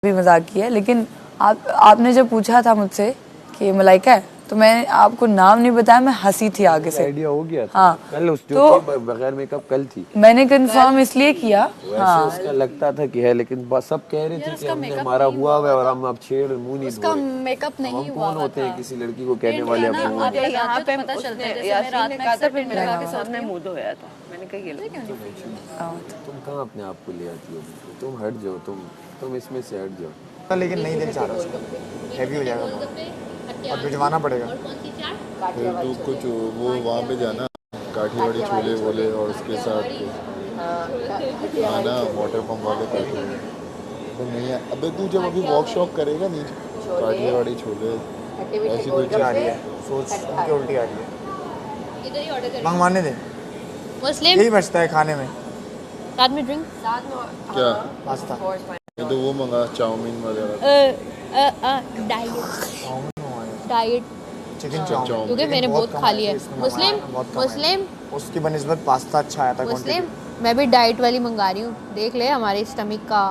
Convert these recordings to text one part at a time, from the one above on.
भी मजाक किया, लेकिन आपने जब पूछा था मुझसे कि मलाइका है तो मैंने आपको नाम नहीं बताया, मैं हंसी थी आगे से। आइडिया हो गया था। हाँ कल उस जो तो बगैर मेकअप कल थी, मैंने कंफर्म इसलिए किया। वैसे उसका लगता था कि है, लेकिन सब कह रहे थे कि हमने हमारा हुआ है और हम अब छेड़ मुंह नहीं धो रहे। मेकअप नहीं हुआ कौन होते हैं किसी लड़की को कहने वाले अब वो मुझे यहाँ पे पता चलता है, जैसे मैं रात में अक्सर फिर लगा के साथ में मुंह धोया था, मैंने कहा ये लो। तुम कहाँ अपने आप को ले आती हो? तुम हट जाओ, तुम इसमें से हट जाओ। लेकिन नहीं दिल चाह रहा उसका, हैवी हो जाएगा बहुत और भिजवाना पड़ेगा। तो कुछ वो वहाँ पे जाना काठियावाड़ी छोले वोले और उसके साथ आना वाटर पंप वाले काठियावाड़ी। तो नहीं है अबे, तू जब अभी वॉक शॉप करेगा नीचे काठियावाड़ी छोले ऐसी कोई उल्टी आ रही है, सोच उनकी उल्टी आ रही है। मंगवाने दे, मुस्लिम यही बचता है खाने में। साथ में ड्रिंक, क्या पास्ता ये तो वो मंगा चाउमीन वगैरह। डाइट चिकन चाउमीन, क्योंकि मैंने बहुत खा लिया है। मुस्लिम उसकी बनस्बत पास्ता अच्छा आया था। मुस्लिम मैं भी डाइट वाली मंगा रही हूँ, देख ले हमारे स्टमक का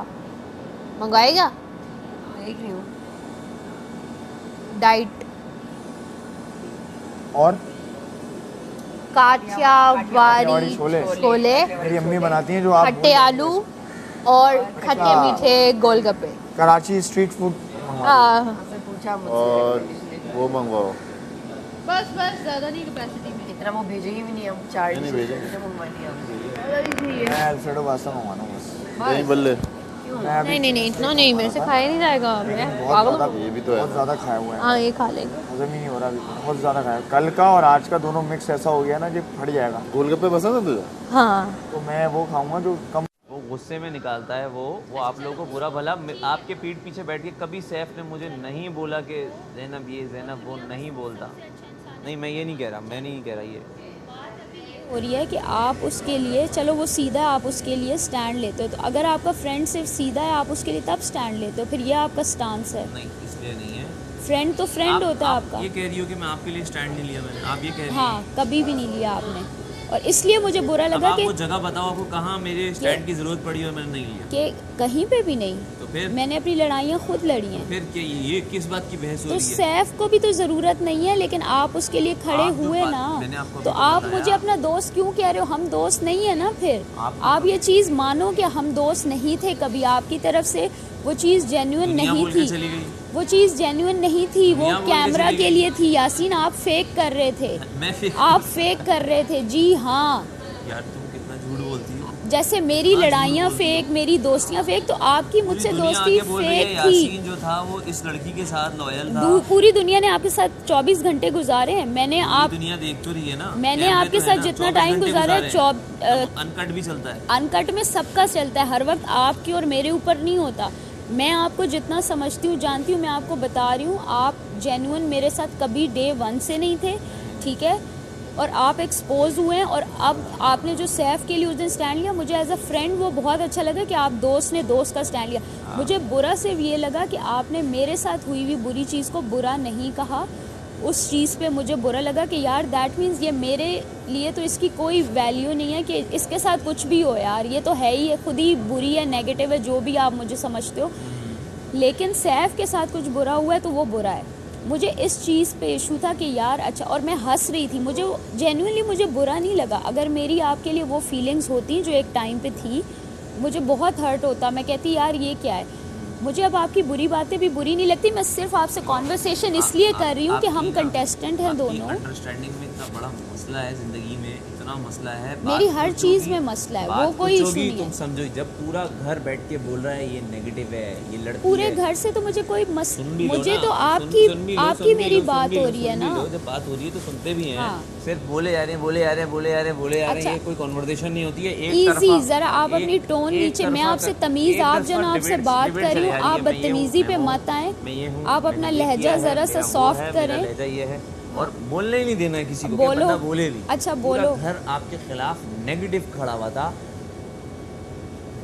मंगाएगा। देख रही हूँ डाइट और काठियावाड़ी छोले, मेरी अम्मी बनाती हैं जो आप खट्टे आलू और खट्टे मीठे गोलगप्पे, कराची स्ट्रीट फूड। और वो मंगवाओ। बस ज़्यादा नहीं कैपेसिटी में, इतना वो भेजेंगे भी नहीं हम, चार नहीं भेजेंगे। मैं अल्फ्रेडो पास्ता मंगवाना हूँ बस। नहीं बल्ले नहीं इतना नहीं, मेरे से खाया नहीं जाएगा। मैं पागल हूँ। ये भी तो है। बहुत ज़्यादा खाया हुआ है। हाँ ये खा लेंगे। हजम ही नहीं हो रहा अभी, बहुत ज़्यादा खाया। कल का और आज का दोनों मिक्स ऐसा हो गया ना कि फट जाएगा। गोलगप्पे पसंद है तुझे? हाँ तो मैं वो खाऊंगा जो कम। वो गुस्से में निकालता है, वो आप लोगों को बुरा भला। आपके पीठ पीछे बैठ के कभी सैफ ने मुझे नहीं बोला कि ज़ैनब ये ज़ैनब वो, नहीं बोलता। नहीं मैं ये नहीं कह रहा, मैं नहीं कह रहा ये हो रही है कि आप उसके लिए, चलो वो सीधा है आप उसके लिए स्टैंड लेते हो, तो अगर आपका फ्रेंड सिर्फ सीधा है आप उसके लिए तब स्टैंड लेते हो, फिर ये आपका स्टांस है। नहीं, इसलिए नहीं है। फ्रेंड तो फ्रेंड होता है आपका। ये कह रही हो कि मैं आपके लिए स्टैंड नहीं लिया मैंने, आप ये कह रही हाँ कभी भी नहीं लिया आपने, और इसलिए मुझे बुरा लगा आप कि वो जगह बताओ आपको कहाँ मेरे स्टैंड की जरूरत पड़ी और मैंने नहीं लिया। कि कहीं पे भी नहीं, तो फिर मैंने अपनी लड़ाइयाँ खुद लड़ी हैं। फिर क्या ये किस बात की बहस हो तो रही है? सैफ को भी तो ज़रूरत नहीं है, लेकिन आप उसके लिए खड़े हुए ना, तो आप मुझे अपना दोस्त क्यों कह रहे हो? हम दोस्त नहीं है ना। फिर आप ये चीज़ मानो कि हम दोस्त नहीं थे कभी, आपकी तरफ से वो चीज़ जेन्युइन नहीं थी, वो चीज़ जेन्युइन नहीं थी, वो कैमरा के लिए थी। यासीन आप फेक कर रहे थे, आप फेक कर रहे थे। जी हाँ यार तुम कितना झूठ बोलती हो। जैसे मेरी लड़ाइयाँ फेक, मेरी दोस्तियाँ फेक, तो आपकी मुझसे दोस्ती फेक थी। यासीन जो था वो इस लड़की के साथ लॉयल था। पूरी दुनिया ने आपके साथ 24 घंटे गुजारे हैं। मैंने दुनिया देख तो रही है ना, मैंने आपके साथ जितना टाइम गुजारा है, अनकट भी चलता है। अनकट में सबका चलता है, हर वक्त आपके और मेरे ऊपर नहीं होता। मैं आपको जितना समझती हूँ जानती हूँ, मैं आपको बता रही हूँ, आप जेन्युइन मेरे साथ कभी डे 1 से नहीं थे, ठीक है? और आप एक्सपोज हुए हैं, और अब आपने जो सैफ के लिए उस दिन स्टैंड लिया, मुझे एज अ फ्रेंड वो बहुत अच्छा लगा कि आप दोस्त ने दोस्त का स्टैंड लिया। मुझे बुरा सिर्फ ये लगा कि आपने मेरे साथ हुई हुई बुरी चीज़ को बुरा नहीं कहा। उस चीज़ पे मुझे बुरा लगा कि यार दैट मीन्स ये मेरे लिए तो इसकी कोई वैल्यू नहीं है कि इसके साथ कुछ भी हो। यार ये तो है ही है, खुद ही बुरी है, नेगेटिव है, जो भी आप मुझे समझते हो, लेकिन सैफ के साथ कुछ बुरा हुआ है तो वो बुरा है। मुझे इस चीज़ पे इशू था कि यार अच्छा, और मैं हंस रही थी, मुझे जेन्युइनली मुझे बुरा नहीं लगा। अगर मेरी आपके लिए वो फीलिंग्स होती जो एक टाइम पे थी, मुझे बहुत हर्ट होता, मैं कहती यार ये क्या है। मुझे अब आपकी बुरी बातें भी बुरी नहीं लगती, मैं सिर्फ आपसे कॉन्वर्सेशन इसलिए कर रही हूँ कि हम कंटेस्टेंट हैं दोनों। अंडरस्टैंडिंग में इतना बड़ा मसला है, जिंदगी में इतना मसला है, मेरी हर चीज़ में मसला है, वो कोई इशू नहीं है। तुम समझो, जब पूरा घर बैठ के बोल रहा है ये नेगेटिव है, ये लड़की पूरे है, घर से तो मुझे कोई मुझे तो आपकी मेरी बात हो रही है ना। जब बात हो रही है तो सुनते भी हैं। हाँ। सिर्फ बोले जा रहे हैं, अच्छा। ये कोई कन्वर्सेशन नहीं होती है। इजी जरा आप अपनी टोन नीचे, मैं आपसे तमीज, आप जन आपसे बात कर रही हूँ, आप बदतमीजी पे मत आए, आप अपना लहजा जरा सा सॉफ्ट करें। लहजा ये है, और बोलने ही नहीं देना है किसी को, बोलो, बंदा बोले नहीं। अच्छा बोलो। घर आपके खिलाफ नेगेटिव खड़ा हुआ था,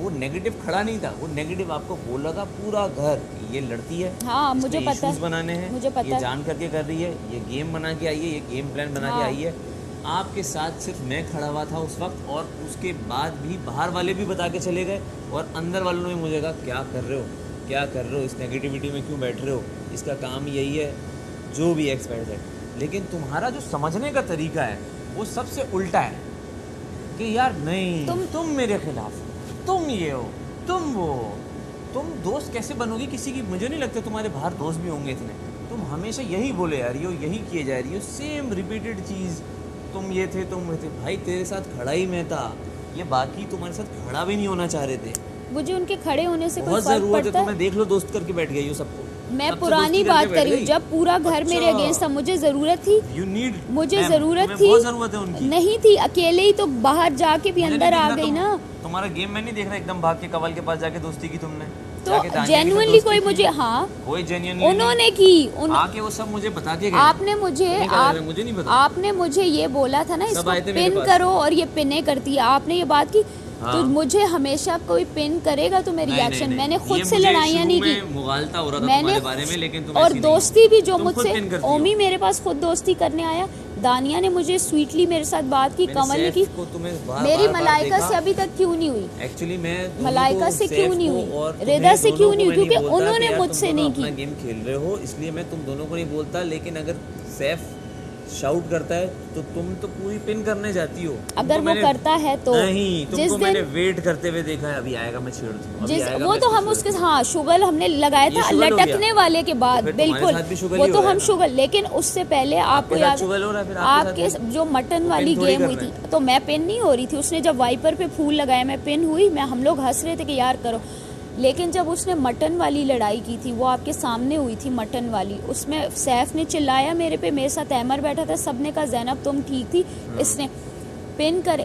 वो नेगेटिव खड़ा नहीं था, वो नेगेटिव आपको बोल रहा था पूरा घर ये लड़ती है। हाँ मुझे पता है, बनाने हैं, मुझे पता ये है, जान करके कर रही है, ये गेम बना के आई है, ये गेम प्लान बना के आई है। आपके साथ सिर्फ मैं खड़ा हुआ था उस वक्त, और उसके बाद भी बाहर वाले भी बता के चले गए, और अंदर वालों ने मुझे कहा क्या कर रहे हो, क्या कर रहे हो, इस नेगेटिविटी में क्यों बैठ रहे हो, इसका काम यही है, जो भी XYZ। लेकिन तुम्हारा जो समझने का तरीका है वो सबसे उल्टा है कि यार नहीं तुम मेरे खिलाफ, तुम ये हो, तुम वो हो। तुम दोस्त कैसे बनोगी किसी की? मुझे नहीं लगता तुम्हारे बाहर दोस्त भी होंगे इतने। तुम हमेशा यही बोले जा रही हो, यही किए जा रही हो, सेम रिपीटेड चीज़। तुम ये थे, तुम थे। भाई तेरे साथ खड़ा ही मैं था, ये बाकी तुम्हारे साथ खड़ा भी नहीं होना चाह रहे थे। मुझे उनके खड़े होने से कोई बहुत फर्क ज़रूरत है, पड़ता है? तुम्हें देख लो दोस्त करके बैठ गई हो सबको। मैं सबसे पुरानी दोस्ती बात करके कर रही बैठ हूँ, गई। जब पूरा घर मेरे अच्छा। अगेंस्ट था, मुझे जरूरत थी, You need, मुझे मैम, जरूरत तुम्हें थी, बहुत ज़रूरत है उनकी। नहीं थी, अकेले ही तो बाहर जाके भी मुझे अंदर नहीं आ देखना गई ना। तुम्हारा गेम मैं नहीं देख रहा, एकदम भाग के कवल के पास जाके दोस्ती की तुमने। तो जाके दानिया के साथ जेन्युइनली दोस्ती कोई की। मुझे, हाँ कोई जेन्युइनली उन्होंने की, आके वो सब मुझे बता के गए। आपने मुझे नहीं कहा था, मुझे नहीं पता। आपने मुझे ये बोला था ना सब इसको आए थे मेरे पिन पास। करो, और ये पिने करती है, आपने ये बात की। हाँ। तो मुझे हमेशा कोई पिन करेगा तो मैं नहीं, रिएक्शन, नहीं, मैंने नहीं। खुद ये से मुझे लड़ाइयाँ नहीं शुरू की। में मुगालता हो रहा था मैंने तुम्हारे बारे में, लेकिन तुम और ऐसी नहीं हो। दोस्ती भी जो तुम खुद मुझसे, पिन करती हो। ओमी मेरे पास खुद दोस्ती करने आया, दानिया ने मुझे स्वीटली मेरे साथ बात की, मैंने कमल ने सैफ की, को तुम्हें बार- मेरी बार- बार मलाइका देखा। से अभी तक क्यों नहीं हुई? एक्चुअली मैं दोनों मलाइका को, से सैफ क्यों नहीं को हुई? और रिदा तुम्हें से दोनों क्यों को नहीं हुई? मैं क्योंकि बोलता उन्होंने कि यार मुझसे तुम दोनों नहीं अपना की। गेम खेल रहे हो, इसलिए मैं तुम दोनों को नहीं बोलता। लेकिन अगर सैफ शाउट करता है तो तुम तो पूरी पिन करने जाती हो। अगर वो करता है तो नहीं, जिस तुमको मैंने दिन वेट करते हुए देखा है, अभी आएगा मैं छेड़ दूंगा, अभी जिस आएगा वो मैं तो इसको हम छेड़ उसके, दूंगा। हाँ शुगल हमने लगाया ये था शुगल हो लटकने गया। वाले के बाद, तो फिर तुम्हारे बिल्कुल साथ भी शुगल वो ही तो हो रहा हम है ना। शुगल। लेकिन उससे पहले आपको आपके साथ याद, शुगल हो रहा है, फिर आपके आपके साथ जो मटन वो वाली पिन थोड़ी गेम कर हुई रहे थी तो मैं पिन नहीं हो रही थी। उसने जब वाइपर पे फूल लगाया, मैं पिन हुई, मैं हम लोग हंस रहे थे कि यार करो। लेकिन जब उसने मटन वाली लड़ाई की थी, वो आपके सामने हुई थी मटन वाली, उसमें सैफ ने चिल्लाया मेरे पे, मेरे साथ अहमर बैठा था, सबने कहा जैनब तुम ठीक थी, इसने पिन कर।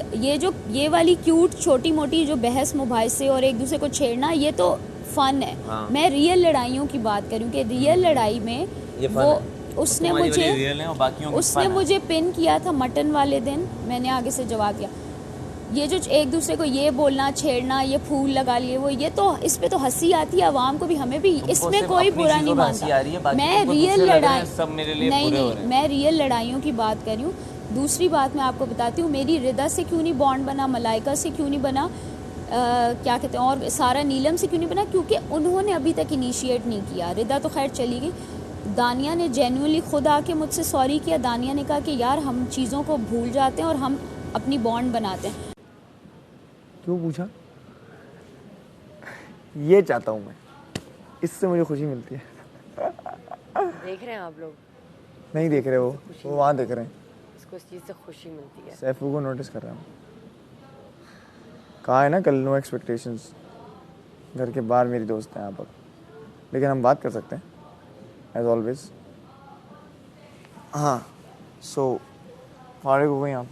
ये वाली क्यूट छोटी मोटी जो बहस मुबाहिसे और एक दूसरे को छेड़ना, ये तो फन है। हाँ। मैं रियल लड़ाइयों की बात करूँ कि रियल लड़ाई में ये फन वो है। उसने तुम्हारी वाली मुझे रियल है और बाकियों की उसने फन है। मुझे पिन किया था मटन वाले दिन, मैंने आगे से जवाब दिया। ये जो एक दूसरे को ये बोलना, छेड़ना, ये फूल लगा लिए, वो ये तो इस पे तो हंसी आती है आवाम को भी, हमें भी, इसमें सिर्फ कोई अपनी बुरा चीज़ों नहीं पे हंसी आ रही है, मानता। बाकी मैं तुमको रियल दूसरे लग रहे लड़ाई हैं, सब मेरे लिए नहीं बुरे हो रहे नहीं हैं। मैं रियल लड़ाइयों की बात कर रही हूँ। दूसरी बात मैं आपको बताती हूँ, मेरी रिदा से क्यों नहीं बॉन्ड बना, मलाइका से क्यों नहीं बना, क्या कहते हैं, और सारा नीलम से क्यों नहीं बना, क्योंकि उन्होंने अभी तक इनिशिएट नहीं किया। रिदा तो खैर चली गई, दानिया ने जेन्युइनली खुद आके मुझसे सॉरी किया। दानिया ने कहा कि यार हम चीज़ों को भूल जाते हैं और हम अपनी बॉन्ड बनाते हैं। क्यों पूछा? ये चाहता हूँ मैं, इससे मुझे खुशी मिलती है। देख रहे हैं आप लोग, नहीं देख रहे वो वहाँ देख रहे हैं। इसको इस चीज़ से खुशी मिलती है। सैफू को नोटिस कर रहा हूँ। कहा है ना कल नो एक्सपेक्टेशंस। घर के बाहर मेरी दोस्त हैं यहाँ पर, लेकिन हम बात कर सकते हैं एज ऑलवेज। हाँ, सो फारिग हो गई आप?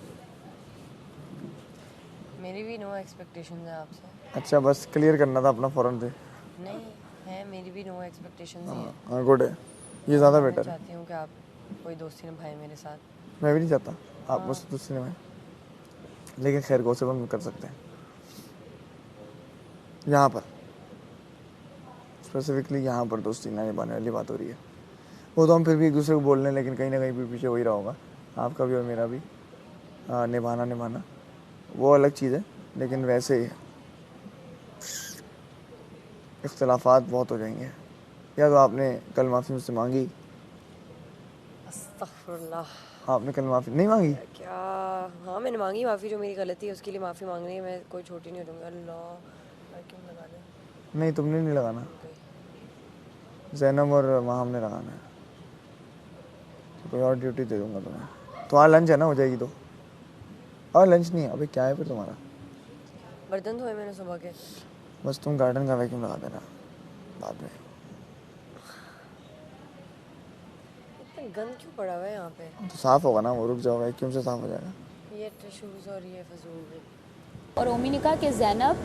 मेरी भी नो एक्सपेक्टेशन है आपसे। अच्छा, बस क्लियर करना था अपना फ़ौरन से। नहीं है, मेरी भी नो एक्सपेक्टेशन ही है। हाँ, गुड है, ये ज़्यादा मैं बेटर है। चाहती हूँ कि आप कोई दोस्ती निभाए मेरे साथ। मैं भी नहीं चाहता आप मुझसे दोस्ती निभाएं, लेकिन खैर गौसे हम कर सकते हैं यहाँ पर, स्पेसिफिकली यहाँ पर दोस्ती ना निभाने वाली बात हो रही है। वो तो हम फिर भी एक दूसरे को बोल रहे हैं, लेकिन कहीं ना कहीं भी पीछे वही रहा होगा, आपका भी और मेरा भी। निभाना वो अलग चीज़ है, लेकिन वैसे ही इख्तलाफात बहुत हो जाएंगे। या तो आपने कल माफ़ी मुझसे मांगी? अस्तगफुरुल्लाह। आपने कल माफ़ी नहीं मांगी? क्या? हाँ मैंने मांगी माफ़ी, जो मेरी गलती है उसके लिए माफ़ी मांग रही है। मैं कोई छोटी नहीं हो जाऊँगी। अल्लाह, मैं क्यों लगा दें? नहीं, तुमने नहीं लगाना, ज़ैनब और वहाँ हमने लगाना है। तो कोई और ड्यूटी दे दूँगा तुम्हें। तो लंच है ना, हो जाएगी तो। और लंच नहीं है अभी, क्या है फिर तुम्हारा? बर्तन धोए मैंने सुबह के। बस तुम गार्डन का वैक्यूम लगा देना बाद में। इतना गंद क्यों पड़ा हुआ है यहाँ पे? तो साफ़ होगा ना वो, रुक जाओ, वैक्यूम से साफ़ हो जाएगा। ये टिश्यूज़ और ये फजूल। और ओमी ने कहा कि ज़ैनब,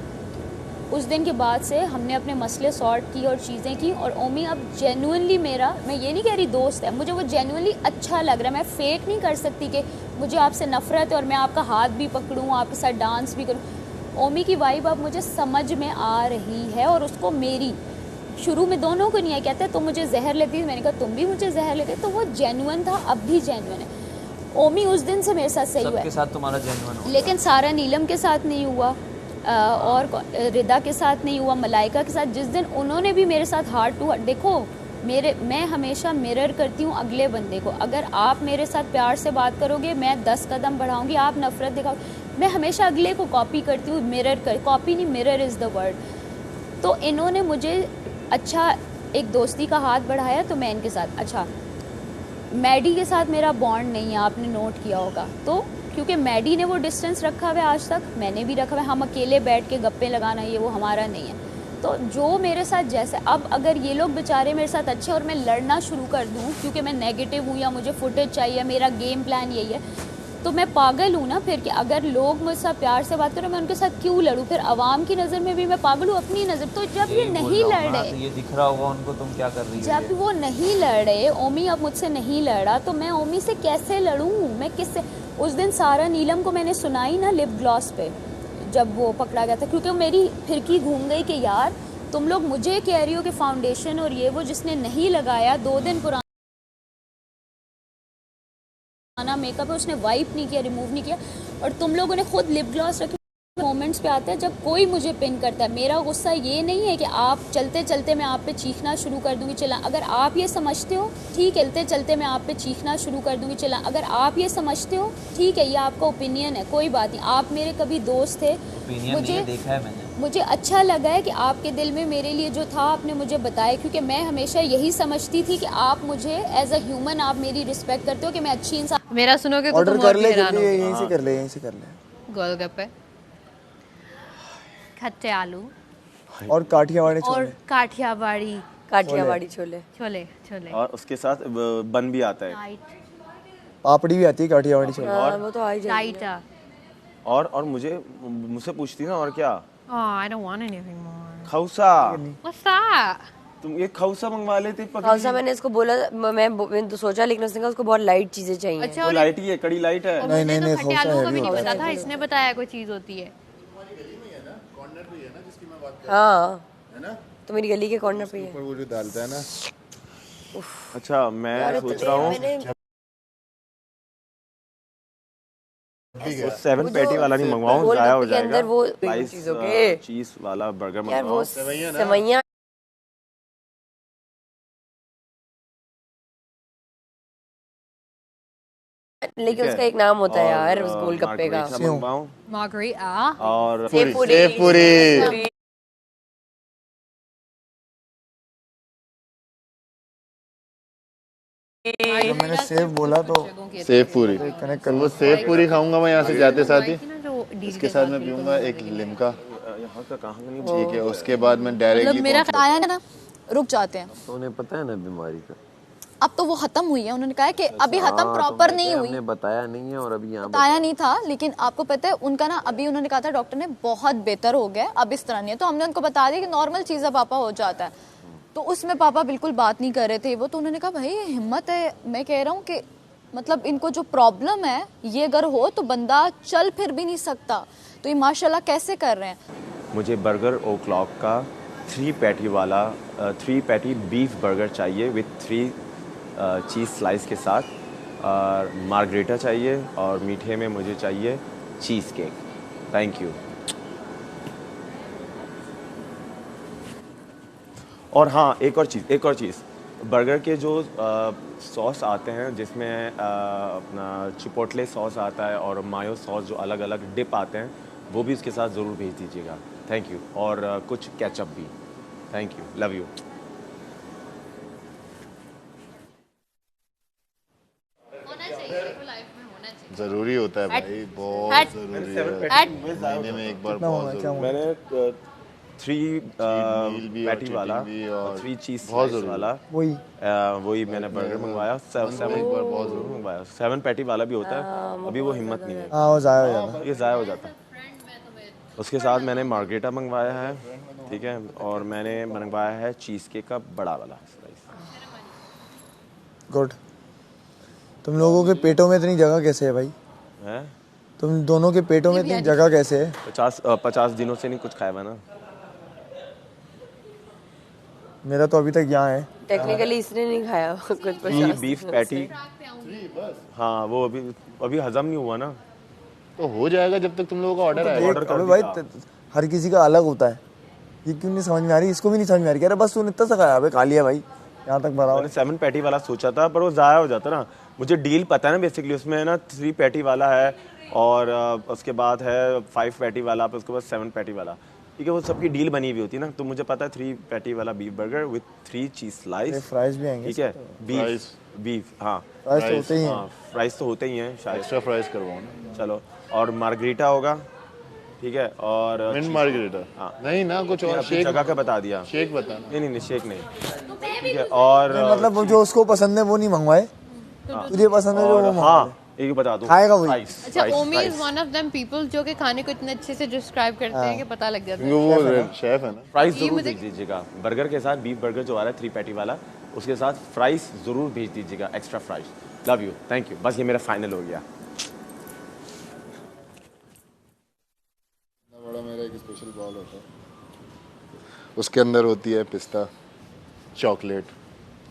उस दिन के बाद से हमने अपने मसले सॉर्ट किए और चीज़ें की, और ओमी अब जेन्युइनली मेरा, मैं ये नहीं कह रही दोस्त है, मुझे वो जेन्युइनली अच्छा लग रहा है। मैं फेक नहीं कर सकती कि मुझे आपसे नफ़रत है और मैं आपका हाथ भी पकड़ूँ, आपके साथ डांस भी करूँ। ओमी की वाइब अब मुझे समझ में आ रही है, और उसको मेरी, शुरू में दोनों को नहीं है, कहते तुम मुझे जहर लेती, मैंने कहा तुम भी मुझे जहर लेते, तो वो जेन्युइन था, अब भी जेन्युइन है। ओमी उस दिन से मेरे साथ सही हुआ सबके है, साथ तुम्हारा जेन्युइन हो। लेकिन सारा नीलम के साथ नहीं हुआ, रिदा के साथ नहीं हुआ, मलाइका के साथ। जिस दिन उन्होंने भी मेरे साथ हार्ट टू हार्ट, देखो मैं हमेशा मिरर करती हूँ अगले बंदे को। अगर आप मेरे साथ प्यार से बात करोगे, मैं 10 कदम बढ़ाऊंगी, आप नफरत दिखाओगे। मैं हमेशा अगले को कॉपी करती हूँ, कॉपी नहीं, मिरर इज़ द वर्ड। तो इन्होंने मुझे अच्छा एक दोस्ती का हाथ बढ़ाया, तो मैं इनके साथ। अच्छा, मैडी के साथ मेरा बॉन्ड नहीं है, आपने नोट किया होगा। तो क्योंकि मैडी ने वो डिस्टेंस रखा हुआ है आज तक, मैंने भी रखा हुआ है। हम अकेले बैठ के गप्पे लगाना, ये वो हमारा नहीं है। तो जो मेरे साथ जैसे, अब अगर ये लोग बेचारे मेरे साथ अच्छे और मैं लड़ना शुरू कर दूं क्योंकि मैं नेगेटिव हूँ या मुझे फुटेज चाहिए, मेरा गेम प्लान यही है, तो मैं पागल हूँ ना फिर। कि अगर लोग मुझसे प्यार से बात करें, मैं उनके साथ क्यों लड़ूँ? फिर आवाम की नज़र में भी मैं पागल हूँ, अपनी नज़र। तो जब ये नहीं लड़े, ये दिख रहा होगा उनको तुम क्या कर रही हो। जब वो नहीं लड़े, ओमी अब मुझसे नहीं लड़ा, तो मैं ओमी से कैसे लड़ूँ? मैं किससे? उस दिन सारा नीलम को मैंने सुनाई ना लिप ग्लॉस पे, जब वो पकड़ा गया था, क्योंकि मेरी फिरकी घूम गई कि यार तुम लोग मुझे कह रही हो कि फाउंडेशन और ये वो जिसने नहीं लगाया, 2 दिन पुराना मेकअप है, उसने वाइप नहीं किया, रिमूव नहीं किया, और तुम लोगों ने खुद लिप ग्लॉस रखे। मोमेंट्स पे आता है जब कोई मुझे पिन करता है। मेरा गुस्सा ये नहीं है कि आप चलते चलते मैं आप पे चीखना शुरू कर दूंगी, चला। अगर आप ये समझते हो ठीक है, चलते चलते मैं आप पे चीखना शुरू कर दूंगी, चला। अगर आप ये समझते हो ठीक है, ये आपका ओपिनियन है, कोई बात नहीं। आप मेरे कभी दोस्त थे, मुझे देखा है मैंने। मुझे अच्छा लगा है कि आपके दिल में मेरे लिए जो था आपने मुझे बताया, क्योंकि मैं हमेशा यही समझती थी कि आप मुझे एज अ ह्यूमन आप मेरी रिस्पेक्ट करते हो, कि मैं अच्छी इंसान। मेरा सुनोगे तो ऑर्डर तुम कर और ले, हैरान हो। यहीं से कर ले, यहीं से कर ले। गोलगप्पे, खट्टे आलू और काठियावाड़ी और छोले। काठियावाड़ी छोले। छोले छोले और उसके साथ बन भी आता है राइट पापड़ी भी आती है काठियावाड़ी छोले। हाँ, वो तो आ ही जाएगी। राइट। और मुझसे पूछती ना और क्या I don't want anything more. खौसा, व्हाट्स दैट? तुम ये खौसा मंगवा लेते खौसा मैंने इसको बोला, मैंने तो सोचा, लेकिन उसने कहा उसको बहुत लाइट चीजें चाहिए। अच्छा, वो लाइट ही है, कड़ी लाइट है। और मुझे तो खट्टे खौसा आलू का हैवी भी नहीं होता पता था, इसने बताया कोई चीज होती है। हाँ, तो मेरी गली के कॉर्नर पे ही है। पर वो जो डालता है ना, अच्छा, मैं सोच रहा हूँ वो 7 पैटी वाला नहीं मंगवाऊँ, जाया हो जाएगा। अंदर वो स्लाइस चीजों के चीज वाला बर्गर यार, वो मंगवाऊँ। सेवइयां लेकिन उसका एक नाम होता है यार, उस गोलगप्पे का। मार्गरीटा मंगवाऊँ मार्गरीटा और सेव पूरी। जब मैंने सेव बोला तो सेव पूरी। कनेक्ट कर वो सेव पूरी खाऊंगा मैं यहाँ से जाते साथ ही। जो इसके साथ मैं पीऊंगा एक लिम्का, यहाँ का कहाँ नहीं ठीक है। उसके बाद मैं डायरेक्टली मेरा आया ना, रुक जाते हैं। तो उन्हें पता है ना बीमारी का। अब तो वो खत्म हुई है, उन्होंने कहा है कि अभी खत्म प्रॉपर नहीं हुई, हमने बताया नहीं है और अभी यहाँ बताया नहीं था। लेकिन आपको पता है उनका ना, अभी उन्होंने कहा था डॉक्टर ने बहुत बेहतर हो गया, अब इस तरह नहीं है। तो हमने उनको बता दिया कि नॉर्मल चीज़ है पापा, हो जाता है। तो उसमें पापा बिल्कुल बात नहीं कर रहे थे वो। तो उन्होंने कहा भाई ये हिम्मत है, मैं कह रहा हूँ कि मतलब इनको जो प्रॉब्लम है ये अगर हो तो बंदा चल फिर भी नहीं सकता, तो ये माशाल्लाह कैसे कर रहे हैं। मुझे बर्गर ओ क्लॉक का 3 पैटी वाला 3 पैटी बीफ बर्गर चाहिए विथ 3 चीज़ स्लाइस के साथ, और मार्गरेटा चाहिए, और मीठे में मुझे चाहिए चीज़ केक। Thank you. और हाँ, एक और चीज़, बर्गर के जो सॉस आते हैं जिसमें अपना चिपोटले सॉस आता है और मायो सॉस, जो अलग अलग डिप आते हैं, वो भी उसके साथ ज़रूर भेज दीजिएगा। Thank you. और कुछ केचप भी। Thank you, love you. जरूरी होता है भाई, बहुत जरूरी है। महीने में एक बार बहुत जरूरी। मैंने 3 पैटी वाला और 3 चीज़ वाला, वही मैंने बर्गर मंगवाया। 7 पैटी वाला भी होता है, अभी वो हिम्मत नहीं है, हाँ वो ज़ाया हो जाता है। ये ज़ाया हो जाता है। उसके साथ मैंने मार्गरेटा मंगवाया है, ठीक है, और मैंने मंगवाया है चीज़ केक का बड़ा वाला स्लाइस। गुड। तुम लोगों के पेटों में इतनी जगह कैसे है भाई? हैं? तुम दोनों के पेटों में इतनी जगह कैसे है? 50 दिनों से नहीं कुछ खाया हुआ ना। मेरा तो अभी तक यहाँ है। टेक्निकली इसने नहीं खाया कुछ बीफ पैटी। हाँ, वो अभी हजम नहीं हुआ ना। तो हो जाएगा जब तक तुम लोगों का ऑर्डर आएगा। अबे भाई हर किसी का अलग होता है, ये क्यों नहीं समझ में आ रही, इसको भी नहीं समझ में आ रही, कह रहा बस तूने इतना सा खाया, अबे खा लिया भाई, यहाँ तक भरा। मैंने 7 पैटी वाला सोचा था पर वो ज़ाया हो जाता ना, मुझे डील पता है ना बेसिकली, उसमें है ना 3 पैटी वाला है और उसके बाद है 5 पैटी वाला, फिर उसके बाद 7 पैटी वाला, ठीक है, वो सबकी डील बनी हुई होती है ना, तो मुझे पता है 3 पैटी वाला beef burger with 3 cheese slice, fries भी आएंगे, ठीक है, बीफ हाँ, फ्राइज तो होते ही हैं, फ्राइज तो होते ही हैं शायद, एक्स्ट्रा फ्राइज करवाओ ना। चलो, और मार्गरीटा होगा, ठीक है, और मिंट मार्गरीटा, हाँ नहीं ना कुछ और, शेक जगह का बता दिया, शेक बताना, नहीं शेक नहीं, ठीक है, और मतलब जो उसको पसंद है वो नहीं मंगवाए, तुझे पसंद है जो वो हाँ एक बता दूं, खाएगा वही। अच्छा, Omi is one of them people जो कि खाने को इतने अच्छे से डिस्क्राइब करते हैं कि पता लग जाता है, वो शेफ है ना। फ्राइज जरूर भेज दीजिएगा, बर्गर के साथ बीफ बर्गर जो आ रहा है 3 पैटी वाला, उसके साथ फ्राइज जरूर भेज दीजिएगा, extra fries, love you, thank you, बस ये मेरा फाइनल हो गया। बड़ा मेरा एक स्पेशल बॉल होता है, उसके अंदर होती है पिस्ता, चॉकलेट,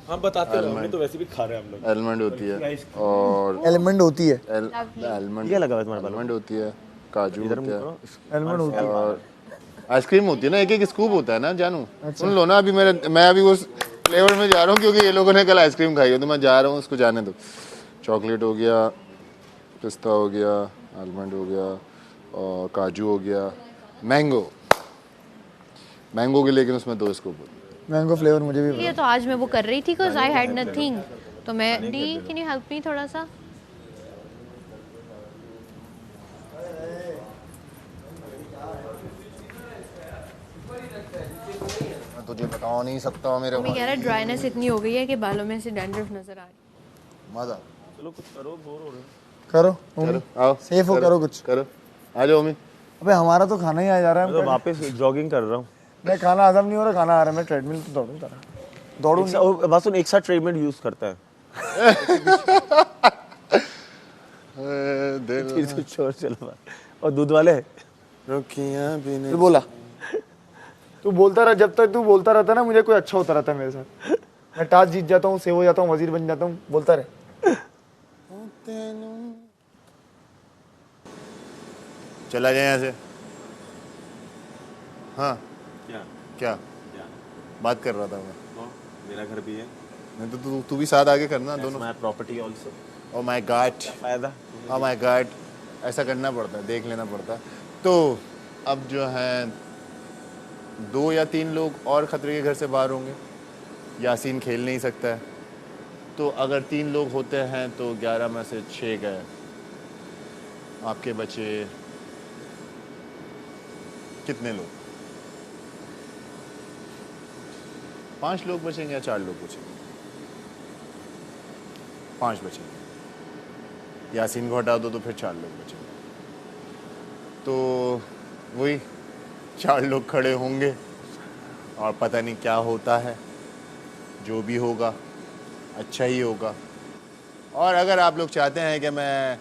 हम बताते रहो, हम तो वैसे भी खा रहे हैं हम लोग, एलमंड होती है और एलिमेंट होती है, एलमंड क्या लगा हुआ है तुम्हारे एलमंड होती है, काजू होता है एलिमेंट होती है, और आइसक्रीम होती है ना, एक स्कूप होता है ना जानू, सुन लो ना, अभी मैं अभी उस फ्लेवर में जा रहा हूँ क्योंकि ये लोगों ने कल आइसक्रीम खाई है, तो मैं जा रहा हूँ, उसको जाने दो। चॉकलेट हो गया, पिस्ता हो गया, आलमंड हो गया और काजू हो गया, मैंगो के, लेकिन उसमें 2 स्कूप होते हैं, मैंगो फ्लेवर मुझे भी ये तो आज मैं वो कर रही थी बिकॉज़ आई हैड नथिंग, तो मैं D can you help me थोड़ा सा, मैं तुझे बता नहीं सकता मेरे मैं कह रहा ड्राइनेस इतनी हो गई है कि बालों में से डैंड्रफ नजर आ रही है, मजा। चलो कुछ करो, बोर हो रहे हैं, करो आओ सेफ हो, करो कुछ करो, आ जाओ ओमी। अबे हमारा तो खाना ही आ जा रहा है, मैं तो वापस जॉगिंग कर रहा हूँ, मैं खाना हजम नहीं हो रहा, खाना आ रहा है, मैं ट्रेडमिल पे दौड़ूं बस एक साथ ट्रेडमिल यूज करता है, छोड़ चलो, और दूध वाले रुकियां भी नहीं, तू बोला, तू बोलता रहा, जब तक तू बोलता रहता ना मुझे कोई अच्छा होता रहता है मेरे साथ, मैं टास्क जीत जाता हूँ, सेव हो जाता हूँ, वजीर बन जाता हूँ, बोलता रहे। चला जाए यहाँ से, हाँ क्या बात कर रहा था मैं, मेरा घर भी है, नहीं तो तू भी साथ आगे करना, दोनों, my property also, oh my God, फायदा, ओ माय गॉड, ऐसा करना पड़ता है, देख लेना पड़ता है। तो अब जो है 2 या 3 लोग और खतरे के घर से बाहर होंगे, यासीन खेल नहीं सकता है, तो अगर 3 लोग होते हैं तो 11 में से 6 गए, आपके बचे कितने लोग, 5 लोग बचेंगे या 4 लोग बचेंगे, 5 बचेंगे, यासीन को हटा दो तो फिर 4 लोग बचेंगे, तो वही 4 लोग खड़े होंगे और पता नहीं क्या होता है, जो भी होगा अच्छा ही होगा। और अगर आप लोग चाहते हैं कि मैं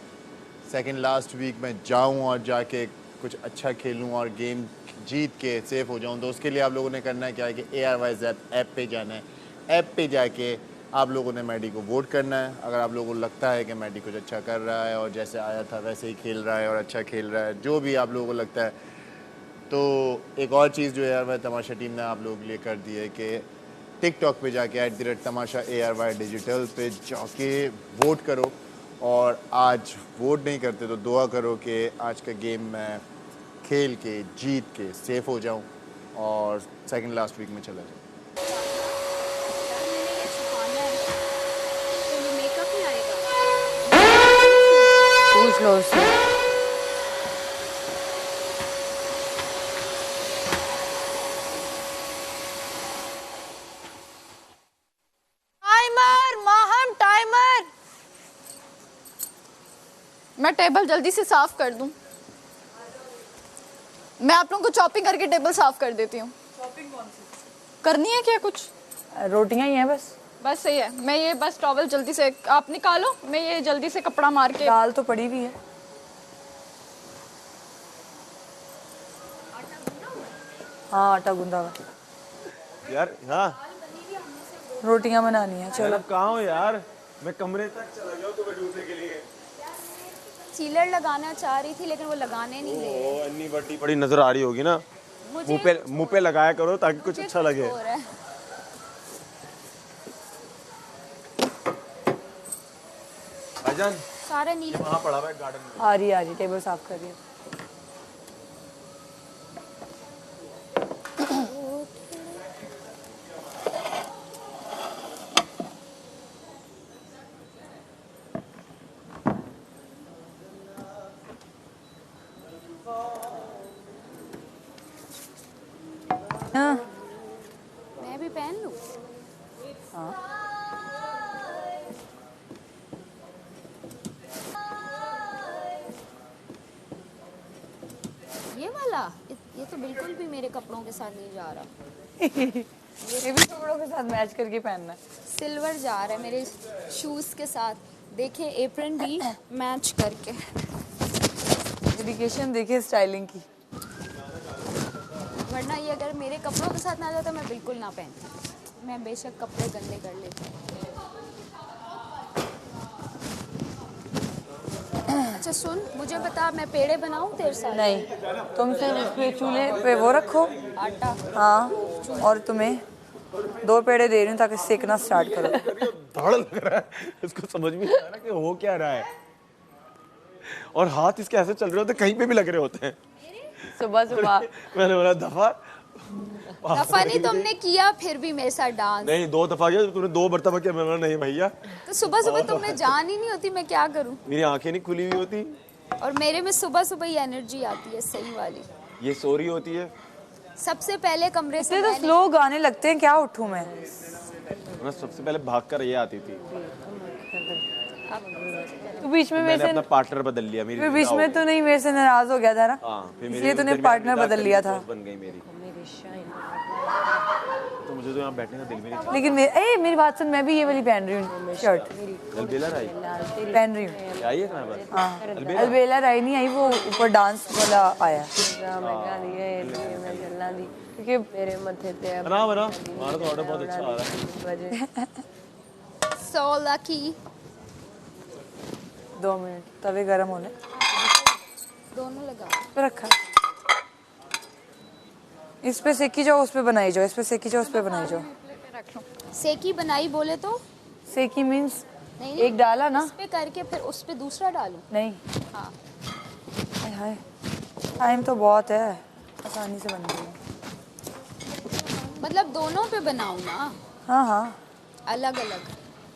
सेकंड लास्ट वीक में जाऊं और जाके कुछ अच्छा खेलूं और गेम जीत के सेफ हो जाऊं, तो उसके लिए आप लोगों ने करना है क्या है कि ARYZ ऐप पे जाना है, ऐप पे जाके आप लोगों ने मैडी को वोट करना है। अगर आप लोगों को लगता है कि मैडी कुछ अच्छा कर रहा है और जैसे आया था वैसे ही खेल रहा है और अच्छा खेल रहा है, जो भी आप लोगों को लगता है, तो एक और चीज़ जो ARY तमाशा टीम ने आप लोगों के लिए कर दी है कि टिकटॉक पे जाके @तमाशा ARY डिजिटल पे जाके वोट करो, और आज वोट नहीं करते तो दुआ करो कि आज का गेम मैं खेल के जीत के सेफ हो जाऊं और सेकंड लास्ट वीक में चला जाऊं। पूछ लो उससे। Timer Maham, timer. मैं टेबल जल्दी से साफ कर दूं। मैं आप लोगों को चॉपिंग करके टेबल साफ कर देती हूँ। चॉपिंग कौन सी करनी है क्या? कुछ रोटियां ही हैं बस। बस सही है। मैं ये बस टॉवल जल्दी से आप निकालो, मैं ये जल्दी से कपड़ा मार के। दाल तो पड़ी हुई है। हाँ आटा गूंदा हुआ यार। हाँ रोटियां बनानी है। चलो कहाँ हो यार? मैं कमरे तक चला गया तुम्हें ढूंढने के लिए। सीलर लगाना चाह रही थी लेकिन वो लगाने नहीं दे रहे। इतनी बड़ी नजर आ रही होगी ना। मुंह पे लगाया करो ताकि कुछ अच्छा लगे। हो रहा है। भाईजान सारा नीला वहाँ पड़ा हुआ है गार्डन में। आ रही टेबल साफ कर रही है। हाँ मैं भी पहन लूं। हाँ ये वाला ये तो बिल्कुल भी मेरे कपड़ों के साथ नहीं जा रहा। ये भी कपड़ों के साथ मैच करके पहनना है। सिल्वर जा रहा है मेरे शूज के साथ। देखें एप्रन भी मैच करके। डेडिकेशन देखिए स्टाइलिंग की। वरना ये अगर मेरे कपड़ों के साथ ना जाता मैं बिल्कुल ना पहनती। मैं बेशक कपड़े गंदे कर लेती। अच्छा सुन, मुझे बता मैं पेड़े बनाऊं तेरे साथ? नहीं, तुम सिर्फ उस पे चूल्हे पे वो रखो आटा। हाँ, और तुम्हें 2 पेड़े दे रही हूँ ताकि सेकना स्टार्ट करो। धड़ लग रहा है, इसको समझ में नहीं आ रहा कि हो क्या रहा है। और हाथ इसके ऐसे चल रहे होते, कहीं पे भी लग रहे होते हैं। सुबह सुबह मैंने बोला दफा नहीं तुमने किया फिर भी मेरे साथ डांस। नहीं 2 दफा किया, तुमने 2 मरतबा किया। मैंने बोला नहीं भैया। तो सुबह सुबह तुमने जान ही नहीं होती, मैं क्या करूं? मेरी आंखें नहीं खुली हुई होती और मेरे में सुबह सुबह ही एनर्जी आती है सही वाली। ये सो रही होती है। सबसे पहले कमरे से तो स्लो गाने लगते हैं, क्या उठूं मैं? सबसे पहले भाग कर ये आती थी। तू बीच में मैंने अपना पार्टनर बदल लिया। मेरी फिर बीच में तो नहीं मेरे से नाराज हो गया था ना? इसलिए तूने पार्टनर बदल लिया था। बन गई मेरी। तो मुझे तो यहाँ बैठने का दिल भी नहीं। लेकिन मेरी बात सुन, मैं भी ये वाली पहन रही हूँ शर्ट। अलबेला राई पहन रही हूँ। आई है तुम्हारे पास? हाँ, अलबेला राई नहीं आई, वो ऊपर डांस वाला आया। क्योंकि मेरे मथे पे बना हमारा तो ऑर्डर बहुत अच्छा आ रहा है। So lucky। 2 मिनट तवे गरम होने दोनों लगा पे रखा। इस पे सेकी जाओ, उस पे बनाई जाओ। इस पे सेकी जाओ, उस पे बनाई जाओ। सेकी बनाई बोले तो? सेकी मीन्स नहीं एक डाला ना, इस पे करके फिर उस पे दूसरा डालूं? नहीं। हाँ हाय टाइम तो बहुत है, आसानी से बन गई। मतलब दोनों पे बनाऊं ना? हाँ हाँ अलग अलग।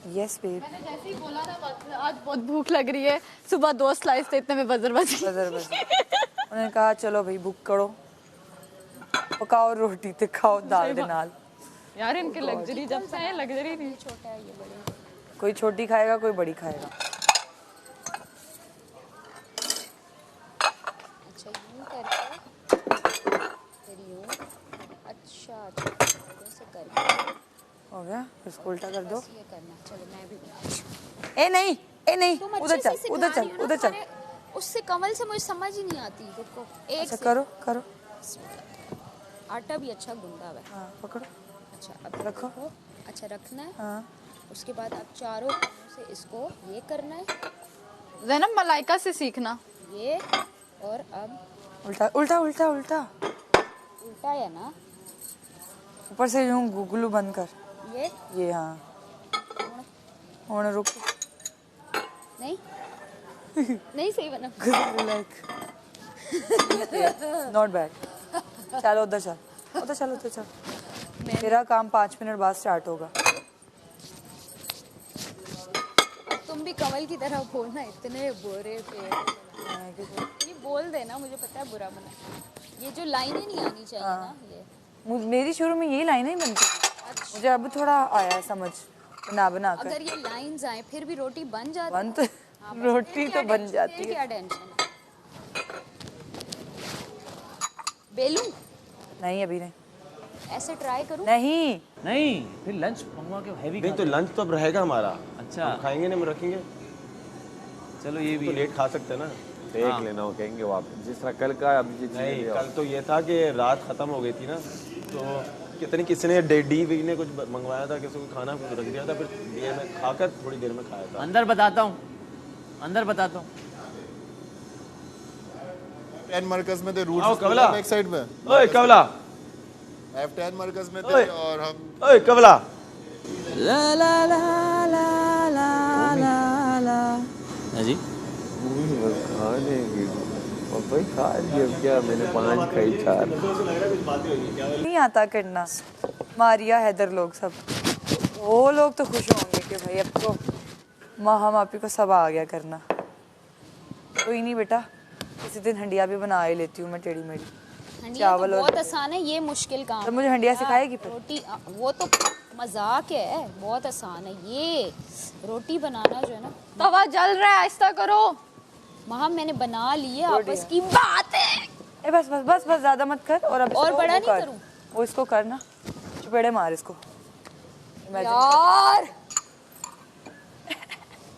Yes babe. मैंने जैसे ही बोला ना आज बहुत भूख लग रही है, सुबह 2 स्लाइस थे इतने में बजर बज गई। उन्होंने कहा चलो भाई बुक करो, पकाओ रोटी ते खाओ दाल दे नाल। यार इनके लग्जरी जब से है, लग्जरी नहीं। छोटा है ये बड़ी। कोई छोटी खाएगा कोई बड़ी खाएगा। अच्छा यूं करके फिर यूं। अच्छा ऐसे करके हो गया, इसको उल्टा कर दो। ये करना। चलो मैं भी। ए नहीं तुम उधर अच्छे से चल सिखा उधर रही चल हो ना, उधर चल। तुम्हारे उससे कमल से मुझे समझ ही नहीं आती। रुको एक अच्छा से। करो। आटा भी अच्छा गूंदा हुआ है। हाँ पकड़ो। अच्छा अब रखो। अच्छा रखना है। हाँ उसके बाद आप चारों कोनों से इसको ये करना है, ज़ैनब मलाइका से सीखना। ये। और अब उल्टा उल्टा उल्टा उल्टा उल्टा है ना? ऊपर से यूं गुगलू बंद कर। ये हाँ होने रुक। नहीं नहीं सही बना। Not bad. चलो उधर चल। तेरा काम 5 मिनट बाद स्टार्ट होगा। तुम भी कमल की तरह बोलना, इतने बुरे पे ये बोल देना। मुझे पता है बुरा बना। ये जो लाइनें नहीं आनी चाहिए ना, ये मेरी शुरू में यही लाइनें ही बनती थी। मुझे अब थोड़ा आया है समझ बना कर। अगर ये लाइंस आए फिर भी रोटी बन जाती बन तो रोटी तो बन जाती है। क्या टेंशन है? बेलूं? नहीं अभी नहीं। ऐसे ट्राई करूं? नहीं फिर लंच मंगवा के हैवी। नहीं तो लंच तो अब रहेगा हमारा। अच्छा हम खाएंगे नहीं, हम रखेंगे। चलो ये भी तो लेट खा सकते हैं ना। देख लेना वो कहेंगे वो आप जिस तरह कल का अभी नहीं। कल तो ये था कि रात खत्म हो गई थी ना, तो कितनी किसी ने डी वी ने कुछ मंगवाया था, किसी को खाना कुछ रख दिया था, फिर देर में खाकर थोड़ी देर में खाया था। अंदर बताता हूँ F10 मरकज में थे रूट आओ कमला बैक साइड पे ओए कमला F10 मरकज में ओए। थे और हम ओए कमला ला ला ला ला ला ला ला। हाँ जी खाने की और भाई खा लिया क्या मैंने 5 खाई 4 नहीं आता करना। मारिया हैदर लोग सब वो लोग तो खुश होंगे कि भाई अब तो माँ हम आप ही को सब आ गया करना। कोई नहीं बेटा किसी दिन हंडिया भी बना ही लेती हूँ मैं टेढ़ी मेढ़ी। हंडिया तो चावल और बहुत आसान है, ये मुश्किल काम तो मुझे हंडिया सिखाएगी फिर? रोटी वो तो मजाक है, बहुत आसान है ये रोटी बनाना जो है ना। तवा जल रहा है, आहिस्ता करो। वहाँ मैंने बना ली है, आपस की बात है। ए बस बस बस बस ज्यादा मत कर। और अब और इसको बड़ा वो नहीं कर। करूं? वो इसको करना चुपेड़े मार इसको। यार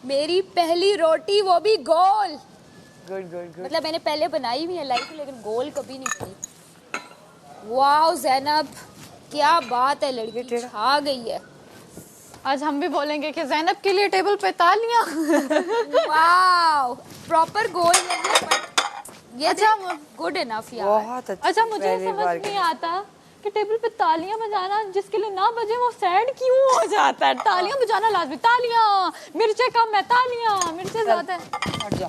मेरी पहली रोटी वो भी गोल। Good good good. मतलब मैंने पहले बनाई हुई है लाइफ में लेकिन गोल कभी नहीं बनी। वाओ ज़ैनब क्या बात है, लड़की छा गई है। आज हम भी बोलेंगे कि ज़ैनब के लिए टेबल पे तालियां। वाओ प्रॉपर गोल नहीं है बट ये अच्छा गुड इनफ यार। बहुत अच्छा। अच्छा मुझे समझ नहीं आता कि टेबल पे तालियां बजाना जिसके लिए ना बजे वो सैड क्यों हो जाता है। तालियां बजाना लाजमी, तालियां, मिर्चें कम है, तालियां, मिर्चें ज्यादा है। हट जा।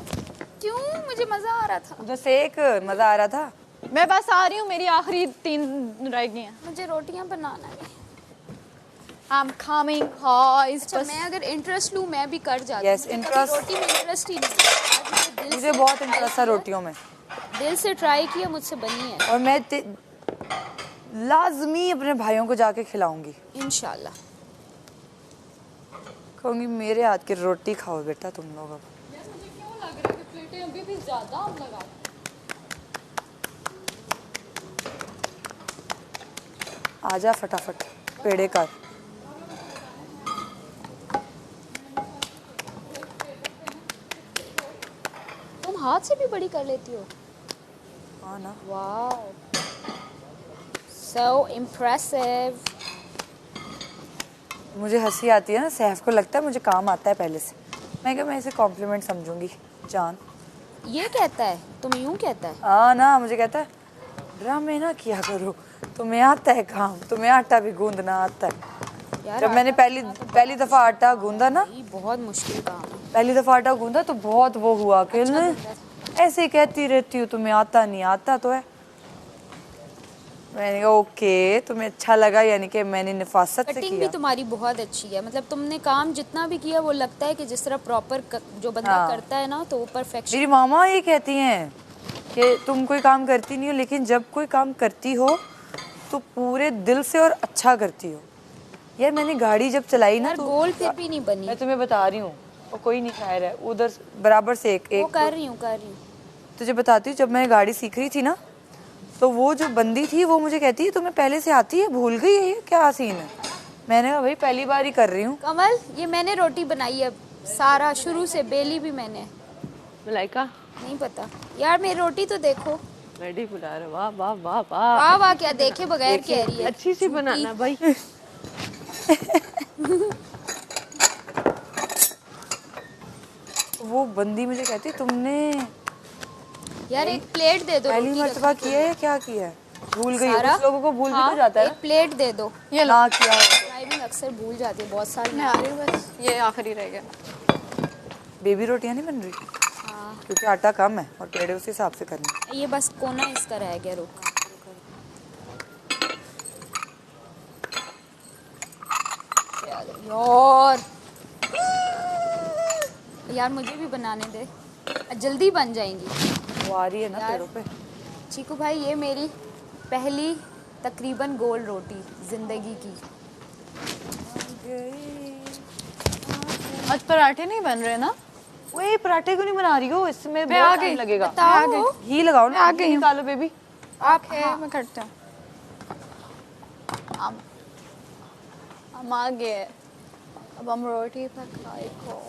क्यों मुझे मजा आ रहा था। उधर से एक मजा आ रहा था। मैं बस आ रही हूँ, मेरी आखिरी 3 रह गई हैं। मुझे रोटियां बनाना है। I'm coming, हाँ इस अच्छा मैं अगर इंटरेस्ट लूँ मैं भी कर जाती Yes, हूँ। interest- रोटी में इंटरेस्ट ही नहीं। मुझे बहुत इंटरेस्ट था रोटियों में। दिल से ट्राई किया, मुझसे बनी है। और मैं लाजमी अपने भाइयों को जाके खिलाऊंगी इंशाल्लाह। कहूंगी मेरे हाथ की रोटी खाओ बेटा तुम लोग। अब मुझे क्यों लग रहा है कि प्लेटें अभी भी ज्यादा हम लगा। आजा फटाफट पेड़े कर। तुम हाथ से भी बड़ी कर लेती हो। हाँ ना। Wow so impressive. मुझे हंसी आती है ना, सैफ को लगता है मुझे काम आता है पहले से। मैं इसे कॉम्प्लीमेंट समझूंगी जान। ये कहता है तुम यूं कहता है। हाँ ना मुझे कहता है ड्रामे ना किया करो, तुम्हें आता है काम, तुम्हें आटा भी गूंदना आता है। यार जब मैंने पहली दफा आटा गूंदा ना, ये बहुत मुश्किल काम है। पहली दफा आटा गूंदा तो बहुत वो हुआ कि ऐसे ही कहती रहती हूँ तुम्हें आता नहीं, आता तो है। मैंने कहा ओके तुम्हें अच्छा लगा, यानी कि मैंने नफासत से कटिंग किया। भी तुम्हारी बहुत अच्छी है, मतलब तुमने काम जितना भी किया वो लगता है कि जिस तरह प्रॉपर जो बंदा हाँ। करता है ना तो वो परफेक्शन। मेरी मामा ये कहती हैं कि तुम कोई काम करती नहीं हो, लेकिन जब कोई काम करती हो तो पूरे दिल से और अच्छा करती हो। यार मैंने गाड़ी जब चलाई ना तो गोल फिर भी नहीं बनी। मैं तुम्हें बता रही हूँ, और कोई नहीं शायर है उधर बराबर से एक वो कर रही हूँ तुझे बताती हूँ। जब मैं गाड़ी सीख रही थी ना तो वो जो बंदी थी वो मुझे कहती है तुम्हें पहले से आती है, भूल गई है, ये क्या सीन है। मैंने कहा भाई पहली बार ही कर रही हूँ। कमल ये मैंने रोटी बनाई है सारा शुरू से, बेली भी मैंने। मलाइका नहीं पता यार, मेरी रोटी तो देखो। रेडी बुला रहे। वाह वाह वाह वाह वाह वाह क्या देखे बगैर कह रही है। अच्छी सी बनाना भाई। वो बंदी मुझे कहती तुमने यार एक प्लेट दे दो। पहली मर्तबा किया है या क्या किया है, भूल गई हो। सारा? कुछ लोगों को भूल भी तो जाता है एक प्लेट दे दो। ये ना किया हो। ड्राइविंग अक्सर भूल जाती है, बहुत साल मैं आ रही हूँ बस, ये आखिरी रह गया। बेबी रोटियां नहीं बन रही क्योंकि आटा कम है और पेड़े उस हिसाब से करने। ये बस कोना इसका रह गया। रुक यार मुझे भी बनाने दे, जल्दी बन जाएंगी। वो आ रही है ना पेड़ों पे। चीकू भाई ये मेरी पहली तकरीबन गोल रोटी जिंदगी की। आज पराठे नहीं बन रहे ना? ओए पराठे क्यों नहीं बना रही हो, इसमें मैं बहुत आ टाइम गई। लगेगा। बताओ। घी लगाओ ना, आ गई हूँ। निकालो बेबी। आप है मैं करती हूँ। हम आ गए, अब हम रोटी पकाए को।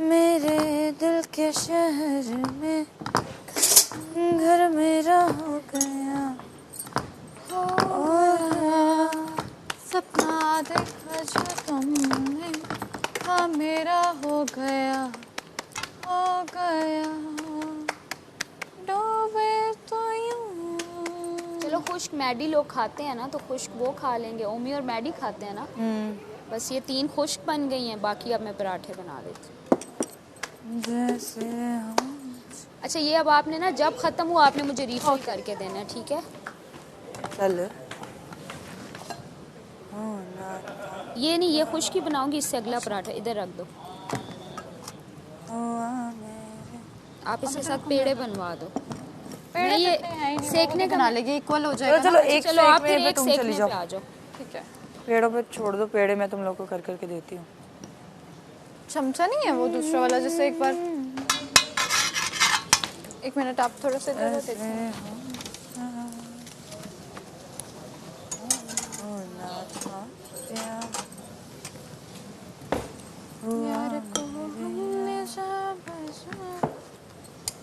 मेरे दिल के शहर में घर मेरा हो गया, सपना देखा जो तुमने हाँ मेरा हो गया डूबे तो यूं। चलो खुश्क मैडी लोग खाते हैं ना, तो खुश्क वो खा लेंगे। ओमी और मैडी खाते हैं ना। बस ये 3 खुश्क बन गई हैं, बाकी अब मैं पराठे बना देती हूँ। अच्छा ये अब आपने ना जब ख़त्म हुआ आपने मुझे रिफिल करके देना है, ठीक है? चल ये नहीं, ये खुश्क ही बनाऊंगी, इससे अगला पराठा इधर रख दो। आप इसके साथ पेड़े बनवा दो। मैं ये सेकने का बना लेगी, इक्वल हो जाएगा। चलो एक चलो आप सेकने फिर पे एक तुम चली सेकने जाओ। पे आ जाओ। ठीक है। पेड़ों पे छोड़ दो, पेड़े मैं तुम लोग को कर करके देती हूँ। चमचा नहीं है वो दूसरा वाला, जैसे एक बार। एक मिनट आप थोड़ा सा इधर देखो।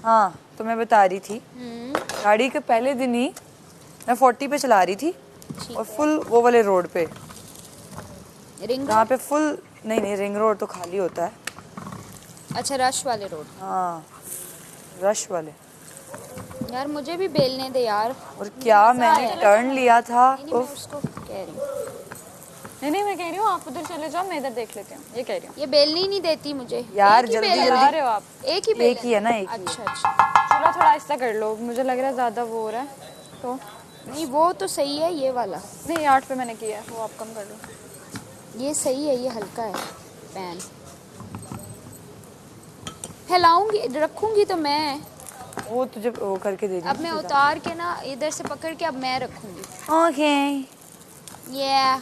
हाँ तो मैं बता रही थी, गाड़ी के पहले दिन ही मैं 40 पे चला रही थी और फुल वो वाले रोड पे, रिंग जहाँ पे फुल नहीं रिंग रोड तो खाली होता है। अच्छा रश वाले रोड। हाँ रश वाले। यार मुझे भी बेलने दे यार। और क्या मैंने टर्न लिया था। नहीं, मैं उसको कह रही हूँ। नहीं मैं कह रही हूँ आप उधर चले जाओ, मैं इधर देख लेती हूँ। ये कह रही हूँ। ये बेलनी नहीं देती मुझे यार, एक ही जल्दी बेलन जल्दी। आ रहे हो आप? एक ही बेलन एक ही है ना, एक ही। अच्छा अच्छा। चलो थोड़ा ऐसा कर लो, मुझे लग रहा है ज़्यादा वो हो रहा है तो। नहीं वो तो सही है, ये वाला नहीं 8 पे मैंने किया है, वो आप कम कर लो। ये सही है, ये हल्का है पैन। फैलाऊंगी रखूंगी तो मैं, वो तुझे वो करके दे दी। अब मैं उतार के ना इधर से पकड़ के अब मैं रखूंगी। ओके ये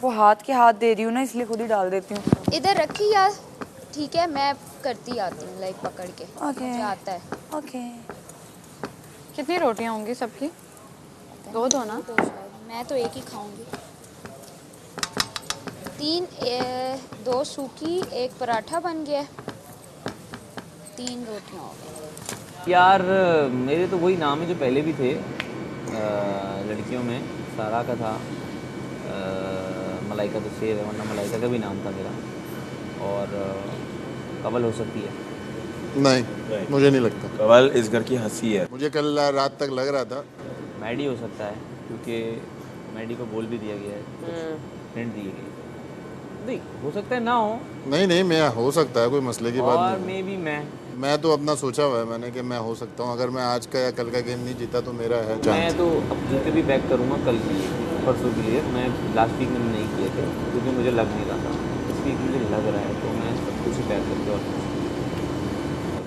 वो हाथ के हाथ दे रही हूँ ना, इसलिए खुद ही डाल देती हूँ। इधर रखी यार, ठीक है मैं करती आती हूँ, लाइक पकड़ के। ओके मुझे आता है। ओके। कितनी रोटियां होंगी सबकी? 2 ना? मैं तो एक ही खाऊंगी। 2 सूखी, 1 पराठा बन गया, 3 रोटियां हो गई। यार मेरे तो वही नाम है जो पहले भी थे लड़कियों में। सारा का था, मलाइका तो सेव है, वरना मलाइका का भी नाम था मेरा। और कवल हो सकती है। नहीं मुझे नहीं लगता। कवल इस घर की हंसी है। मुझे कल रात तक लग रहा था मैडी हो सकता है, क्योंकि मैडी को बोल भी दिया गया है, हिंट दी गई। नहीं हो सकता है ना हो। नहीं मैं हो सकता है, कोई मसले की बात और नहीं। मे भी मैं तो अपना सोचा हुआ है मैंने कि मैं हो सकता हूँ। अगर मैं आज का या कल का गेम नहीं जीता तो मेरा है मैं चांस। तो अब जूते भी पैक करूँगा कल के लिए, परसों के लिए। मैं लास्ट वीक में नहीं किए थे क्योंकि मुझे लग नहीं रहा था, इस वीक मुझे लग रहा है, तो मैं सब कुछ ही पैक करके और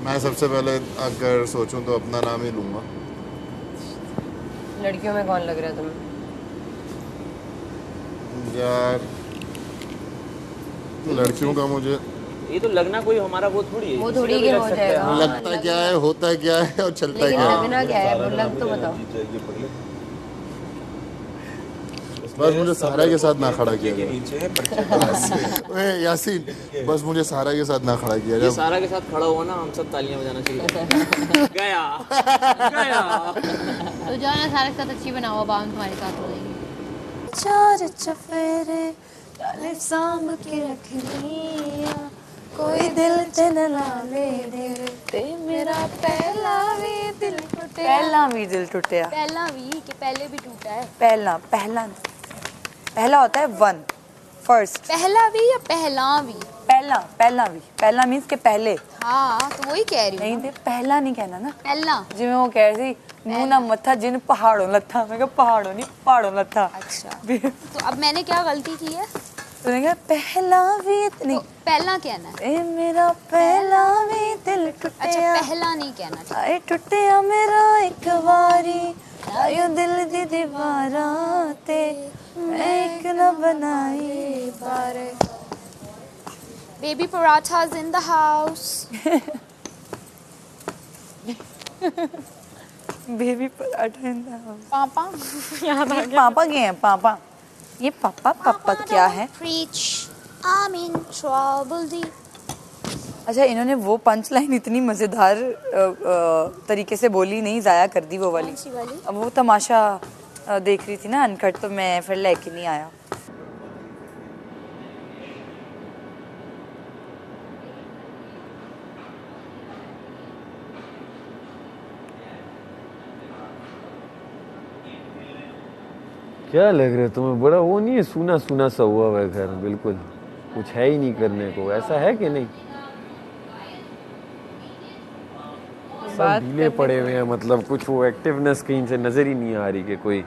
मैं सबसे पहले अगर सोचूं तो अपना नाम ही लूँगा। लड़कियों में कौन लग रहा है तुम्हें? यार लड़कियों का मुझे ये तो लगना कोई हमारा वो थोड़ी है, वो किसी थोड़ी का भी के लग हो सकता है। जाएगा। हाँ। लगता क्या है, होता क्या है और चलता लेकिन क्या है। लगना क्या है, वो लग तो बताओ। बस मुझे सहारा के साथ ना खड़ा किया जाए। ओए यासीन, बस मुझे सहारा के साथ ना खड़ा किया ये जाए। सारा के साथ खड़ा हुआ ना, हम सब तालियां बजाना शुरू कर गया गया। तो जाओ ना, सारे के साथ अच्छी बनाओ, अब हम तुम्हारे साथ हो जाएंगे। 4 चफेरे डाले सांभ के रख लिया, कोई दिल ते न लाले दिल ते मेरा पहला भी दिल टूटिया। पहला भी दिल टूटिया। पहला भी कि पहले भी टूटा है? पहला पहला पहला होता है 1 फर्स्ट। पहला भी या पहला भी? पहला पहला भी, पहला मीन्स के पहले। हाँ तो वही कह रही नहीं हूँ। थे पहला नहीं कहना ना। पहला जिਵੇਂ वो कह रही थी मुंह ना मत्था जिन पहाड़ों लत्था, मैं कहा पहाड़ों नहीं पहाड़ों लत्था। अच्छा तो अब मैंने क्या गलती की है? तूने कहा पहला भी नहीं, तो पहला कहना है। ए मेरा पहला भी दिल टूटिया। अच्छा पहला नहीं कहना चाहिए। आए टूटिया मेरा एक बारी, आयो दिल दी दीवारा ते मैं एक न बनाई बारे। Baby parathas in the house. Baby paratha in the house. पापा याद आ ये पापा के हैं, पापा। ये पापा पापा क्या है? Preach, I'm in trouble दी। अच्छा इन्होंने वो पंच लाइन इतनी मजेदार तरीके से बोली नहीं, जाया कर दी वो वाली। कौन सी वाली? अब वो तमाशा देख रही थी ना अनकट, तो मैं फिर लेके नहीं आया। क्या लग रहा है तुम्हें? बड़ा वो नहीं है, सूना सूना सा हुआ हुआ है घर, बिल्कुल कुछ है ही नहीं करने को, ऐसा है कि नहीं? सब ढीले पड़े हुए हैं, मतलब कुछ वो एक्टिवनेस कहीं से नजर ही नहीं आ रही कि कोई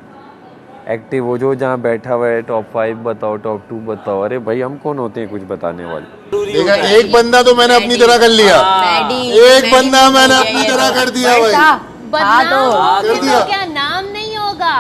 एक्टिव हो। जो जहाँ बैठा हुआ है टॉप 5 बताओ, टॉप 2 बताओ। अरे भाई हम कौन होते हैं कुछ बताने वाले? देखा, एक बंदा तो मैंने अपनी तरह कर लिया, एक बंदा मैंने अपनी तरह कर दिया भाई। कर दिया। क्या नाम नहीं होगा?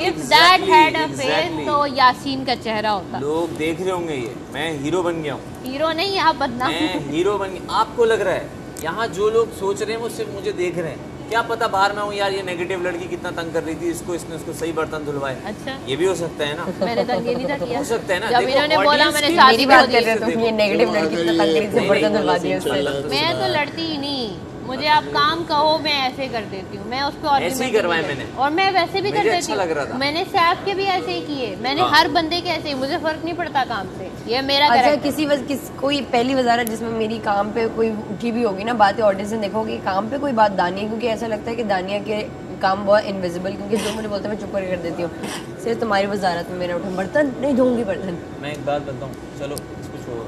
If that had a face, तो यासीन का चेहरा होता। लोग देख रहे होंगे ये मैं हीरो बन गया हूँ। हीरो नहीं, आप बदनाम। मैं हीरो बन गया, आपको लग रहा है? यहाँ जो लोग सोच रहे हैं वो सिर्फ मुझे देख रहे हैं। क्या पता बाहर में हूँ यार, ये नेगेटिव लड़की कितना तंग कर रही थी इसको, इसने उसको सही बर्तन धुलवाए। अच्छा, ये भी हो सकता है ना? मैंने तंग ये नहीं था किया। हो सकता है ना? जब इन्होंने बोला मैंने सारी बात कर रहे थे, ये नेगेटिव लड़की इतना तंग करी थी, बर्तन धुलवा दिए उससे। मैं तो लड़ती ही नहीं, मुझे आप काम कहो मैं ऐसे कर देती हूँ, मैं उसको ऐसे ही करवाए मैंने, और मैं वैसे भी कर देती अच्छा लग रहा था। मैंने सैफ के भी ऐसे ही किए, मैंने हर बंदे के ऐसे ही, मुझे फर्क नहीं पड़ता काम से, ये मेरा अच्छा कोई पहली वजारत जिसमें मेरी काम पे कोई उठी भी होगी ना बातें, ऑडियंस ने देखोगे काम पे कोई बात दानिया, क्योंकि ऐसा लगता है कि दानिया के काम बहुत इनविजिबल, क्योंकि जो मुझे बोलते हैं मैं चुप कर देती हूँ। सिर्फ तुम्हारी वजारत में मेरा उठा, बर्तन नहीं धोऊंगी बर्तन। मैं एक बात बताऊँ, चलो इसको छोड़ो,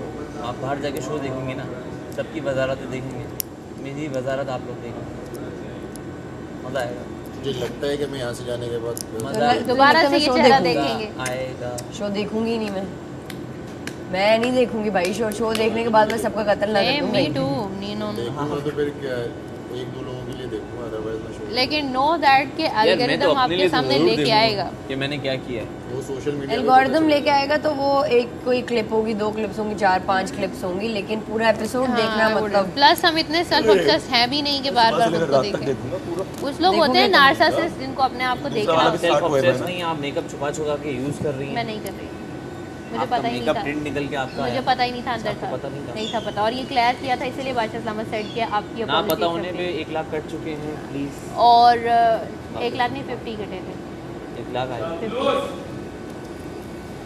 आप बाहर जाके शो देखेंगे ना, सबकी वजारतें देखेंगे, मेरी वजारत आप लोग देखेंगे, मजा आएगा। मुझे लगता है कि मैं यहाँ से जाने के बाद मजा दोबारा से ये चेहरा देखेंगे। आएगा। शो देखूंगी नहीं मैं नहीं देखूंगी भाई शो देखने के बाद मैं सबका कत्ल ना कर दूंगी। Me too, Nino. तो फिर क्या है, एक दो लोगों के लिए देखूंगा, अदरवाइज मैं शो। लेकिन नो दैट के एल्गोरिथम आपके सामने लेके आएगा कि मैंने क्या किया है, वो सोशल मीडिया एल्गोरिथम लेके आएगा, तो वो एक कोई क्लिप होगी, 2 क्लिप्स होंगी, 4-5 क्लिप्स होंगी, लेकिन पूरा एपिसोड देखना मतलब। प्लस हम इतने सेल्फ ऑब्सेस्ड हैं भी नहीं कि बार बार खुद को देखें। कुछ लोग होते हैं नार्सिसिस्ट जिनको अपने आप को देखना। सेल्फ ऑब्सेस्ड नहीं, आप मेकअप छुपा छुपा के यूज कर रही हैं। मैं नहीं कर रही, मुझे पता ही नहीं था, प्रिंट निकल के आपका मुझे पता ही नहीं था अंदर था, नहीं था पता, और ये क्लियर किया था इसीलिए बादशाह सलामत सेट किया आपकी ना पता होने पे 1 लाख कट चुके हैं प्लीज, और 1 लाख नहीं 50 कटे थे, 1 लाख आए 50।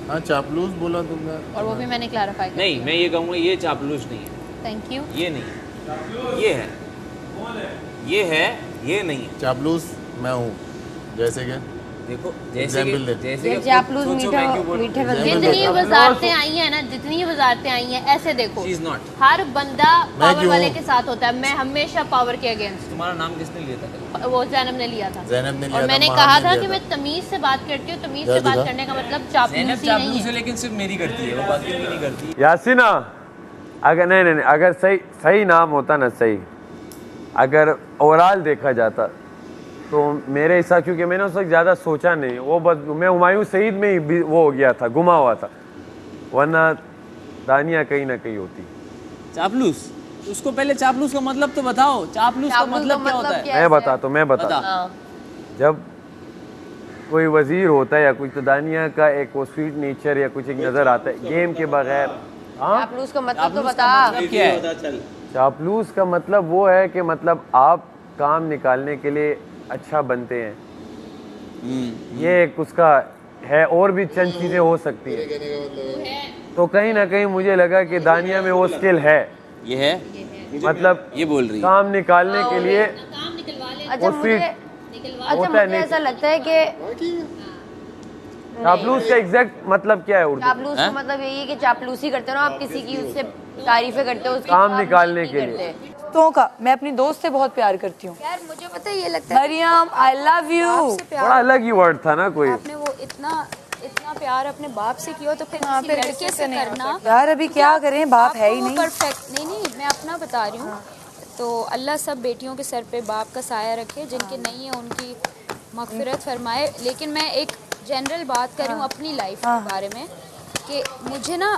हाँ चापलूस बोला तुमने, और वो भी मैंने क्लैरिफाई किया। नहीं, मैं ये कहूँगा ये चापलूस नहीं है। Thank you. ये नहीं, ये है, ये है, ये नहीं है। चापलूस मैं हूँ, जैसे कि देखो जैसे कि चापलूस मीठे जितनी वजारतें आई हैं ना, जितनी वजारतें आई हैं, ऐसे देखो हर बंदा पावर वाले के साथ होता है, मैं हमेशा पावर के अगेंस्ट। तुम्हारा नाम किसने लिया था? वो जैनब ने लिया था, जैनब ने लिया और था, मैंने कहा था कि मैं तमीज से बात करती हूँ, तमीज से बात करने का मतलब चापलूसी नहीं है। लेकिन सिर्फ मेरी करती है, वो बाकी की नहीं करती। यासीना, अगर नहीं अगर सही नाम होता ना, सही अगर ओवरऑल देखा जाता तो मेरे हिसाब, क्योंकि मैंने उस वक्त ज़्यादा सोचा नहीं, वो बस मैं हुमायूं शहीद में ही वो हो गया था, गुमा हुआ था, वरना दानिया कहीं ना कहीं होती। चापलूस, उसको पहले चापलूस का मतलब तो बताओ, चापलूस का मतलब क्या होता है? मैं बता जब कोई वजीर होता है या कुछ, तो दानिया का एक वो स्वीट नेचर या कुछ एक नज़र आता है गेम के बगैर। चापलूस का मतलब तो बता क्या है? चापलूस का मतलब वो है कि मतलब आप काम निकालने के लिए अच्छा बनते हैं, ये एक उसका है, और भी चंद चीजें हो सकती है। तो कहीं ना कहीं मुझे लगा कि दानिया में वो स्किल है, ये है, मतलब ये बोल रही काम निकालने के लिए। अच्छा मुझे ऐसा लगता है कि चापलूस का एग्जैक्ट मतलब क्या है उर्दू? चापलूस का मतलब यही है कि चापलूसी करते हो ना आप, किसी की उससे तारीफें करते हो, उसकी काम निकालने के लिए। तो का मैं अपनी दोस्त से बहुत प्यार करती हूँ यार, मुझे पता है ये लगता है मरियम, आई लव यू। बड़ा अलग ही वर्ड था ना कोई। आपने वो इतना प्यार अपने बाप से किया, तो फिर किसी लड़के से करना यार, अभी क्या करें, बाप है ही नहीं। परफेक्ट नहीं, मैं अपना बता रही हूँ। तो अल्लाह सब बेटियों के सर पे बाप का साया रखे, जिनके नहीं है उनकी मगफिरत फरमाए। लेकिन मैं एक जनरल बात कर रही हूँ अपनी लाइफ के बारे में, कि मुझे ना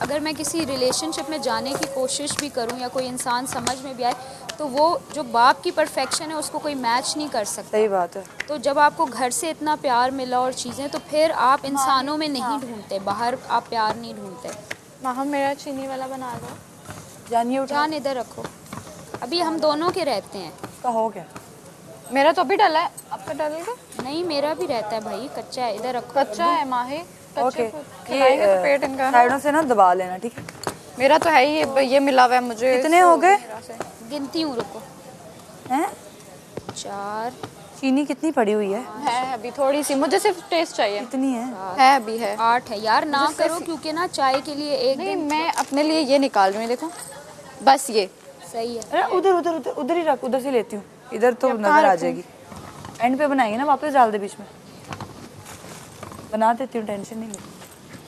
अगर मैं किसी रिलेशनशिप में जाने की कोशिश भी करूं या कोई इंसान समझ में भी आए, तो वो जो बाप की परफेक्शन है उसको कोई मैच नहीं कर सकता। सही बात है। तो जब आपको घर से इतना प्यार मिला और चीज़ें, तो फिर आप इंसानों में नहीं ढूंढते, बाहर आप प्यार नहीं ढूंढते। माँ मेरा चीनी वाला बना दो। जानिए, जान इधर रखो, अभी हम दोनों के रहते हैं। उसका हो गया, मेरा तो अभी डाला है, आपका डालेगा? नहीं, मेरा भी रहता है भाई, कच्चा है, इधर रखो। कच्चा है माही, ओके, खिलाएंगे तो पेट इनका साइडों से ना दबा लेना, ठीक है? मेरा तो है ही, ये मिला हुआ है मुझे। कितने हो गए? गिनती हूँ, रुको। हैं 4 चीनी कितनी पड़ी हुई है? अभी थोड़ी सी, मुझे सिर्फ टेस्ट चाहिए। कितनी है? अभी है 8 है यार, ना करो क्योंकि ना चाय के लिए एक नहीं, दिन मैं अपने लिए ये निकाल रही हूँ, देखो बस ये सही है। अरे उधर उधर उधर उधर ही रख, उधर से लेती हूँ, इधर तो नजर आ जाएगी। एंड पे बनाएंगे ना, वापस डाल दे बीच में, बना देती हूँ, टेंशन नहीं ले।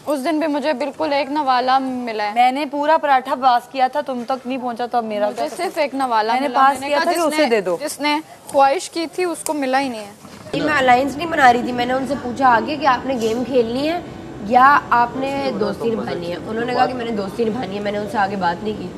उस दिन भी मुझे बिल्कुल एक नवाला मिला है। मैंने पूरा पराठा पास किया था, तुम तक नहीं पहुंचा, तो अब मेरा मुझे सिर्फ एक नवाला मैंने मिला। पास किया था कि उसे दे दो। जिसने ख्वाहिश की थी उसको मिला ही नहीं है। मैं अलायंस नहीं बना रही थी, मैंने उनसे पूछा आगे कि आपने गेम खेलनी है या आपने दोस्ती निभानी है। उन्होंने कहा कि मैंने दोस्ती निभानी है, मैंने उनसे आगे बात नहीं की।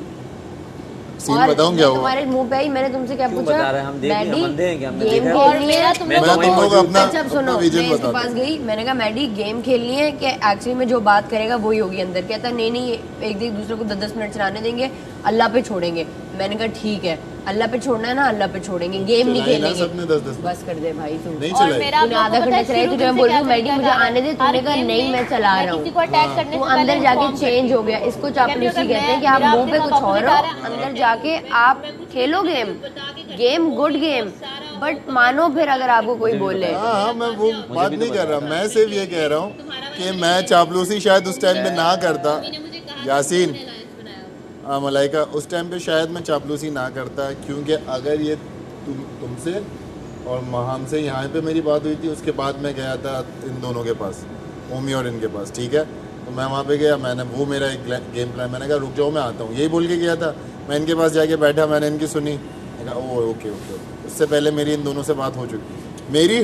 सीन बताऊं क्या हुआ? तुम्हारे मुंह पे आई, मैंने तुमसे क्या पूछा? बता रहे हैं? हम देख नहीं, हम अंधे हैं क्या? हमने गेम देखा है? खेलनी है तुमने मैं तुम लोग अपना अच्छा सुनो, मैं विजन इसके बताता पास गई, मैंने कहा मैडी गेम खेलनी है कि एक्चुअली में जो बात करेगा वही होगी अंदर। कहता नहीं नहीं, एक दूसरे को 10-10 मिनट चलाने देंगे, अल्लाह पे छोड़ेंगे। मैंने कहा ठीक है, अल्लाह पे छोड़ना है ना, अल्लाह पे छोड़ेंगे, गेम नहीं खेलेंगे। सबने 10-10 बस कर दे भाई तू। नहीं और चलाए। मेरा तूने आधा घंटा चलाई, तुझे मैं बोल रही हूँ मैडी मुझे आने दे, तूने कहा नहीं मैं चला रहा हूँ। किसी को अटैक करने तू से अंदर पहले जाके inform चेंज हो गया, इसको चापलूसी कहते हैं कि आप मुंह पे कुछ और हो, अंदर जाके आप खेलो गेम गुड गेम, बट मानो फिर अगर आपको कोई बोले। हाँ, मैं वो बात नहीं कर रहा, मैं सिर्फ ये कह रहा हूँ कि मैं चापलूसी शायद उस टाइम पे ना करता। यासीन, हाँ मलाइका, उस टाइम पे शायद मैं चापलूसी ना करता, क्योंकि अगर ये तुमसे और महाम से यहाँ पे मेरी बात हुई थी, उसके बाद मैं गया था इन दोनों के पास, ओमी और इनके पास, ठीक है। तो मैं वहाँ पे गया, मैंने वो मेरा एक गेम प्लान, मैंने कहा रुक जाओ मैं आता हूँ, यही बोल के गया था। मैं इनके पास जाके बैठा, मैंने इनकी सुनी, मैंने कहा ओ ओके ओके। उससे पहले मेरी इन दोनों से बात हो चुकी मेरी।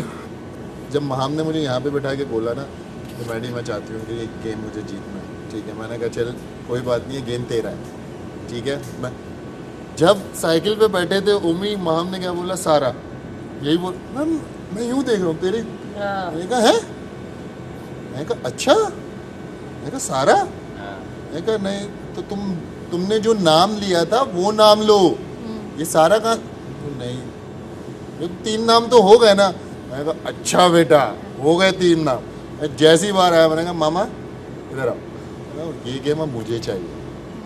जब महाम ने मुझे यहाँ पे बैठा के बोला ना तो मैडी मैं चाहती हूँ कि ये गेम मुझे जीतना है, ठीक है। मैंने कहा चल कोई बात नहीं है, गेम तेरा है, ठीक है। मैं जब साइकिल पे बैठे थे, उमी महाम ने क्या बोला, सारा, यही बोल, मैं यूँ देख रहा हूँ तेरी। मैंने कहा है, मैंने कहा अच्छा, मैंने कहा सारा, मैंने कहा नहीं तो तुमने जो नाम लिया था वो नाम लो, ये सारा का नहीं, ये 3 नाम तो हो गए ना। मैंने कहा अच्छा बेटा, हो गए 3 नाम। जैसी बार आया मैंने कहा मामा इधर आओ, ये गेम अब मुझे चाहिए।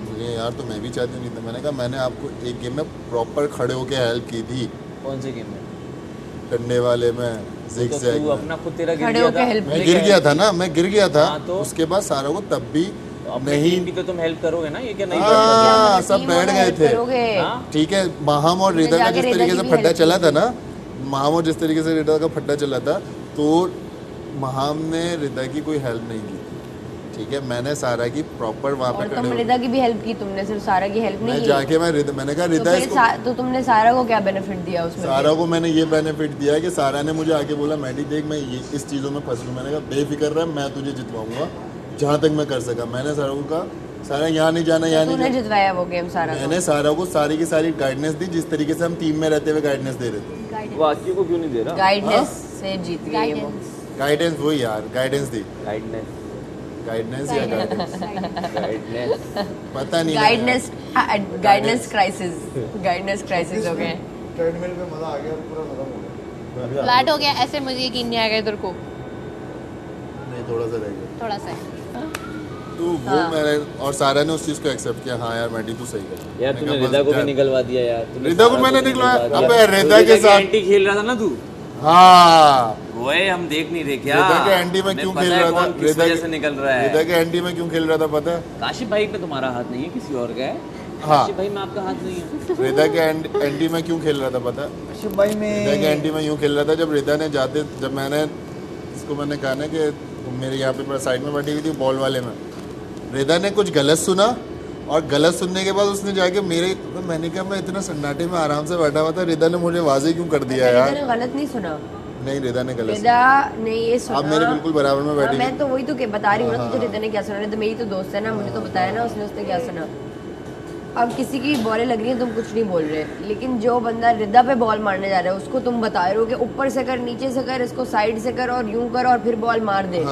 मुझे यार तो मैं भी चाहती नहीं था। मैंने कहा मैंने आपको एक गेम में प्रॉपर खड़े होके हेल्प की थी। कौन से गेम में? डंडे वाले में, ज़िगज़ैग में। अपना खुद तेरा खड़े होके हेल्प मैं गिर गया था ना, मैं गिर गया था। तो उसके बाद सारा को तब भी नहीं भी तो तुम हेल्प करोगे ना, ये क्या नहीं हाँ, सब बैठ गए थे, हाँ? ठीक है। महाम और रिदा का जिस तरीके से फड्डा चला था ना, महाम और जिस तरीके से रिदा का फड्डा चला था, तो महाम ने रिदा की कोई हेल्प नहीं की, ठीक है। मैंने सारा की प्रॉपर वहाँ पे तुम रिदा की भी हेल्प की, तुमने सिर्फ सारा की हेल्प नहीं की। जाके मैंने कहा रिदा तो तुमने सारा को क्या बेनिफिट दिया उसमें? सारा को मैंने ये बेनिफिट दिया कि सारा ने मुझे आके बोला मैडी देख मैं ये इस चीज़ों में फंस लूँ। मैंने कहा बेफिक्र रह, मैं तुझे जितवाऊंगा जहाँ तक मैं कर सका। मैंने सारा को कहा सारा यहाँ नहीं जाना, यहाँ नहीं जाना। जितवाया वो गेम सारा? मैंने सारा को सारी की सारी गाइडेंस दी, जिस तरीके से हम टीम में रहते हुए गाइडेंस दे रहे थे। वो आकी को क्यों नहीं दे रहा? गाइडेंस से जीत गए वो। गाइडेंस वही यार, गाइडेंस दी, गाइडेंस या गाइडेंस पता नहीं। गाइडेंस क्राइसिस हो गए। ट्रेडमिल पे मजा आ गया, पूरा खत्म हो गया, फ्लैट हो गया। ऐसे मुझे यकीन नहीं आएगा इधर को, नहीं थोड़ा सा रह गया, थोड़ा सा। तो वो मैंने और सारा ने उस चीज को एक्सेप्ट किया। हाँ यार मैडी तू सही कर यार, तूने रिदा को भी निकलवा दिया यार। रिदा को मैंने निकलवाया। अबे रिदा के साथ एंटी खेल रहा था ना तू। हाँ वो है, हम देख नहीं रहे क्या? रिदा के एंटी में क्यों खेल रहा था? रिदा से निकल रहा है। रिदा के एंटी में क्यों खेल रहा था पता है? काशिफ भाई पे तुम्हारा हाथ नहीं है, किसी और का है। हाँ, काशिफ भाई में आपका हाथ नहीं है। रिदा के एंटी में क्यों खेल रहा था पता है? काशिफ भाई में रिदा के एंटी में यूँ खेल रहा था, जब रिदा ने जब मैंने इसको मैंने कहा ना कि मेरे यहाँ पे साइड में बैठी हुई थी बॉल वाले में, रिदा ने कुछ गलत सुना और गलत सुनने के बाद उसने जाके मैंने कहा मैं इतना सन्नाटे में आराम से बैठा हुआ था, रिदा ने मुझे वाजे क्यों कर दिया यार? रिदा ने गलत नहीं सुना। नहीं, रिदा ने गलत रिदा ने ये सुना। आप मेरे बिल्कुल बराबर में बैठी। मैं तो वही तो बता रही हूँ ना तुझे, रिदा ने क्या सुना? रिदा मेरी तो दोस्त है ना, मुझे तो बताया ना उसने क्या सुना। अब किसी की बॉलें लग रही हैं, तुम कुछ नहीं बोल रहे, लेकिन जो बंदा रिदा पे बॉल मारने जा रहा है उसको तुम बता रहे हो कि ऊपर से कर, नीचे से कर, इसको साइड से कर और यूं कर और फिर बॉल मार दे।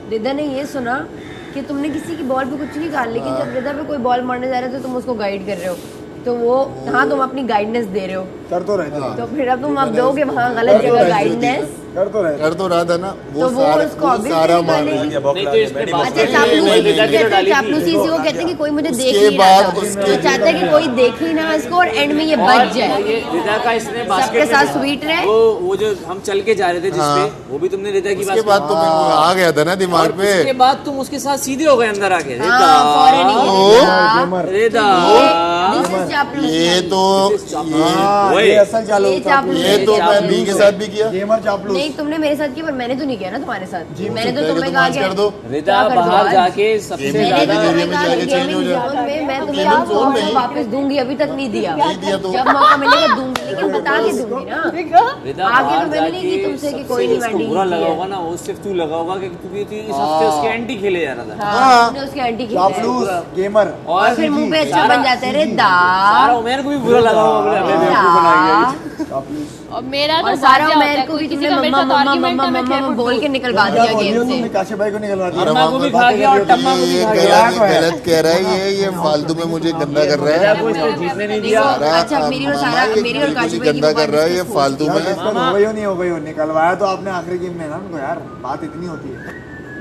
रिदा ने ये सुना कि तुमने किसी की बॉल पे कुछ नहीं कहा, लेकिन जब रिदा पे कोई बॉल मारने जा रहा है तो तुम उसको गाइड कर रहे हो, तो वो हाँ तुम अपनी गाइडेंस दे रहे हो। कर तो रहे थे। तो फिर अब तुम अब दोगे वहाँ गलत जगह गाइडेंस, कर तो रहे कर तो रहा था ना तो वो उसको सारा मार अच्छा चापलूसी से वो कहते हैं कि कोई मुझे देख नहीं रहा था, वो चाहता है कि कोई देखे ही ना इसको और एंड में ये बच जाए। रिदा का इसने सबके साथ स्वीट रहे। वो जो हम चल के जा रहे थे जिसपे, वो भी तुमने रिदा की बात उसके बाद तो मेरे को आ गया था ना दिमाग पे। उसके बाद तुम उसके साथ सीधे हो गए अंदर आके। रिदा ये तो ये असल चालू ये तो मैं बी के साथ भी किया। गेमर चापलूस। नहीं तुमने मेरे साथ किया पर मैंने तो नहीं किया ना तुम्हारे साथ। मैंने तो तुम्हें कहा कि कर दो। रिदा बाहर जाके सबसे ज्यादा मैं तुम्हें वापस दूंगी, अभी तक नहीं दिया। जब मौका मिलेगा दूंगी, लेकिन बता के दूंगी ना। आगे तो मैंने नहीं की तुमसे कि कोई नहीं वेंडिंग बुरा लगा होगा ना, वो सिर्फ तू लगा होगा क्योंकि इस हफ्ते उसके एंटी खेले जा रहा था। हाँ उसके एंटी खेले चापलूस गेमर और फिर मुंह पे अच्छा बन जाते हैं। रिदा सारा उमेर को भी बुरा लगा होगा। और मेरा तो सारा उमेर को भी तुमने मम्मा मम्मा मम्मा मम्मा बोल के निकलवा दिया गेम से। काशी भाई को निकलवा दिया। अम्मा को भी खा गया और टम्मा को भी खा गया। गलत कह रहा है ये फालतू में मुझे गंदा कर रहा है। जीतने नहीं दिया। अच्छा मेरी और सारा मेरी और काशी भाई की गंदा कर रहा है ये फालतू में। हो गई हो नहीं हो गई हो, निकलवाया तो आपने आखिरी गेम में ना उनको यार, बात इतनी होती है।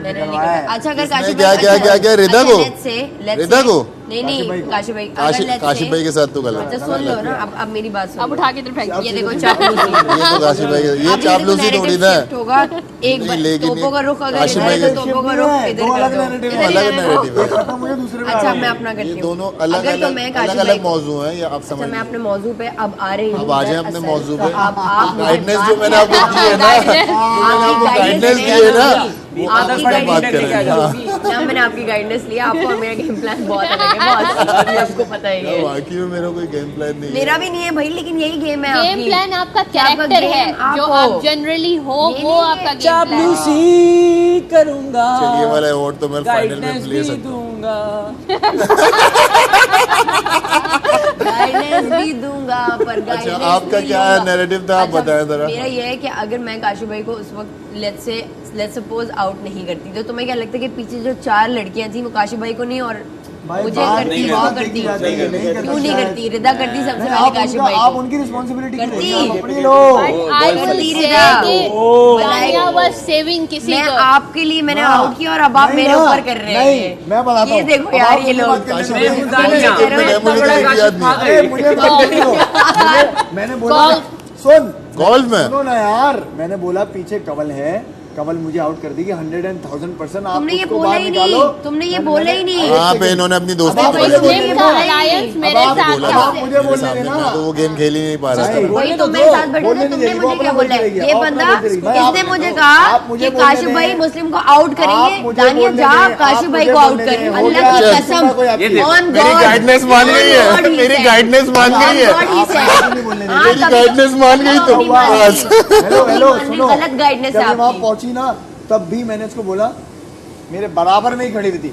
मैंने निकलवाया। अच्छा अगर काशी क्या क्या क्या क्या रिदा को रिदा को नहीं काशी भाई काशी भाई के साथ तो गलत। अच्छा सुन लो ना, अब मेरी बात सुनो। अब उठा के इधर फेंक। ये देखो चापलूसी। ये तो काशी भाई ये चापलूसी थोड़ी ना होगा। एक तोपों का रुख अगर इधर है तो तोपों का रुख इधर कर दो। अलग नैरेटिव है। मुझे दूसरे पे अच्छा मैं अपना करती हूँ। दोनों अलग अलग मौजू है। ये आप समझ। मैं अपने मौजू पे अब आ रही हूँ। अब आ जाए अपने मौजू पे। आप गाइडनेस जो मैंने आपको दी है ना, आपको गाइडनेस दी है ना, आपकी बात करें। मैंने आपकी गाइडेंस लिया। आपको और मेरा गेम प्लान बहुत अलग है, बहुत आपको पता है। बाकी में मेरा कोई गेम प्लान नहीं है। मेरा भी नहीं है भाई, लेकिन यही गेम है। गेम प्लान आपका कैरेक्टर है जो आप जनरली हो, वो आपका गेम प्लान चापलूसी करूंगा। चलिए वाला अवार्ड तो मैं फाइनल में ले सकता हूँ। गाइडेंस भी दूंगा पर अच्छा आपका क्या नैरेटिव था, आप बताएं जरा। मेरा ये है कि अगर मैं काशी भाई को उस वक्त लेट्स सपोज आउट नहीं करती तो तुम्हें क्या लगता है कि पीछे जो 4 लड़कियां थी वो काशी भाई को नहीं और मुझे करती, वो करती क्यों नहीं करती? रिदा करती सबसे पहले काशी भाई। आप उनकी रिस्पांसिबिलिटी करती लो। सेविंग किसी मैं आपके लिए मैंने आउट किया और अब आप मेरे ऊपर कर रहे हैं। मैं बताता हूँ। ये देखो यार ये लोग मैंने बोला सुन गोल्फ में सुनो ना यार, मैंने बोला पीछे कवल है, कवल मुझे आउट कर देगी 100,000%। आप तुमने ये बोला ही नहीं, तुमने ये बोला ही नहीं। हाँ पे इन्होंने अपनी दोस्ती मेरे साथ मुझे बोलने देना। तो वो गेम खेल ही नहीं पा रहा था। वही तो मेरे साथ बैठे थे, तुमने मुझे क्या बोला? ये बंदा इसने मुझे कहा कि काशी भाई मुस्लिम को आउट करेंगे, दानिया जा काशी भाई को आउट कर। अल्लाह की कसम मेरी गाइडनेस मान गई है, मेरी गाइडनेस मान गई है, मेरी गाइडनेस मान गई तो हेलो हेलो सुनो, गलत गाइडनेस है वहाँ आपकी। पहुंची ना तब भी मैंने उसको बोला, मेरे बराबर में ही खड़ी हुई थी,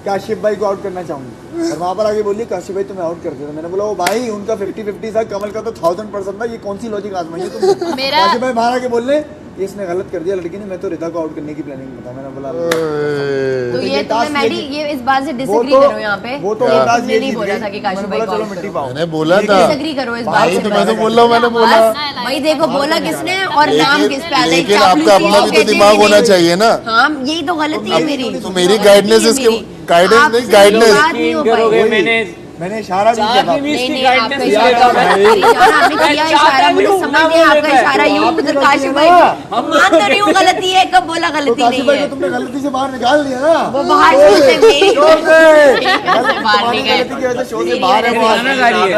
काशिफ भाई को आउट करना चाहूंगी और वहां पर आगे बोली काशिफ भाई तुम्हें आउट कर दिया। मैंने बोला ओ भाई उनका 50-50 था, कमल का तो 1000% था, ये कौन सी लॉजिक आजमाई है तुम? काशिफ भाई बाहर आके बोलने इसने गलत कर दिया लड़की ने, मैं तो रिदा को आउट करने की प्लानिंग में था। मैंने बोला तो ये तुम्हें मैडी ये इस बात से डिसएग्री करो यहाँ पे। वो तो तुमने नहीं बोला था कि काशी भाई को चलो मिट्टी पाओ, मैंने बोला था डिसएग्री करो इस बात से। मैं तो बोल रहा हूँ, मैंने बोला भाई देखो बोला किसने और नाम किस पे आता है? लेकिन आपका अपना भी तो दिमाग होना चाहिए ना। हाँ यही तो गलती है मेरी। तो मेरी गाइडनेस इसके गाइडेंस नहीं, गाइडनेस मैंने इशारा भी किया था। नहीं आपका इशारा आपने किया इशारा, मुझे समझ नहीं आपका इशारा यूं उधर काशिफ भाई हम मान तो रही हूँ गलती है, कब बोला गलती नहीं है? तुमने गलती से बाहर निकाल दिया ना, वो बाहर से मेरी बाहर नहीं गए की वजह से शो से बाहर है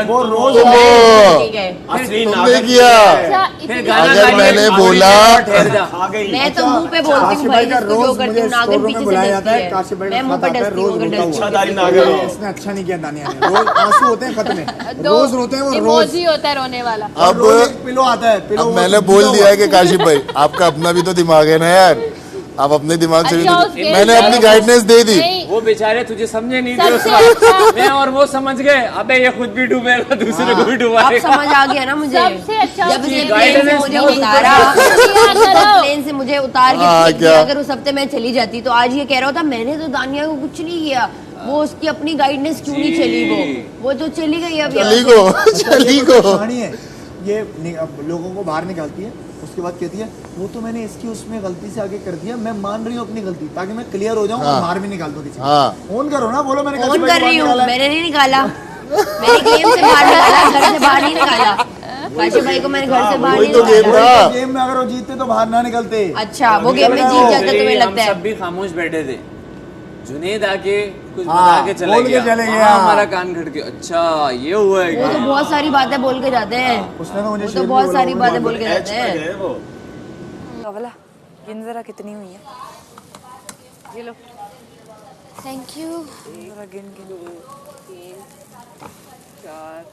वो रोज ठीक है। तुमने किया। अगर मैंने बोला मैं तो मुंह पे बोलती हूँ भाई, जिसको जो करती हूँ नागर पीछे से डरती है, मैं मुंह पे डरती हूँ अगर डरती हूँ। इसने अच्छा नहीं किया दानिया ने, रोज आंसू होते हैं खत में, रोज रोते हैं वो, रोज इमोजी होता है रोने वाला। अब पिलो आता है, पिलो अब मैंने बोल दिया है कि काशिफ भाई आपका अपना भी तो दिमाग है ना यार, आप अपने दिमाग से भी तो मैंने अपनी गाइडनेस दे दी। वो बेचारे तुझे समझे नहीं थे उस वक्त, मैं और वो समझ गए, अबे ये खुद भी डूबेगा दूसरे को भी डुबाएगा। अब समझ आ गया ना मुझे। सबसे अच्छा जब इसने प्लेन से मुझे उतारा, प्लेन से मुझे उतार के अगर उस हफ्ते मैं चली जाती तो आज ये कह रहा होता मैंने तो दानिया को कुछ नहीं किया, वो उसकी अपनी गाइडेंस क्यों नहीं चली? वो तो चली गई। अब चली गो ये अब लोगों को बाहर निकालती है, उसके बाद कहती है वो तो मैंने इसकी उसमें गलती से आगे कर दिया, मैं मान रही हूँ अपनी गलती, ताकि मैं क्लियर हो जाऊँ और बाहर भी निकाल दूँ किसी को। ऑन करो ना, बोलो मैंने ऑन कर रही हूँ, मैंने नहीं निकाला, मैंने गेम से बाहर निकाला, घर से बाहर नहीं निकाला। काशिफ भाई को मैंने घर से बाहर नहीं निकाला। गेम में अगर वो जीतते तो बाहर ना निकलते। अच्छा, वो गेम में जीत जाते तुम्हें लगता है? सब भी खामोश बैठे थे, जुनेद आके कुछ बता के चला गया, हमारा कान खट गया। अच्छा ये हुआ है? वो तो बहुत सारी बातें बोल के जाते हैं, उसने तो मुझे वो तो बहुत सारी बातें बोल के जाते हैं। वाला गिन जरा कितनी हुई है, ये लो। Thank you. जरा गिन गिन। 3 4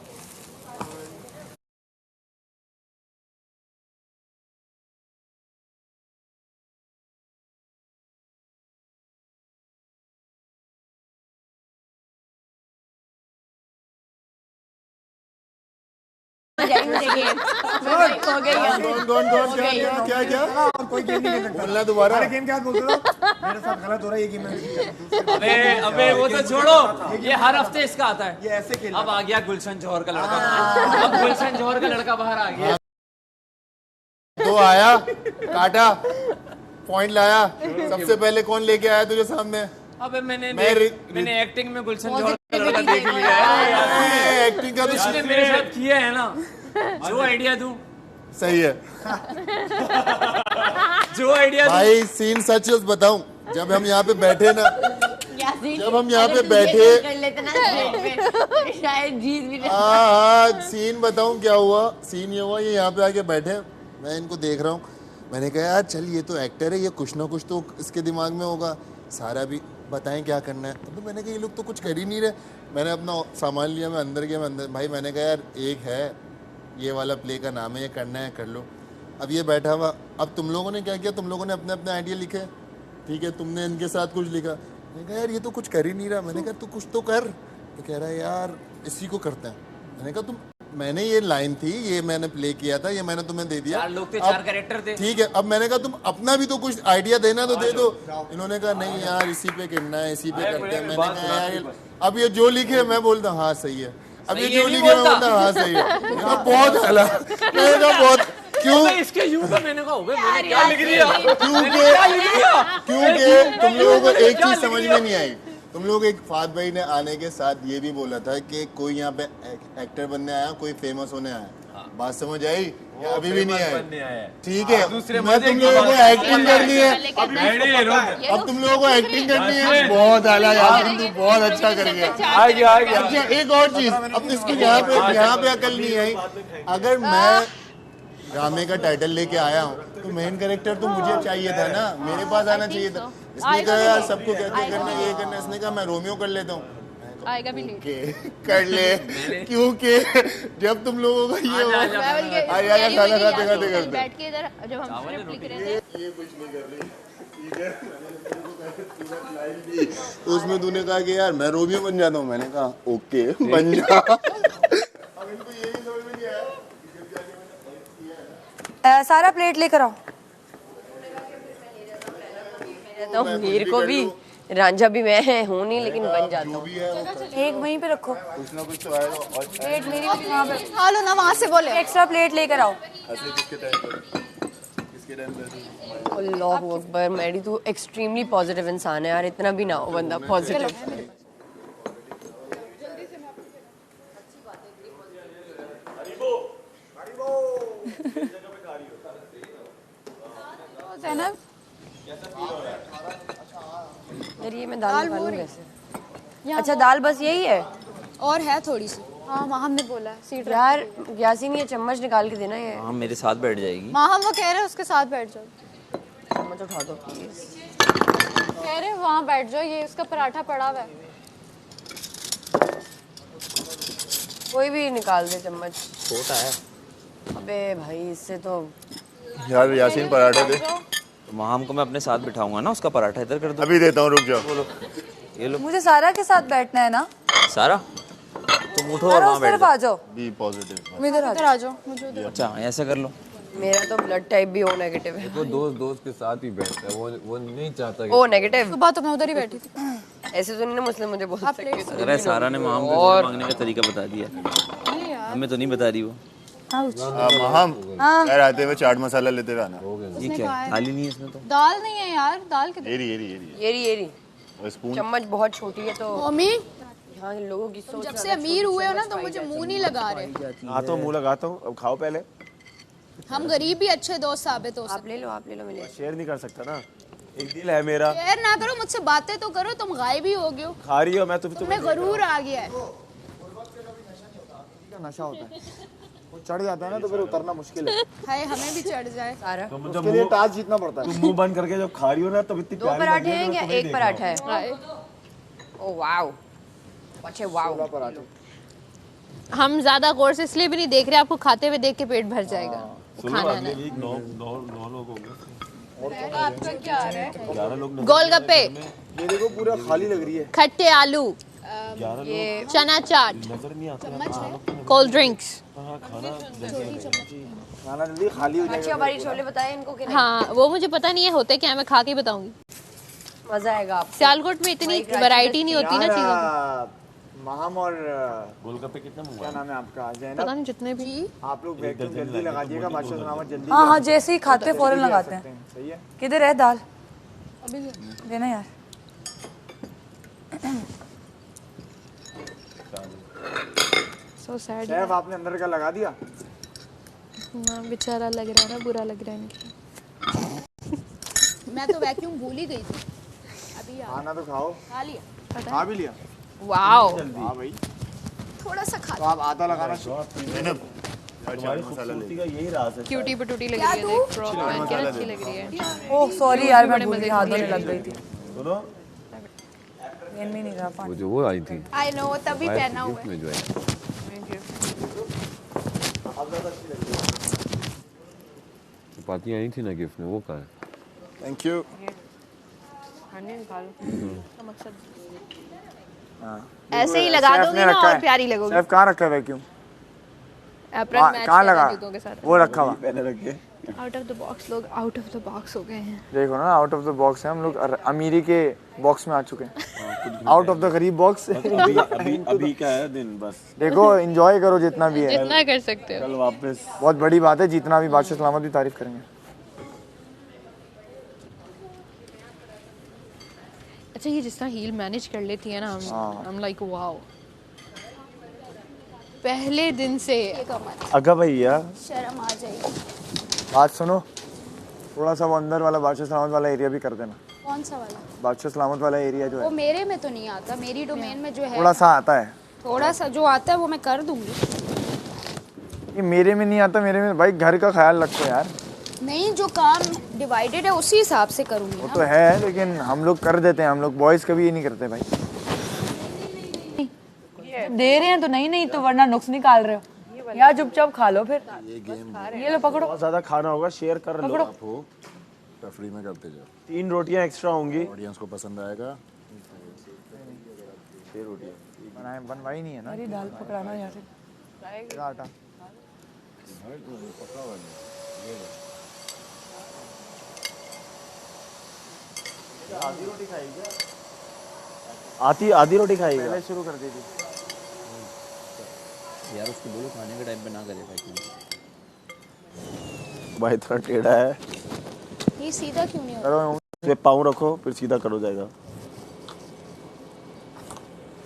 कोई गेम नहीं खेल सकता। बोलना दोबारा। अरे गेम क्या बोलते हो? मेरे साथ गलत हो रहा है, ये गेम में। अबे वो तो छोड़ो, ये हर हफ्ते इसका आता है। ये ऐसे खेल। अब आ गया गुलशन जौहर का लड़का, अब गुलशन जौहर का लड़का बाहर आ गया। तो आया, काटा, पॉइंट लाया, सबसे पहले कौन लेके आया तुझे सामने? अबे मैंने एक्टिंग में गुलशन जौहर का लड़का देख लिया है। एक्टिंग का तो उसने मेरे साथ किया है ना, जो आइडिया दूं सही है जो आइडिया भाई। सीन सच बताऊं, जब हम यहाँ पे बैठे ना, जब हम यहाँ पे बैठे, शायद जीत भी नहीं। हाँ सीन बताऊं क्या हुआ। सीन ये हुआ, ये यहाँ पे आके बैठे, मैं इनको देख रहा हूँ, मैंने कहा यार चल ये तो एक्टर है, ये कुछ ना कुछ तो इसके दिमाग में होगा, सारा भी बताएं क्या करना है। तो मैंने कहा ये लोग तो कुछ कर ही नहीं रहे। मैंने अपना सामान लिया, मैं अंदर गया, मैं अंदर भाई मैंने कहा यार एक है ये वाला प्ले का नाम है, ये करना है कर लो। अब ये बैठा हुआ, अब तुम लोगों ने क्या किया, तुम लोगों ने अपने अपने आइडिया लिखे, ठीक है, तुमने इनके साथ कुछ लिखा। मैंने कहा यार ये तो कुछ कर ही नहीं रहा। मैंने कहा तू कुछ तो कर। तो कह रहा है यार इसी को करते हैं। मैंने कहा तुम, मैंने ये लाइन थी, ये मैंने प्ले किया था, ये मैंने तुम्हें दे दिया, 4 लोग थे, 4 कैरेक्टर थे, ठीक है। अब मैंने कहा तुम अपना भी तो कुछ आइडिया देना तो दे दो। इन्होंने कहा नहीं यार इसी पे करना है, इसी पे करते हैं। मैंने कहा यार अब ये जो लिखे मैं बोलता हाँ सही है, अब ये जो लिखे मैं बोलता हाँ सही है। बहुत हला, मैंने कहा बहुत क्यों इसके यूं का मैंने कहा मैंने क्या लिख दिया, क्योंकि तुम लोगों को एक चीज समझ में नहीं आई। तुम लोग एक फाद भाई ने आने के साथ ये भी बोला था कि कोई यहाँ पे एक्टर बनने आया, कोई फेमस होने आया। बात समझ आई? अभी भी नहीं आया, ठीक है। मैं तुम लोगों को एक्टिंग करनी है, अब तुम लोगों को एक्टिंग करनी है। बहुत आला यार, तू बहुत अच्छा कर गया। अच्छा एक और चीज, अब इसको यहाँ पे अकल नहीं आई। अगर मैं ड्रामे का टाइटल लेके आया हूँ तो मेन कैरेक्टर तो मुझे चाहिए था ना, मेरे पास आना चाहिए था। इसने कहा यार सबको कहते करना ये करना, इसने कहा मैं रोमियो कर लेता हूँ। आएगा भी नहीं कर ले, क्योंकि जब तुम लोगों का ये हो आया खाना खाते खाते करते बैठ के इधर जब हम स्क्रिप्ट लिख रहे थे, ये कुछ नहीं कर रही, ठीक है। तो उसमें तूने कहा कि यार मैं रोमियो बन जाता हूँ। मैंने कहा ओके बन जा। अब इनको ये नहीं समझ में नहीं आया। सारा प्लेट लेकर आओ। तो मीर को भी, रांझा भी मैं हूँ नहीं, लेकिन बन जाता हूँ। एक वहीं पे रखो, कुछ ना कुछ तो आएगा। और प्लेट मेरी भी वहाँ पे खा लो ना, वहाँ से बोले एक्स्ट्रा प्लेट लेकर आओ। किसके टाइम पर अल्लाह अकबर, मैडी तू एक्सट्रीमली पॉजिटिव इंसान है यार, इतना भी ना हो बंदा पॉजिटिव। ज़ैनब यार ये मैं दाल निकालूं कैसे? अच्छा दाल बस यही है और है थोड़ी सी। हाँ माँ हमने बोला है सीट यार। यासीन ये चम्मच निकाल के देना, ये हाँ मेरे साथ बैठ जाएगी। माँ हम वो कह रहे हैं उसके साथ बैठ जाओ, चम्मच उठा दो प्लीज। कह रहे हैं वहाँ बैठ जाओ, ये उसका पराठा पड़ा हुआ है। कोई भी निकाल दे चम्मच, छोटा है। अबे भाई इससे तो यार यासीन पराठे दे। तो माम को मैं अपने साथ बिठाऊंगा ना, उसका पराठा इधर कर दो। अभी देता हूँ, रुक जाओ। बोलो ये लो। मुझे सारा के साथ बैठना है ना? सारा तुम उठो और सारा वहाँ उस बैठ तरफ जाओ। आ जाओ। Be positive. तुम इधर आ जाओ। मुझे उधर। अच्छा ऐसे कर लो। मेरा तो ब्लड टाइप भी ओ नेगेटिव है। वो दोस्त के साथ ही बैठता है, वो नहीं चाहता कि ओ नेगेटिव। सुबह तो मैं उधर ही बैठी थी। ऐसे तो नहीं ना मुस्लिम मुझे बहुत अगर सारा ने माम को मांगने का तरीका बता दिया, हमें तो नहीं बता रही वो। हम यार आते हुए चाट मसाला लेते हुए आना। ये क्या है? थाली नहीं है इसमें तो। दाल नहीं है यार, दाल किधर? ये स्पून चम्मच बहुत छोटी है तो मम्मी यहाँ के लोगों की सोच जब से अमीर हुए हो ना तो मुझे मुंह नहीं लगा रहे। आता हूँ, मुँह लगाता हूँ। अब खाओ पहले। हम गरीब भी अच्छे दोस्त साबित हो सकते। आप ले लो मिले। शेयर नहीं कर सकता ना, एक दिल है मेरा। शेयर ना करो, मुझसे बातें तो करो। तुम गायब ही हो गए हो। खा रही हो, मैं तुम्हें गरूर आ गया है। नशा होता है, वो चढ़ जाता है ना तो फिर उतरना मुश्किल है। हाय हमें भी चढ़ जाए सारा उसके लिए टास्क जीतना पड़ता है। तुम मुंह बंद करके जब खा रही हो ना तब इतनी 2 पराठे हैं या 1 पराठा है? ओह वाओ, अच्छे वाओ पराठे। हम ज्यादा कोर्स इसलिए भी नहीं देख रहे, आपको खाते हुए देख के पेट भर जाएगा। खाना है 9 लोग हो गए। आपका क्या आ रहा है? 11 लोग। गोलगप्पे, ये देखो पूरा खाली लग रही है। खट्टे आलू, ये चना चाट, नजर नहीं आता। Cold drinks. खाना जल्दी खाली हो अच्छी हमारी छोले बताए इनको कि नहीं? हाँ वो मुझे पता नहीं है होते क्या, मैं खा के बताऊंगी। मजा आएगा आपको। सियालकोट में इतनी वैरायटी नहीं होती ना चीजों की। माहम और गोलगप्पे कितना क्या मंगवाए? नाम है आपका? जैनब। पता नहीं जितने भी। आप लोग वैक्यूम जल्दी लगा दिएगा, बादशाह सलामत जल्दी। हाँ हाँ, जैसे ही खाते फौरन लगाते हैं। सही है। किधर है दाल? अभी देना यार। So sad शेफ आपने अंदर का लगा दिया? ना बेचारा लग रहा है ना, बुरा लग रहा है इनकी। मैं तो वैक्यूम भूल ही गई थी। अभी खाना तो खाओ। खा लिया। खा भी लिया? वाओ, हाँ भाई। थोड़ा सा खा तो आप आटा लगाना तुम्हारी खूबसूरती का यही राज है। क्यूटी पटूटी लग रही है, देख फ्रॉक पहन के अच्छी लग रही है। ओह सॉरी यार, मैं भूल गई, हाथ धोने लग गई थी। सुनो, मेन में नहीं रहा पानी। वो जो वो आई थी आई नो, तभी पहना हुआ है। में जो है चपाती आई थी ना गिफ्ट में, वो कहाँ है? Thank you. ऐसे ही लगा दोगे ना और प्यारी लगोगी। शेफ कहाँ रखा है वैक्यूम? अप्रैल मैच कहाँ लगा? जूतों के साथ। वो रखा हुआ। पहले रखे। आउट ऑफ द बॉक्स, लोग आउट ऑफ द बॉक्स हो गए हैं। देखो ना, आउट ऑफ द बॉक्स है हम लोग, अमीरी के बॉक्स में आ चुके हैं। आउट ऑफ द गरीब बॉक्स। अभी का है दिन बस। देखो एंजॉय करो जितना भी है। जितना कर सकते हो। कल वापस। बहुत बड़ी बात है, जितना भी बादशाह सलामत भी तारीफ करेंगे। अच्छा ये जिस तरह हील मैनेज कर लेती है ना, हम लाइक वाओ। पहले दिन से अगा भैया शर्म आ जाएगी। बात सुनो, थोड़ा सा वो अंदर वाला बादशाह सलामत वाला एरिया भी कर देना। कौन सा वाला? बादशाह सलामत वाला एरिया जो वो है मेरे में तो नहीं आता, मेरी डोमेन में जो है थोड़ा सा आता है। थोड़ा सा जो आता है वो मैं कर दूंगी। ये मेरे में नहीं आता, मेरे में भाई घर का ख्याल रखो यार। नहीं, जो काम डिवाइडेड है उसी हिसाब से करूंगी वो ना। तो है, लेकिन हम लोग कर देते हैं, हम लोग बॉयज कभी ये नहीं करते भाई। दे रहे हैं तो नहीं तो वरना नुक्स निकाल रहे हो यार। चुपचाप खा लो फिर। ये लो पकड़ो। बहुत ज्यादा खाना होगा, शेयर कर लो। आप हो फ्री में करते जाओ। 3 रोटियां एक्स्ट्रा होंगी। ऑडियंस को पसंद आएगा। 6 रोटियां बनवाई नहीं है ना। अरे दाल पकड़ाना यार। आटा आधी रोटी खाएगा। पहले शुरू कर दी थी यार उसको बोलो खाने के टाइम पे ना करे ताकि भाई थोड़ा टेढ़ा है। ये सीधा क्यों नहीं होता? करो। पे पाँव रखो फिर सीधा करो जाएगा।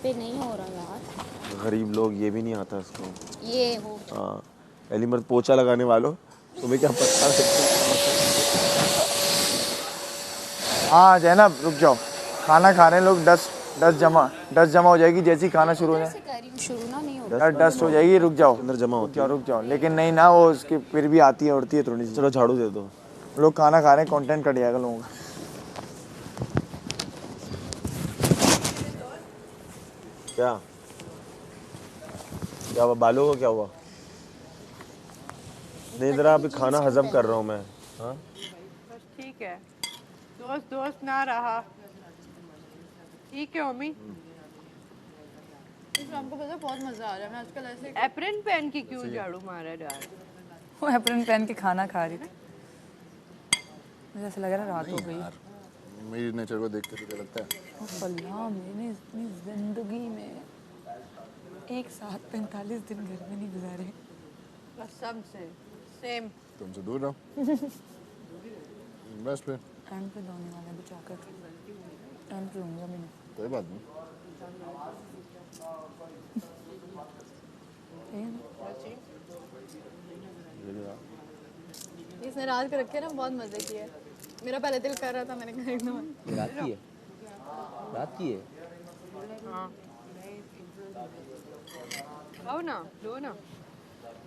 पे नहीं हो रहा यार। गरीब लोग ये भी नहीं आता इसको। ये हो हाँ, पहली मर्द पोछा लगाने वालों, तुम्हें क्या पता है? हाँ जैनब रुक जाओ, खाना खा रहे हैं लोग। डस्ट जमा हो जाएगी जैसे ही खाना शुरू हो जाए। शुरू ना नहीं होता। डस्ट हो जाएगी, रुक जाओ। अंदर जमा होती है। रुक जाओ, लेकिन नहीं ना, वो उसकी फिर भी आती है, उड़ती है थोड़ी सी। चलो झाड़ू दे दो। लोग खाना खा रहे हैं, कंटेंट कट जाएगा लोगों का। क्या हुआ? बालों को क्या हुआ? नहीं जरा अभी खाना हजम कर रहा हूँ मैं। हाँ बस ठीक है, दोस्त ना रहा। ठीक है मम्मी। हमको पता है बहुत मजा आ रहा है। मैं आजकल ऐसे एप्रन पहन के क्यों झाड़ू मारा जा रहा है? वो एप्रन पहन के खाना खा रही थी, मुझे ऐसा लग रहा है रात हो गई। मेरी नेचर को देख के तो लगता है अल्लाह, मैंने इतनी जिंदगी में एक साथ 45 दिन घर में नहीं गुजारे। सबसे सेम। तुमसे दूर रहो। बस फिर एंड पे धोने वाला बचा कर एंड पे लूंगा मैंने। कोई बात नहीं। इसने रात को रखे ना बहुत मजे किए। मेरा पहले दिल कर रहा था, मैंने कहा एकदम रात की है, रात की है। हाँ खाओ ना, लो ना।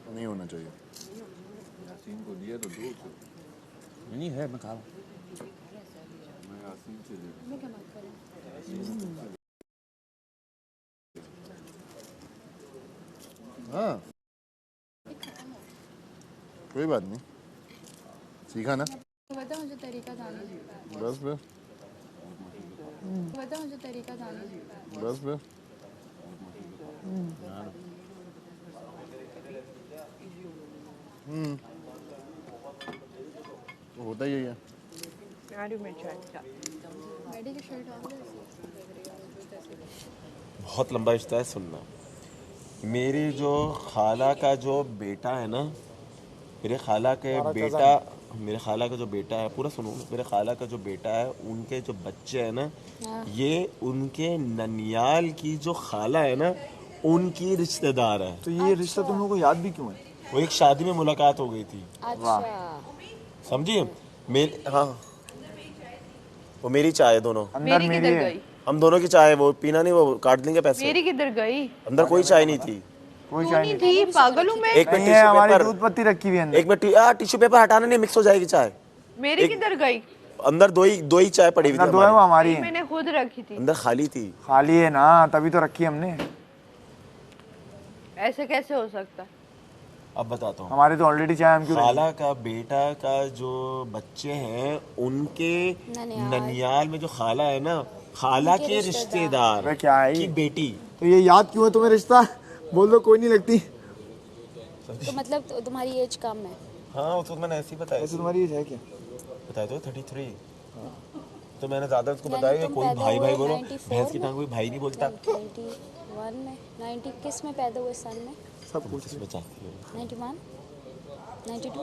नहीं होना चाहिए। यासीन को दिया तो दो उसको। नहीं है, मैं खा रहा हूँ। मैं यासीन से ले लूँ। मैं क्या बात करूँ। हाँ कोई बात नहीं, सीखा ना। बता मुझे तरीका जाना। बस फिर बता मुझे तरीका जाना। बस फिर तो होता ही है। मैडी की शर्ट ऑन है। बहुत लंबा रिश्ता है, सुनना। मेरी जो खाला का जो बेटा है ना, मेरे खाला का जो बेटा है, पूरा सुनो, मेरे खाला का जो बेटा है, उनके जो बच्चे हैं ना, ये उनके ननियाल की जो खाला है ना, उनकी रिश्तेदार है। तो ये रिश्ता तुम लोगों को याद भी क्यों है? वो एक शादी में मुलाकात हो गई थी, अच्छा समझिए। हाँ, वो मेरी चाय है दोनों। मेरी किधर गई? हम दोनों की चाय है, वो पीना नहीं, वो काट देंगे पैसे। मेरी किधर गई? अंदर कोई चाय नहीं थी। कोई चाय नहीं थी, पागल हूँ मैं। एक में है, हमारी दूध पत्ती रखी हुई है अंदर। एक में टिश्यू पेपर हटाना नहीं, मिक्स हो जाएगी चाय। मेरी किधर गई? अंदर दो ही चाय पड़ी हुई थी। दो है, वो हमारी है। मैंने खुद रखी थी। अंदर खाली थी। खाली है ना, तभी तो रखी हमने। ऐसे कैसे हो सकता? अब बताता हूँ। हमारे तो ऑलरेडी चाय हम क्यों खाला का बेटा का जो बच्चे हैं, उनके ननियाल में जो खाला है ना, खाला के रिश्तेदार क्या है की बेटी। तो ये याद क्यों है तुम्हें रिश्ता? बोल दो, कोई नहीं लगती। तो मतलब तुम्हारी एज कम है? हाँ, वो तो मैंने ऐसे ही बताया। ऐसे तुम्हारी एज है क्या? बताया तो 33। तो मैंने ज्यादा उसको बताया कि कोई भाई भाई बोलो, भैंस की टांग कोई भाई नहीं बोलता। 91 में 90 किस में पैदा हुए सन में? सब कुछ बचाती है। 91 92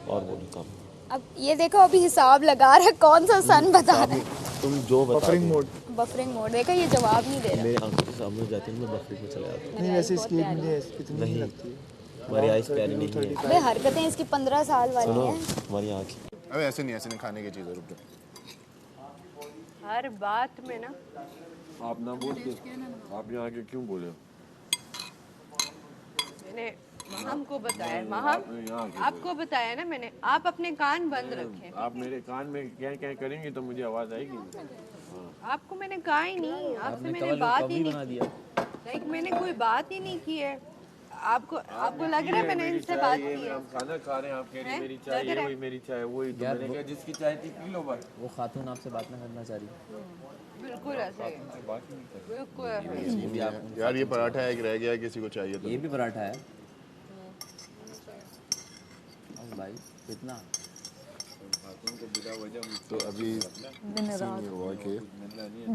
और बोलो कम। अब ये देखो, अभी हिसाब लगा रहा है कौन सा सन बता रहे हैं। तुम जो बता बफरिंग मोड। बफरिंग मोड देखो, ये जवाब नहीं दे रहा। मेरे आंखों के सामने जाती है, मैं बफरिंग में चला जाता हूँ। नहीं वैसे इसकी एज मुझे कितनी नहीं लगती है? हमारी आइस प्यारी नहीं है। अबे हरकतें इसकी 15 साल वाली सुनो, हैं। हमारी आँखें। अबे ऐसे नहीं खाने की चीज़ है, रुक जाओ। हर बात में ना आप ना बोल के आप यहाँ के क्यों बोले? मैंने महम को बताया, महम आपको बताया ना मैंने, आप अपने कान बंद रखें। आप मेरे कान में क्या करेंगे तो मुझे आवाज आएगी। आपको मैंने कहा ही नहीं, आपसे मैंने बात ही नहीं की। लाइक मैंने कोई बात ही नहीं की है। आपको लग रहा है मैंने इनसे बात की है? हम खाना खा रहे हैं, आप कह रही मेरी चाय, ये वही मेरी चाय, वही तो मैंने कहा जिसकी चाय थी पी लो बस। वो खातून आपसे बात ना करना चाह रही। बिल्कुल ऐसे ही। बिल्कुल यार ये पराठा है, रह गया, किसी को चाहिए तो। ये भी पराठा है भाई, कितना? तो अभी दिन रात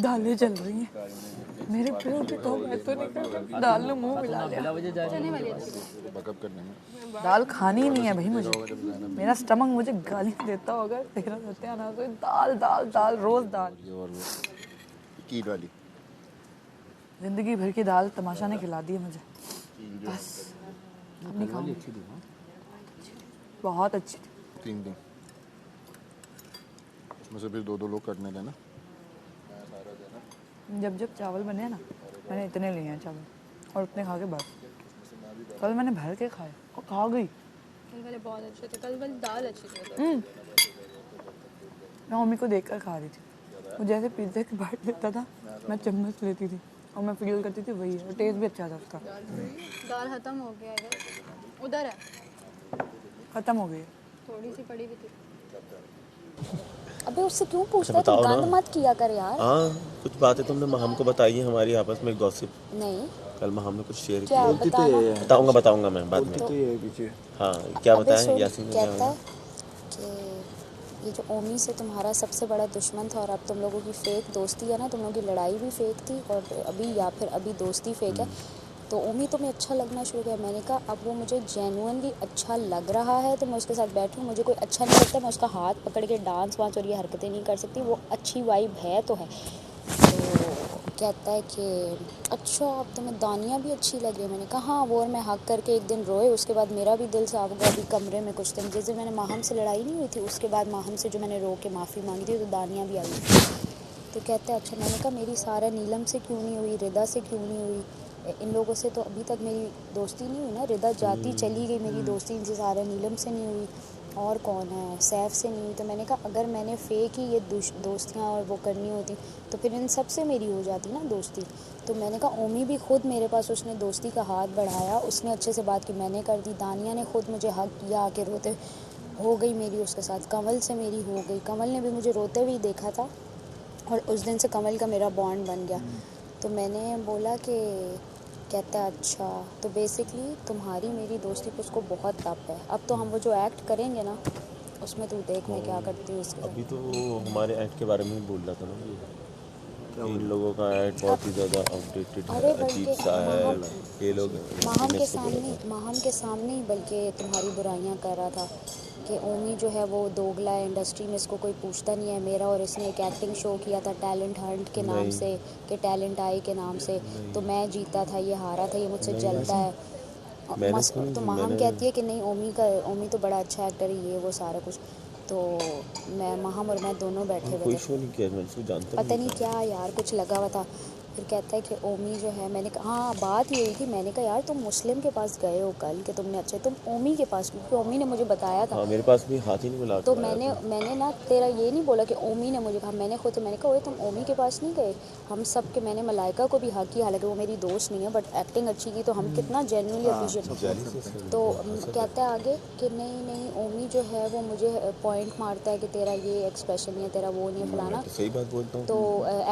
दालें चल रही हैं मेरे पेट पे, तो मैं तो नहीं कर सकती। दाल ने मुंह मिला लिया। बकअप करने में दाल खानी ही नहीं है भाई मुझे। मेरा स्टमक मुझे गाली देता होगा, तेरा सत्यानाश हो। दाल दाल दाल रोज दाल। और वो कीट वाली जिंदगी भर की दाल तमाशा ने खिला दी है मुझे। बस अब नहीं खाऊंगी। बहुत अच्छी थी। 3 दिन उसमें से फिर 2 लोग करने थे ना। जब चावल बने ना, मैंने इतने लिए हैं चावल और उतने खा के बस। कल मैंने भर के खाए और खा गई। कल वाले बहुत अच्छे थे, कल वाली दाल अच्छी थी। मैं मम्मी को देखकर खा रही थी। वो जैसे पिज्जा की बाइट लेता था, मैं चम्मच लेती थी और मैं फील करती थी वही है। और टेस्ट भी अच्छा था उसका। दाल खत्म हो गया है, उधर है, खत्म हो गई। थोड़ी सी पड़ी हुई थी। अबे उससे क्यों पूछता है? बताओ तू ना। गंद मत किया कर यार। हाँ, कुछ बातें तुमने महम को बताई है हमारी आपस में गॉसिप। नहीं, कल महम ने कुछ शेयर क्या किया। बताऊंगा मैं बाद में। हाँ, क्या बताएं यासीन ने? कहता है कि ये जो ओमी से तुम्हारा सबसे बड़ा दुश्मन था और अब तुम लोगों की फेक दोस्ती है ना, तुम लोगों की लड़ाई भी फेक थी और अभी या फिर अभी दोस्ती फेक है। तो ओमी तुम्हें अच्छा लगना शुरू किया। मैंने कहा अब वो मुझे जेन्युइनली अच्छा लग रहा है तो मैं उसके साथ बैठूँ, मुझे कोई अच्छा नहीं लगता मैं उसका हाथ पकड़ के डांस वांस और ये हरकतें नहीं कर सकती, वो अच्छी वाइब है तो है। तो कहता है कि अच्छा अब तुम्हें दानिया भी अच्छी लग रही है। मैंने कहा हाँ, वो और मैं हक करके एक दिन रोए, उसके बाद मेरा भी दिल साफ हो गया। अभी कमरे में कुछ दिन जिस दिन मैंने माहम से लड़ाई नहीं हुई थी उसके बाद माहम से जो मैंने रो के माफ़ी मांगी थी तो दानिया भी आई। तो कहता है अच्छा। मैंने कहा मेरी सारा नीलम से क्यों नहीं हुई, रिदा से क्यों नहीं हुई, इन लोगों से तो अभी तक मेरी दोस्ती नहीं हुई ना, रिदा जाती चली गई, मेरी दोस्ती इनसे सारा नीलम से नहीं हुई, और कौन है, सैफ से नहीं हुई। तो मैंने कहा अगर मैंने फेक ही ये दोस्तियाँ और वो करनी होती तो फिर इन सब से मेरी हो जाती ना दोस्ती। तो मैंने कहा ओमी भी खुद मेरे पास उसने दोस्ती का हाथ बढ़ाया, उसने अच्छे से बात की, मैंने कर दी। दानिया ने खुद मुझे हक किया आके रोते, हो गई मेरी उसके साथ। कमल से मेरी हो गई, कमल ने भी मुझे रोते हुए देखा था और उस दिन से कमल का मेरा बॉन्ड बन गया। तो मैंने बोला कि कहता है अच्छा तो बेसिकली तुम्हारी मेरी दोस्ती पे उसको बहुत तप है। अब तो हम वो जो एक्ट करेंगे ना उसमें तू देख मैं क्या करती हूँ उसके अभी तो हमारे एक्ट के बारे में ही बोल रहा था ना ये, इन लोगों का एक्ट बहुत ही ज़्यादा आउटडेटेड है, अजीब सा है। ये लोग माहम के सामने ही बल्कि तुम्हारी बुराइयां कर रहा था कि ओमी जो है वो दोगला है, इंडस्ट्री में इसको कोई पूछता नहीं है। मेरा और इसने एक एक्टिंग शो किया था टैलेंट हंट के नाम से, कि टैलेंट आई के नाम से, तो मैं जीता था, ये हारा था, ये मुझसे जलता है। तो माहम कहती है कि नहीं ओमी तो बड़ा अच्छा एक्टर है, ये वो सारा कुछ। तो मैं माहम और मैं दोनों बैठे हुए थे, पता नहीं क्या यार कुछ लगा हुआ था। फिर कहता है कि ओमी जो है, मैंने कहा हाँ बात यही थी, मैंने कहा यार तुम मुस्लिम के पास गए हो कल कि तुमने अच्छे, तुम ओमी के पास, क्योंकि ओमी ने मुझे बताया था। हाँ, मेरे पास भी हाथ ही नहीं मिला। तो मैंने ना तेरा ये नहीं बोला कि ओमी ने मुझे कहा, मैंने खुद मैंने कहा ओए तुम ओमी के पास नहीं गए, हम सब के, मैंने मलाइका को भी हक किया, हालांकि वो मेरी दोस्त नहीं है बट एक्टिंग अच्छी की तो हम कितना जेन्युइनली अप्रिशिएट। तो कहता है आगे कि नहीं ओमी जो है वो मुझे पॉइंट मारता है कि तेरा ये एक्सप्रेशन नहीं है, तेरा वो नहीं है, फलाना। सही बात बोलता हूँ। तो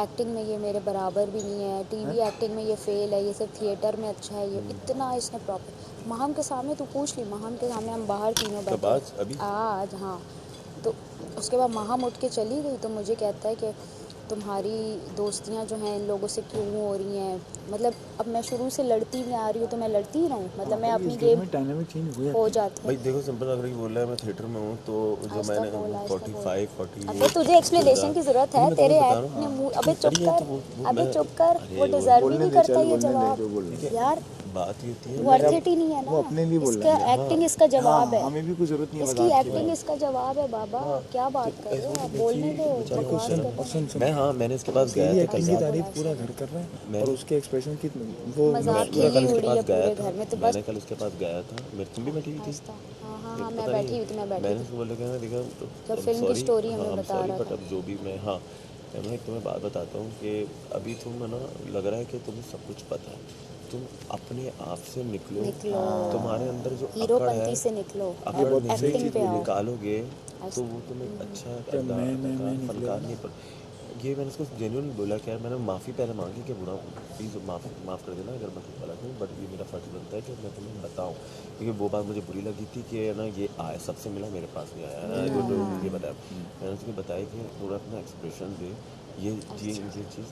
एक्टिंग में ये मेरे बराबर भी नहीं है, टीवी एक्टिंग में ये फेल है, ये सिर्फ थिएटर में अच्छा है, ये इतना इसने प्रॉपर। माहम के सामने तू पूछ ली, माहम के सामने हम बाहर तीनों बैठे आज हाँ। तो उसके बाद माहम उठ के चली गई तो मुझे कहता है कि तुम्हारी दोस्तियां जो हैं इन लोगों से क्यों हो रही हैं, मतलब अब मैं शुरू से लड़ती में आ रही हूँ तो मैं लड़ती ही रहूँ, मतलब मैं अपनी गेम हो जाती भाई देखो सिंपल अगर ये बोल रहा है मैं थिएटर में हूँ तो जो मैंने 45-40 अबे तुझे एक्सप्लेनेशन की जरूरत है, तेरे एक्ट ने मुंह, अबे चुप कर, वो डिजर्व ही नहीं करता ये जवाब यार, बात ये होती है वर्थ इट ही नहीं है ना, वो अपने लिए बोल इसका एक्टिंग इसका जवाब है, हमें भी कोई जरूरत नहीं है इसकी एक्टिंग इसका जवाब है बाबा, क्या बात कर रहे हो आप, बोलने दो। मैं हाँ मैंने इसके पास गया था एक्टिंग की तारीफ पूरा घर कर रहा है और उसके एक्सप्रेशन की वो मजाक खेली उड़ी है पूरे घर में। तो बस मैंने कल उसके पास गया था, मेरे तुम भी बैठी हुई थी। हाँ मैं बैठी हुई थी, मैंने उसको बोला कि देखा जब फिल्म की स्टोरी हमें बता रहा था, अब जो भी मैं हाँ मैं तुम्हें बात बताता हूँ कि अभी तुम है ना लग रहा है कि तुम्हें सब कुछ पता है, तुम अपने आप से निकलो, तुम्हारे अंदर जो हीरोपंती से निकलो, एक्टिंग पे निकालोगे तो वो तुम्हें अच्छा फनकार नहीं पर ये मैंने उसको जेन्युइन बोला कि यार मैंने माफ़ी पहले मांगी कि बुरा प्लीज़ माफ़ कर देना अगर मैं कुछ गलत हूँ, बट ये मेरा फ़र्ज़ बनता है कि मैं तुम्हें बताऊँ, क्योंकि वो बात मुझे बुरी लगी थी कि ना ये आया सबसे मिला मेरे पास नहीं आया ना, ये बताया मैंने उसको बताया कि थोड़ा अपना एक्सप्रेशन दे, ये चीज़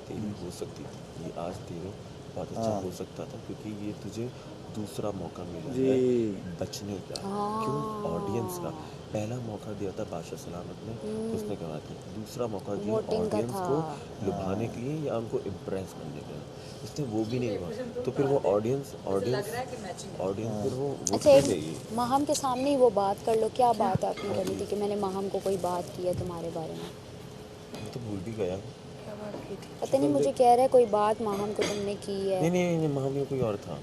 तेरी हो सकती थी, ये आज तेरे बहुत अच्छा हो सकता था क्योंकि ये तुझे दूसरा मौका मिला है बचने का। क्यों? ऑडियंस का पहला मौका दिया था बादशाह सलामत ने, उसने कहा था दूसरा मौका दिया ऑडियंस को लुभाने के लिए या उनको इम्प्रेस करने के लिए, उसने वो भी नहीं हुआ तो फिर वो ऑडियंस फिर वो अच्छा माहम के सामने ही वो बात कर लो, क्या बात आपने करी थी कि मैंने माहम को कोई बात की है तुम्हारे बारे में, तो भूल भी गया, पता नहीं मुझे कह रहा है कोई बात माहम को तुमने की है। नहीं माहम में कोई और था,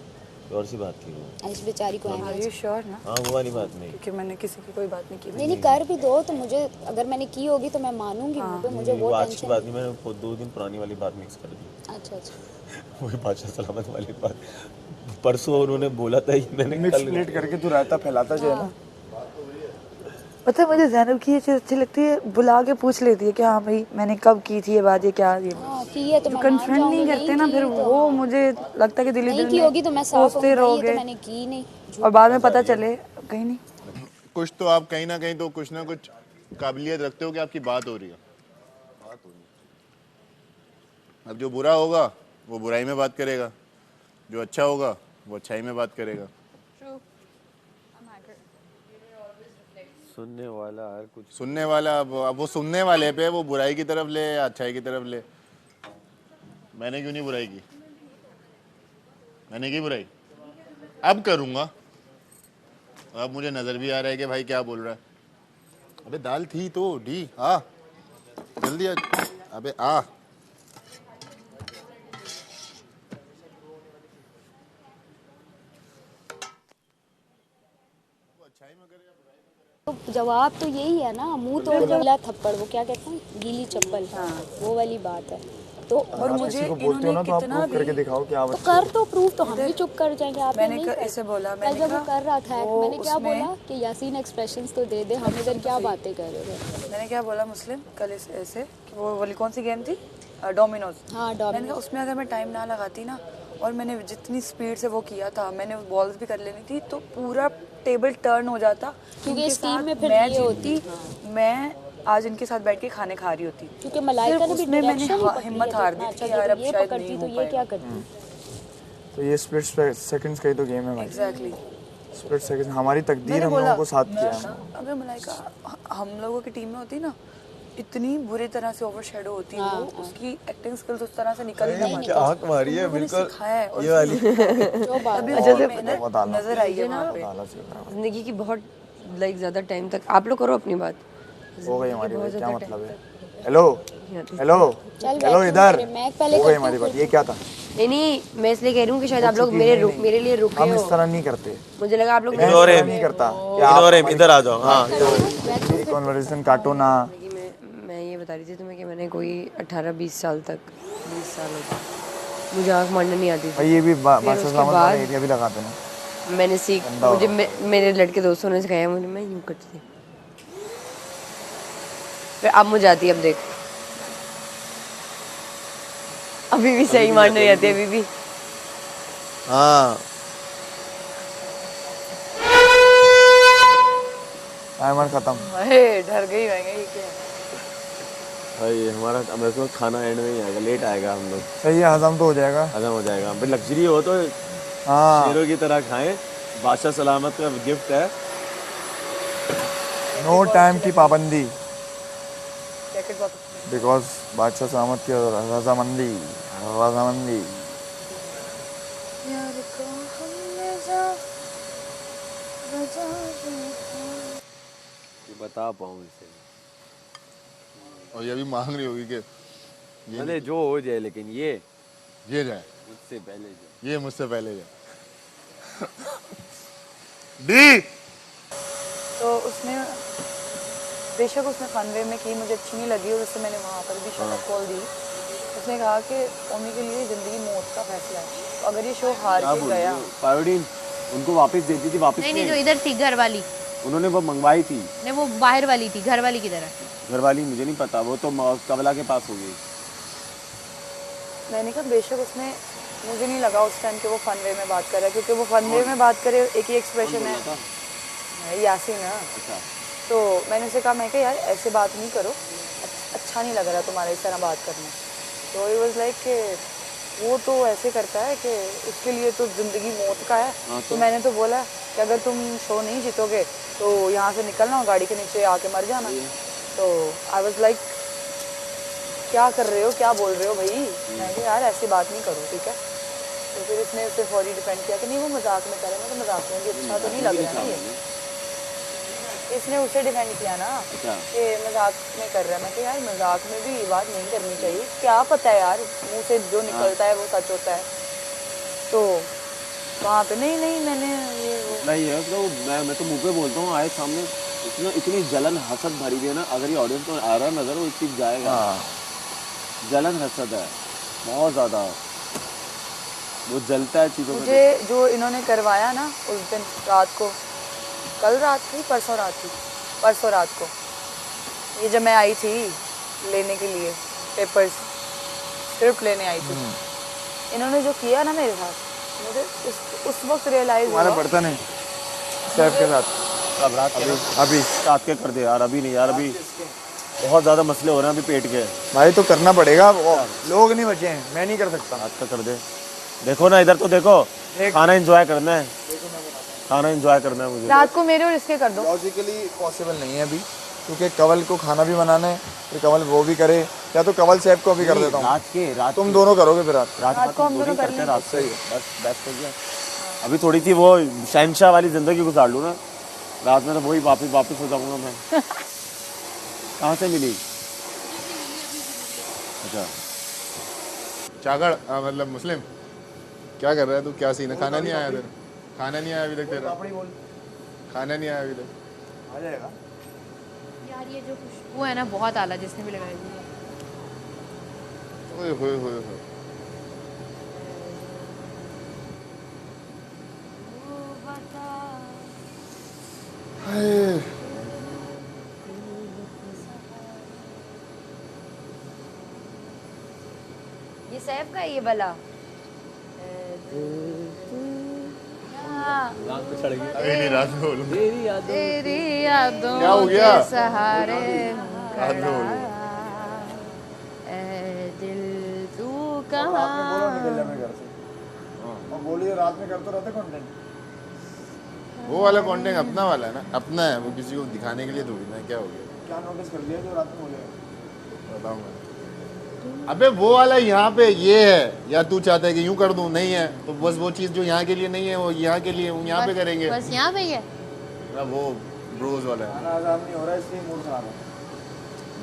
और सी बात थी वो, इस बेचारी को यू श्योर ना? हाँ वो वाली बात नहीं, क्योंकि मैंने किसी की कोई बात नहीं की। नहीं कर भी दो तो मुझे अगर मैंने की होगी तो मैं मानूंगी, मुझे वो आज की बात नहीं, मैंने 2 दिन पुरानी वाली बात मिक्स कर दी। अच्छा वही बादशाह सलामत वाली बात, परसों उन्होंने बोला था ये मैंने मिक्स प्लेट करके तू रायता फैलाता जो है ना। पता है मुझे ज़ैनब की ये चीज़ अच्छी लगती है, बुला के पूछ लेती है कि हाँ भाई मैंने कब की थी ये बात, ये क्या ये तो कन्फ्रंट नहीं करते ना, फिर वो मुझे लगता है कि दिल्ली दिल में सोचते रहोगे और बाद में पता चले कहीं नहीं। कुछ तो आप कहीं ना कहीं तो कुछ ना कुछ काबिलियत रखते हो कि आपकी बात हो रही है, अब जो बुरा होगा वो बुराई में बात करेगा, जो अच्छा होगा वो अच्छाई में बात करेगा। सुनने वाला हर कुछ सुनने वाला अब वो सुनने वाले पे वो बुराई की तरफ ले या अच्छाई की तरफ ले। मैंने क्यों नहीं बुराई की? मैंने की बुराई? अब करूंगा। अब मुझे नजर भी आ रहा है कि भाई क्या बोल रहा है। अबे दाल थी तो डी आ जल्दी आ। अबे आ तो जवाब तो यही है ना, मुंह तोड़ गीला थप्पड़, वो क्या कहते हैं, गीली चप्पल, वो वाली बात है। तो और मुझे किसी को बोलते हो ना तो आप प्रूव करके दिखाओ कि आप तो कर तो प्रूव, तो हम भी चुप कर जाएंगे। आप मैंने इसे बोला, कल जब वो कर रहा था मैंने क्या बोला कि यासीन एक्सप्रेशंस तो दे दे, हम इधर क्या बातें कर रहे थे। मैंने क्या बोला मुस्लिम कल ऐसे कि वो वाली कौन सी गेम थी, डोमिनोज। हाँ मैंने डोमिनोज। कहा उसमें अगर मैं टाइम ना लगाती ना, और मैंने जितनी स्पीड से वो किया था, मैंने बॉल्स भी कर लेनी थी, तो पूरा टेबल टर्न हो जाता। क्योंकि इस टीम में फिर मैं ये होती, मैं आज इनके साथ बैठ के खाने खा रही होती। क्योंकि मलाइका ने भी मैंने डायरेक्शन हिम्मत हार दी कि यार अब ये शायद पकड़ती नहीं तो हो ये पाएगा। क्या करती। तो ये स्प्लिट सेकंड्स का ही तो गेम है भाई। एग्जैक्टली स्प्लिट सेकंड्स हमारी तकदीर मैंने हम बोला, लोगों को साथ किया है। अगर मलाइका हम लोगों की टीम में होती ना, इतनी बुरी तरह से ओवरशैडो होती है वो, उसकी एक्टिंग स्किल्स उस तरह से निकल ही नहीं क्या आंख मारी है बिल्कुल ये वाली। अभी और मेहनत नजर आई है वहाँ पे। जिंदगी की बहुत लाइक ज़्यादा टाइम तक आप लोग करो अपनी बात। हो गई हमारी बात, क्या मतलब है? हेलो हेलो हेलो इधर हो गई हमारी बात। ये क्या था? नहीं मैं इसलिए कह रही हूँ कि शायद आप लोग मेरे लिए रुके हम हो। इस तरह नहीं करते। मुझे लगा आप लोग नहीं करता। इधर आ जाओ। हाँ कन्वर्सेशन काटो ना। मैं ये बता रही थी तुम्हें कि मैंने कोई 18-20 साल तक 20 साल हो गए मुझे आँख मारना नहीं आती थी। ये भी उसके बाद एरिया भी लगाते ना। मैंने मुझे मेरे लड़के दोस्तों ने सिखाया, मुझे मैं यूँ करती थी, फिर अब मुझे आती है। अब देख अभी भी सही मारने नहीं आती अभी भी। हाँ टाइमर खत्म। डर गई मैं, ये क्या है? भाई हमारा अब इसमें खाना एंड में ही आएगा, लेट आएगा हम लोग। सही है, हजम तो हो जाएगा। हजम हो जाएगा। भाई लग्जरी हो तो हाँ शेरों की तरह खाएं। बादशाह सलामत का गिफ्ट है। नो टाइम की पाबंदी, जैकेट वापस। बिकॉज बादशाह सलामत की रजामंदी रजामंदी। यार को हमने जा बता पाऊँ इसे। और ये भी मांग रही होगी कि भले जो हो जाए, लेकिन ये जाए मुझसे पहले जाए। ये मुझसे पहले जाए। डी तो उसने बेशक उसने फन वे में की, मुझे अच्छी नहीं लगी, और उससे मैंने वहाँ पर भी शो कॉल दी। उसने कहा कि ओमी के लिए ज़िंदगी मौत का फैसला है, तो अगर ये शो हार के गया। पायोडीन उनको वापस देती थी, वापस नहीं जो इधर थी घर वाली, उन्होंने वो मंगवाई थी। नहीं वो बाहर वाली थी, घर वाली की तरह। घर वाली मुझे नहीं पता, वो तो कमला के पास हो गई। मैंने कहा बेशक उसने, मुझे नहीं लगा उस टाइम कि वो फन वे में बात कर रहा है, क्योंकि वो फन वे में बात करे एक ही एक्सप्रेशन है, यासीन है। तो मैंने उसे कहा, मैं क्या यार ऐसे बात नहीं करो, अच्छा नहीं लग रहा तुम्हारा इस तरह बात करना। तो ही वाज लाइक कि वो तो ऐसे करता है कि उसके लिए तो ज़िंदगी मौत का है। तो मैंने तो बोला कि अगर तुम शो नहीं जीतोगे तो यहाँ से निकलना और गाड़ी के नीचे आके मर जाना। तो आई वाज लाइक क्या कर रहे हो, क्या बोल रहे हो भाई? मैं कहा यार ऐसी बात नहीं करो, ठीक है। तो फिर उसने उसे फौरी डिफेंड किया कि नहीं वो मजाक में कर रहे हैं। तो मजाक में भी अच्छा तो नहीं लग रहा ना ये। इसने उसे डिफेंड किया ना कि मजाक में कर रहा है। मैं कहा यार मजाक में भी ये बात नहीं करनी चाहिए, क्या पता है यार मुंह से जो निकलता है वो सच होता है। तो वहाँ पे नहीं मैंने ये नहीं है तो मैं तो मुंह पे बोलता हूँ, आए सामने इतनी जलन हसद भरी हुई है ना। अगर ये ऑडियंस को आ रहा नजर वो चीज जाएगा। जलन हसद है बहुत ज्यादा, वो जलता है चीजों में। मुझे जो इन्होंने करवाया ना उस दिन रात को, कल रात थी परसों रात को, ये जब मैं आई थी लेने के लिए पेपर्स, स्क्रिप्ट लेने आई थी, इन्होंने जो किया ना मेरे साथ, मुझे उस वक्त रियलाइज हुआ। हमारा पड़ता नहीं सैफ के साथ अभी रात के कर दे यार, अभी नहीं यार, अभी बहुत ज़्यादा मसले हो रहे हैं अभी पेट के। भाई तो करना पड़ेगा, लोग नहीं बचे हैं, मैं नहीं कर सकता। रात का कर दे, देखो ना इधर तो देखो, खाना एंजॉय करना है, खाना एंजॉय करना है मुझे। रात को मेरे और इसके कर दो। लॉजिकली पॉसिबल नहीं है अभी, क्योंकि कवल को खाना भी बनाना है, फिर कवल वो भी करे, या तो कवल सेफ को भी कर देता हूँ। रात तुम दोनों करोगे फिर रात को हम दोनों कर लेंगे। रात से बस बेस्ट हो गया। अभी थोड़ी सी वो शहनशाह वाली जिंदगी गुजार लूँ ना, रात में तो वही वापस हो जाऊंगा मैं। कहाँ से मिली? अच्छा चागड़ मतलब मुस्लिम, क्या कर रहा है तू? क्या सीन है? खाना नहीं आया तेरा? खाना नहीं आया अभी तक तेरा? खाना नहीं आया अभी तक? आ जाएगा यार ये जो खुशबू है ना बहुत आला, जिसने भी लगाई हुई है। ओए होए होए होए। ये सैफ का ये वाला अभी नहीं, रात में बोलूंगा। तेरी यादों क्या हो गया? के सहारे रात में बोलूंगा। ए दिल तू बोलो कहाँ। निकल जा मेरे घर से, और बोलिए रात में करते रहते कंटेंट। वो वाला कंटेंट अपना वाला है ना, अपना है वो, किसी को दिखाने के लिए थोड़ी ना। क्या हो गया? क्या नोटिस कर लिया जो रात में बोलेगा? बताऊंगा। अबे वो वाला यहाँ पे ये है, या तू चाहता है कि यूं कर दूं? नहीं है तो बस वो चीज जो यहाँ के लिए नहीं है वो यहाँ के लिए यहाँ पे करेंगे। बस यहाँ पे ही है। ना वो ब्रोज वाला है। खाना आजाम नहीं हो रहा इसलिए मूड खराब है।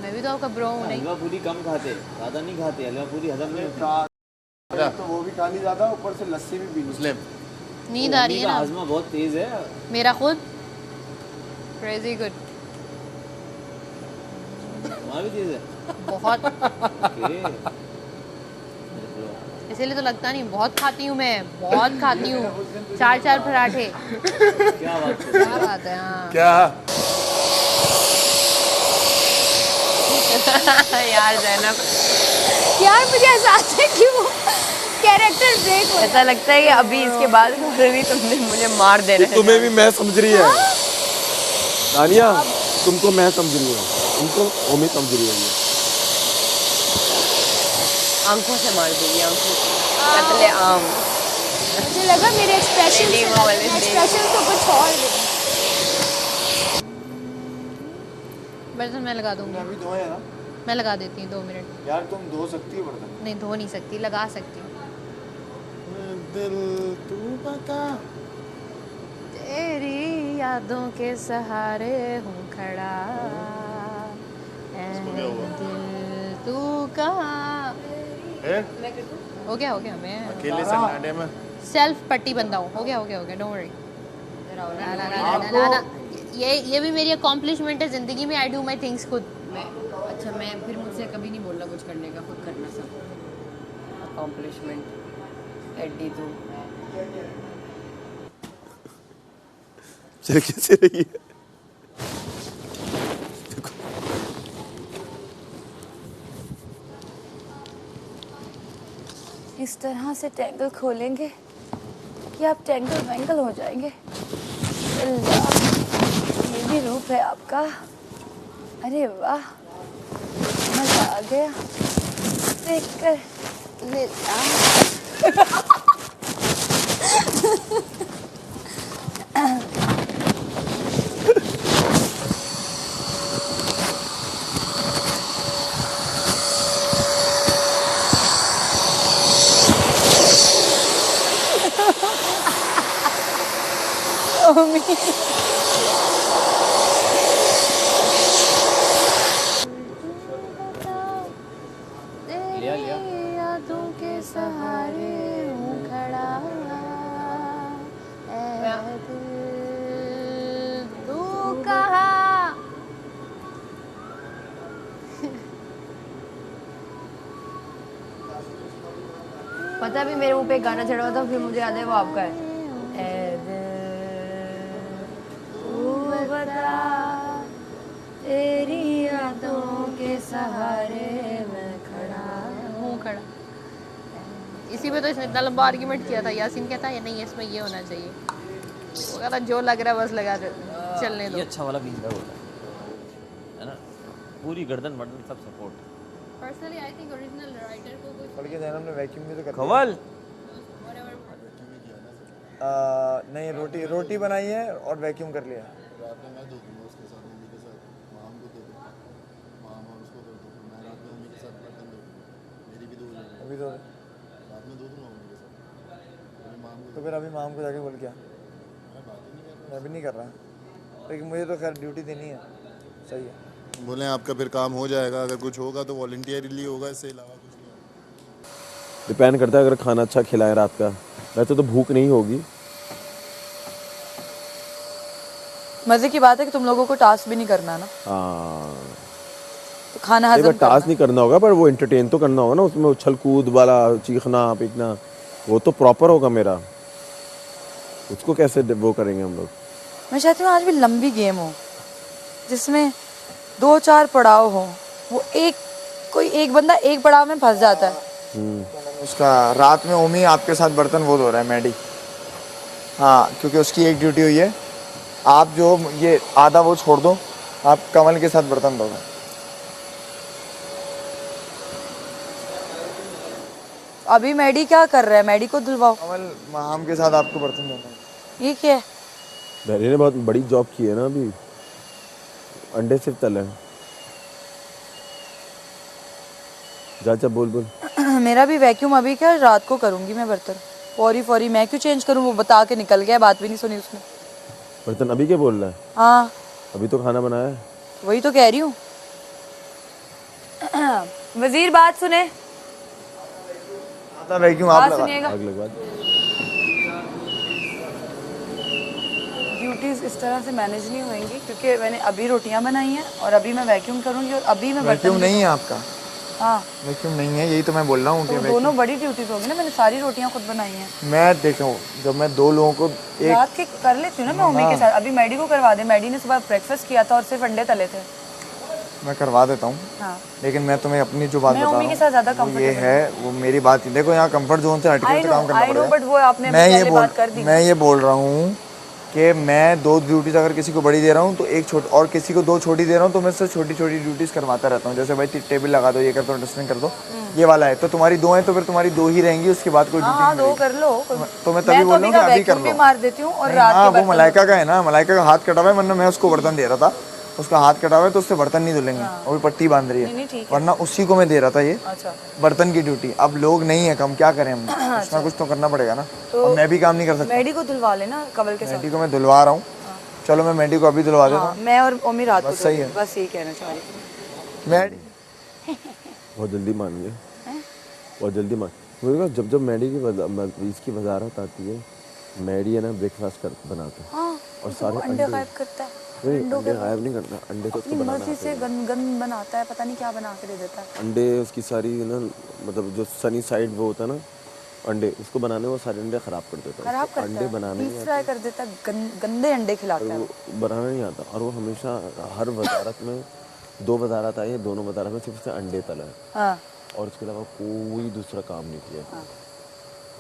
मैं भी तो आपका ब्रो हूँ। नहीं हलवा पूरी कम खाते, ज़्यादा नहीं खाते, हलवा पूरी हजम नहीं होती। तो वो भी खा ली ज्यादा, ऊपर से लस्सी भी पी ली। मुस्लिम नींद आ रही है ना। हाजमा बहुत तेज है। मेरा खुद क्रेजी गुड वहाँ भी तेज है बहुत। ओके। इसीलिए तो लगता नहीं, बहुत खाती हूँ मैं, बहुत खाती हूँ। 4 पराठे। क्या बात है, क्या बात है। हाँ क्या? यार जैनब, यार मुझे एहसास है कि वो कैरेक्टर ब्रेक हो ऐसा लगता है कि अभी इसके बाद भी तुमने मुझे मार देना है। तुम्हें भी मैं समझ रही है दानिया, तुमको मैं समझ रही हूँ, तुमको वो मैं समझ रही है। आंखों से मार देगी, आंखों से। कत्ले आम। मुझे लगा मेरे एक्सप्रेशन तो कुछ और है। बर्तन मैं लगा दूंगी। अभी धोए ना मैं लगा देती हूँ 2 मिनट। यार, तुम धो सकती हो बर्तन? नहीं धो नहीं सकती, लगा सकती हूँ। दिल तू बता, तेरी यादों के सहारे हूँ खड़ा, ऐ दिल तू कहाँ। हो गया मैं अकेले सन्नाटे में सेल्फ पट्टी बंदा हूँ। हो गया डोंट वरी। ना ये भी मेरी अकॉम्प्लिशमेंट है जिंदगी में। आई डू माई थिंग्स खुद। अच्छा, मैं फिर मुझसे कभी नहीं बोलना कुछ करने का, खुद करना सब। अकॉम्प्लिशमेंट एडी तू। चल कैसे रही है? इस तरह से टैंगल खोलेंगे कि आप टैंगल वैंगल हो जाएंगे। अल्लाह, ये भी रूप है आपका। अरे वाह, मजा आ गया देखकर। यादों के सहारे हूँ खड़ा, ऐ दिल तू कहाँ। पता भी मेरे मुंह पे एक गाना चढ़ा हुआ था, फिर मुझे याद है वो आपका है। ऐ दिल तू बता, तेरी यादों के सहारे मैं खड़ा हूँ खड़ा। इसी पे तो इसने इतना लंबा आर्ग्यूमेंट किया था। यासीन कहता है नहीं इसमें ये होना चाहिए। वो कहता जो लग रहा है बस लगा चलने दो। ये अच्छा वाला बीच होता है ना, पूरी गर्दन वर्दन सब support. Personally I think original writer को कुछ पढ़ के जैनब ने वैक्यूम भी तो कर खवल नहीं, रोटी बनाई है और वैक्यूम कर लिया। रात में मैं धो दूंगा उसके साथ, मम्मी के साथ, माम को धो दूंगा, माम और उसको धो दूंगा, मैं रात में मम्मी के साथ बर्तन धो दूंगा, मेरी भी धो लेंगे, अभी तो रात में धो दूंगा मम्मी के साथ, अभी माम को तो फिर अभी माम को जाके बोल क्या? मैं बात ही नहीं कर मैं भी नहीं कर रहा, लेकिन मुझे तो खैर ड्यूटी देनी है। सही है, रहा। बोले आपका फिर काम हो जाएगा, अगर कुछ होगा तो वॉलंटियरली होगा, इससे अलावा कुछ नहीं होगा। डिपेंड करता है, अगर खाना अच्छा खिलाएं रात का, वैसे तो भूख नहीं होगी। मजे की बात है कि तुम लोगों को टास्क भी नहीं करना ना, हाँ, तो खाना एक बार हजम टास्क नहीं करना होगा, पर वो एंटरटेन तो करना होगा ना, उसमें उछल कूद वाला, चीखना पीटना, वो तो प्रॉपर होगा मेरा। उसको कैसे वो करेंगे हम लोग? मैं चाहती हूँ आज भी लंबी गेम हो जिसमें 2-4 पड़ाव हो, वो कोई एक बंदा एक पड़ाव में फंस जाता है। उसका रात में ओमी आपके साथ बर्तन वो धो रहा है, मैडी। हाँ, क्योंकि उसकी एक ड्यूटी हुई है, आप जो ये आधा वो छोड़ दो, आप कमल के साथ बर्तन धो। अभी मैडी क्या कर रहा है? मैडी को धुलवाओ। कमल माम के साथ आपको बर्तन धोना है। ये क्या है? मैरी ने बहुत बड़ी जॉब की है ना अभी, अंडे सिर्फ तले हैं। जा बोल। मेरा भी वैक्यूम अभी क्या रात को करूंगी मैं बर्तन, फौरी मैं क्यों चेंज करूं? वो बता के निकल गया, बात भी नहीं सुनी उसने। बर्तन अभी क्या बोल रहा है? हाँ, अभी तो खाना बनाया है। वही तो कह रही हूँ। वजीर बात सुने, वैक्यूम बात आप सुनिएगा। आग लगवा दो। ड्यूटीज इस तरह से मैनेज नहीं होंगी क्योंकि मैंने अभी रोटियां बनाई हैं और अभी मैं वैक्यूम करूंगी और अभी मैं वैक्यूम बर्तन नहीं है आपका? हाँ, वैक्यूम नहीं है, यही तो मैं बोल रहा हूँ तो कि दोनों बड़ी ड्यूटीज होगी ना। मैंने सारी रोटियां खुद बनाई हैं। मैं देखो, जब मैं 2 लोगों को एक रात के कर लेती हूँ ना मैं मम्मी के साथ। अभी मैडी को करवा दे, मैडी ने सुबह ब्रेकफास्ट किया था और सिर्फ अंडे तले थे। मैं करवा देता हूँ, हाँ, लेकिन मैं तुम्हें अपनी जो बात मैं बता मम्मी के साथ रहा ज्यादा हूँ वो ये है, वो मेरी बात ही देखो, यहाँ कंफर्ट जोन से हट के काम करना पड़ेगा। बट वो आपने पहले बात कर दी। मैं ये बोल रहा हूँ कि मैं 2 ड्यूटीज अगर किसी को बड़ी दे रहा हूँ तो एक छोटी, और किसी को 2 छोटी दे रहा हूँ तो मैं उससे छोटी ड्यूटीज करवाता रहता हूँ। जैसे भाई टेबल लगा दो, ये कर दो, डस्टिंग कर दो, ये वाला है। तो तुम्हारी 2 है तो फिर तुम्हारी 2 ही रहेंगी, उसके बाद कोई ड्यूटी हाँ, 2 कर लो। तो मैं तभी बोल रहा हूँ कि अभी कर लो। मार देती हूँ और हाँ, वो मलाइका का है ना, मलाइका का हाथ कटा हुआ है, वरना मैं उसको बर्तन दे रहा था, उसका हाथ कटा हुआ है तो उससे बर्तन नहीं धुलेंगे, और पट्टी बांध रही है, वरना उसी को मैं दे रहा था ये बर्तन की ड्यूटी। अब लोग नहीं है, कम क्या करें हम, कुछ ना कुछ तो करना पड़ेगा ना। और मैं भी काम नहीं कर सकता। मैडी को धुलवा लेना कमल के साथ। मैडी को मैं धुलवा रहा हूँ, चलो मैं मैडी को अभी धुलवा देता हूँ। मैं और ओमी रात को सही है, बस यही कहना चाह रही। मैडी बहुत जल्दी मान गए, बहुत जल्दी मान। जब मैडी की इसकी वजारत आती है, मैडी है ना ब्रेकफास्ट बनाता है और सारे अंडे गायब करता है। अंडे गायब नहीं करता, अंडे तो उसको बनाना मर्जी से गन बनाता है, पता नहीं क्या बना के दे देता है। अंडे उसकी सारी ना, मतलब जो सनी साइड वो होता है ना अंडे, उसको बनाने वो सारे अंडे खराब कर देता है। अंडे बनाने डीप फ्राई कर देता है, गंदे अंडे खिलाता है। वो बनाना नहीं आता, और वो हमेशा हर वजारत में 2 वजारत आई है, दोनों वजारत में सिर्फ अंडे तला है। हाँ, और उसके अलावा कोई दूसरा काम नहीं किया। हाँ।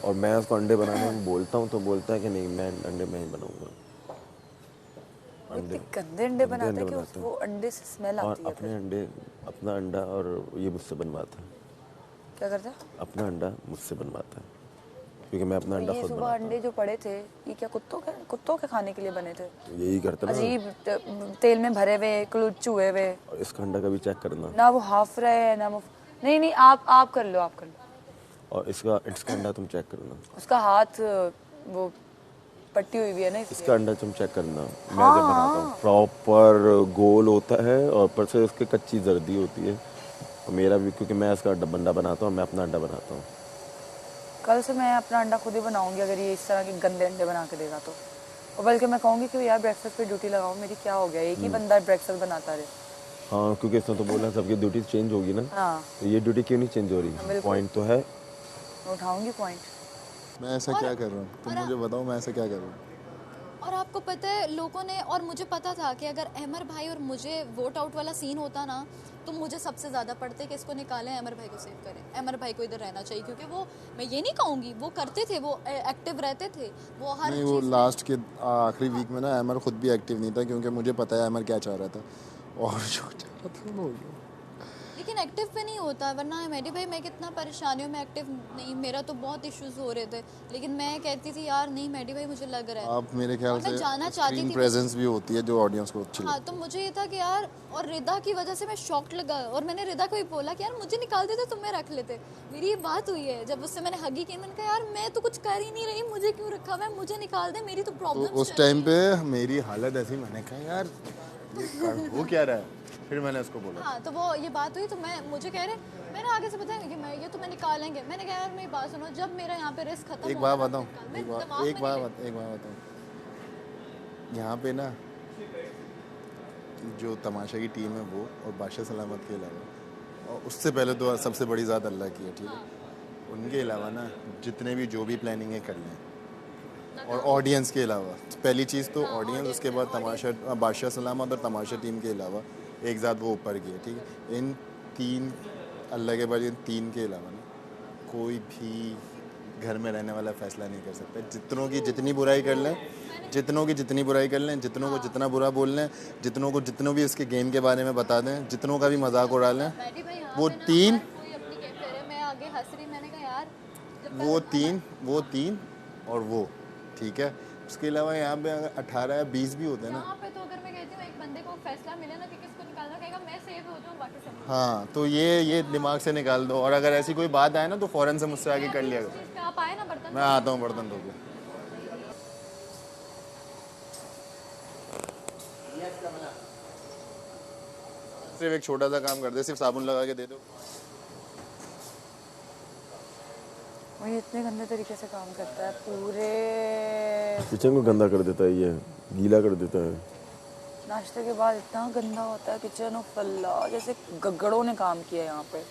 और मैं उसको अंडे बनाने में बोलता हूँ तो बोलता है कि नहीं, मैं अंडे मैं ही बनाऊंगा। गंदे अंडे बनाता है कि वो अंडे से स्मेल आती है। और अपने अंडे, अपना अंडा और ये मुझसे बनवाता है। क्या करता है? अपना अंडा मुझसे बनवाता है, क्योंकि मैं अपना अंडा खुद बनाता हूँ। सुबह अंडे जो पड़े थे, ये क्या कुत्तों के खाने के लिए बने थे? यही करता है, अजीब तेल में भरे हुए, क्लूच हुए हुए। और इसका अंडा का भी चेक करना ना, वो हाफ रहे है ना वो। नहीं, आप कर लो, और इसका अंडा तुम चेक करना। उसका हाथ वो पट्टी हुई है ना, इसका अंडा तुम चेक करना। मैं जब बनाता हूँ प्रॉपर गोल होता है और ऊपर से उसकी कच्ची जर्दी होती है। और मेरा भी, क्योंकि मैं इसका अंडा बनाता हूँ, मैं अपना अंडा बनाता हूँ। कल से मैं अपना अंडा खुद ही बनाऊंगी अगर ये इस तरह के गंदे अंडे बना के देगा तो। और बल्कि मैं कहूँगी कि यार ब्रेकफास्ट पे ड्यूटी लगाओ मेरी, क्या हो गया, एक ही बंदा ब्रेकफास्ट बनाता रहे। हाँ, क्योंकि इसने तो बोला सबकी ड्यूटी चेंज होगी ना। हाँ, तो ये ड्यूटी क्यों नहीं चेंज हो रही? पॉइंट तो है, मैं उठाऊंगी पॉइंट। मैं ऐसा क्या कर रहा हूँ, तुम मुझे बताओ मैं ऐसा क्या कर रहा हूँ? और आपको पता है लोगों ने, और मुझे पता था कि अगर अमर भाई और मुझे वोट आउट वाला सीन होता ना, तो मुझे सबसे ज़्यादा पड़ते कि इसको निकालें, अमर भाई को सेव करें, अमर भाई को इधर रहना चाहिए। क्योंकि वो, मैं ये नहीं कहूँगी, वो करते थे, वो एक्टिव रहते थे, वो हर नहीं, वो लास्ट के आखिरी वीक में ना अमर खुद भी एक्टिव नहीं था, क्योंकि मुझे पता है अमर क्या चाह रहा था, और जो चाह रहा था वो हो गया। लेकिन एक्टिव पे नहीं होता, वरना मेरी भाई मैं कितना परेशानी हूँ, मैं एक्टिव नहीं, मेरा तो बहुत इश्यूज हो रहे थे, लेकिन मैं कहती थी यार नहीं मेडी भाई मुझे लग रहा है। आप मेरे ख्याल मैं से जाना चाहती स्क्रीन थी, प्रेजेंस भी होती है जो ऑडियंस को अच्छी हाँ, तो मुझे ये था कि यार, और रिदा की वजह से मैं शॉक लगा, और मैंने रिदा को भी बोला कि यार मुझे निकाल देते तो मैं रख लेते। मेरी ये बात हुई है, जब उससे मैंने हगी की, मैंने कहा यार मैं तो कुछ कर ही नहीं रही, मुझे क्यों रखा हुआ है, मुझे निकाल दे, मेरी तो तो प्रॉब्लम। उस टाइम पे मेरी हालत ऐसी, मैंने कहा यार वो क्या रहा है, फिर मैंने उसको बोला। हाँ, तो वो ये बात हुई, तो मुझे कह रहे, मैंने आगे से बताया कि मैं ये तो मैं निकालेंगे, मैंने कहा यार मेरी बात सुनो, जब मेरा यहाँ पे रिस्क खत्म एक बात बताऊँ, एक बात बताऊँ, यहाँ पे ना जो तमाशा की टीम है वो और बादशाह सलामत के अलावा, और उससे पहले तो सबसे बड़ी ज़ात अल्लाह की है, ठीक है, उनके अलावा ना जितने भी जो भी प्लानिंग है कर लें, और ऑडियंस के अलावा, पहली चीज़ तो ऑडियंस, उसके बाद तमाशा, बादशाह सलामत और तमाशा टीम के अलावा एक ज़ात वो ऊपर की है, ठीक है। इन तीन, अल्लाह के बाद इन तीन के अलावा ना कोई भी घर में रहने वाला फैसला नहीं कर सकता। जितनों की जितनी बुराई कर लें, जितनों की जितनी बुराई कर लें, जितनों को जितना बुरा बोल लें, जितनों को जितनों भी इसके गेम के बारे में बता दें, जितनों का भी मजाक उड़ा लें, वो तीन और वो, ठीक है। उसके अलावा यहाँ पे अगर 18 या 20 भी होते हैं ना, पे तो अगर मैं कहती हूँ एक बंदे को फैसला मिले ना कि किसको निकालना, कहेगा मैं सेफ हो जाऊँ, बाकी सब। हाँ, तो ये दिमाग से निकाल दो, और अगर ऐसी कोई बात आए ना तो फ़ौरन से मुझसे आगे कर लिया करो। आप आए ना बर्तन, मैं आता हूँ बर्तन धो के। सिर्फ एक छोटा सा काम कर दे, सिर्फ साबुन लगा के दे दो। वो ये इतने गंदे तरीके से काम करता है, पूरे किचन को गंदा कर देता है, ये गीला कर देता है। नाश्ते के बाद इतना गंदा होता है किचन, और अल्लाह, जैसे गगड़ों ने काम किया यहाँ पे।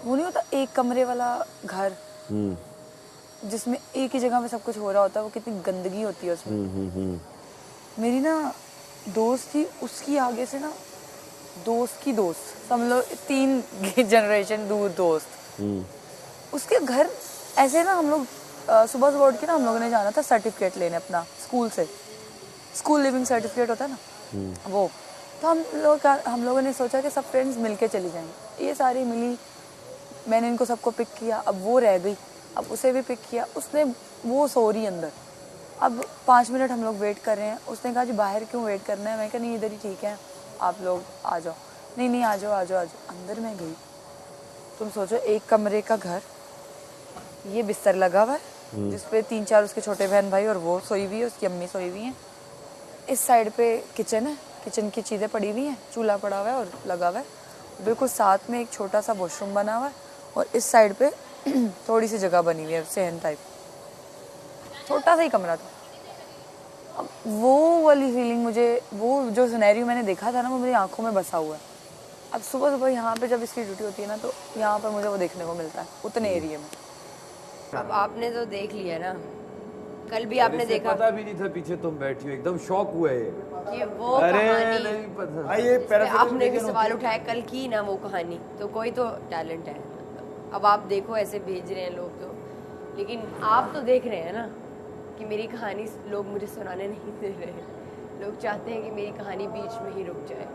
वो नहीं होता एक कमरे वाला घर जिसमें एक ही जगह पे सब कुछ हो रहा होता है, वो कितनी गंदगी होती है उसमें। मेरी ना दोस्त थी, उसकी आगे से ना दोस्त की दोस्त, समझ लो 3 जनरेशन दूर दोस्त, उसके घर ऐसे ना, हम लोग सुबह उठ के ना हम लोगों ने जाना था सर्टिफिकेट लेने अपना स्कूल से, स्कूल लिविंग सर्टिफिकेट होता है ना वो, तो हम लोगों ने सोचा कि सब फ्रेंड्स मिलके चली जाएंगे। ये सारी मिली, मैंने इनको सबको पिक किया, अब वो रह गई, अब उसे भी पिक किया, उसने, वो सो रही अंदर। अब 5 मिनट हम लोग वेट कर रहे हैं, उसने कहा जी बाहर क्यों वेट करना है, मैं कहा नहीं इधर ही ठीक है, आप लोग आ जाओ। नहीं आ जाओ आ जाओ आ जाओ। अंदर मैं गई, तुम सोचो एक कमरे का घर, ये बिस्तर लगा हुआ है जिसपे 3-4 उसके छोटे बहन भाई और वो सोई हुई है, उसकी अम्मी सोई हुई हैं। इस साइड पे किचन है, किचन की चीज़ें पड़ी हुई हैं, चूल्हा पड़ा हुआ है और लगा हुआ है, बिल्कुल साथ में एक छोटा सा वॉशरूम बना हुआ है, और इस साइड पे थोड़ी सी जगह बनी हुई है सहन टाइप, छोटा सा ही कमरा था। अब वो वाली फीलिंग मुझे, वो जो सिनेरियो मैंने देखा था ना, वो मेरी आंखों में बसा हुआ है। अब सुबह सुबह यहाँ पे जब इसकी ड्यूटी होती है ना, तो यहाँ पर मुझे वो देखने को मिलता है उतने एरिया में। अब आपने तो देख लिया ना, कल भी आपने देखा, पता भी नहीं था पीछे तुम बैठी हो, एकदम शॉक हुए कि वो अरे कहानी, नहीं पता, आपने भी सवाल उठाया कल की ना वो कहानी, तो कोई तो टैलेंट है। अब आप देखो ऐसे भेज रहे हैं लोग तो, लेकिन आप तो देख रहे हैं ना कि मेरी कहानी लोग मुझे सुनाने नहीं दे रहे, लोग चाहते हैं कि मेरी कहानी बीच में ही रुक जाए,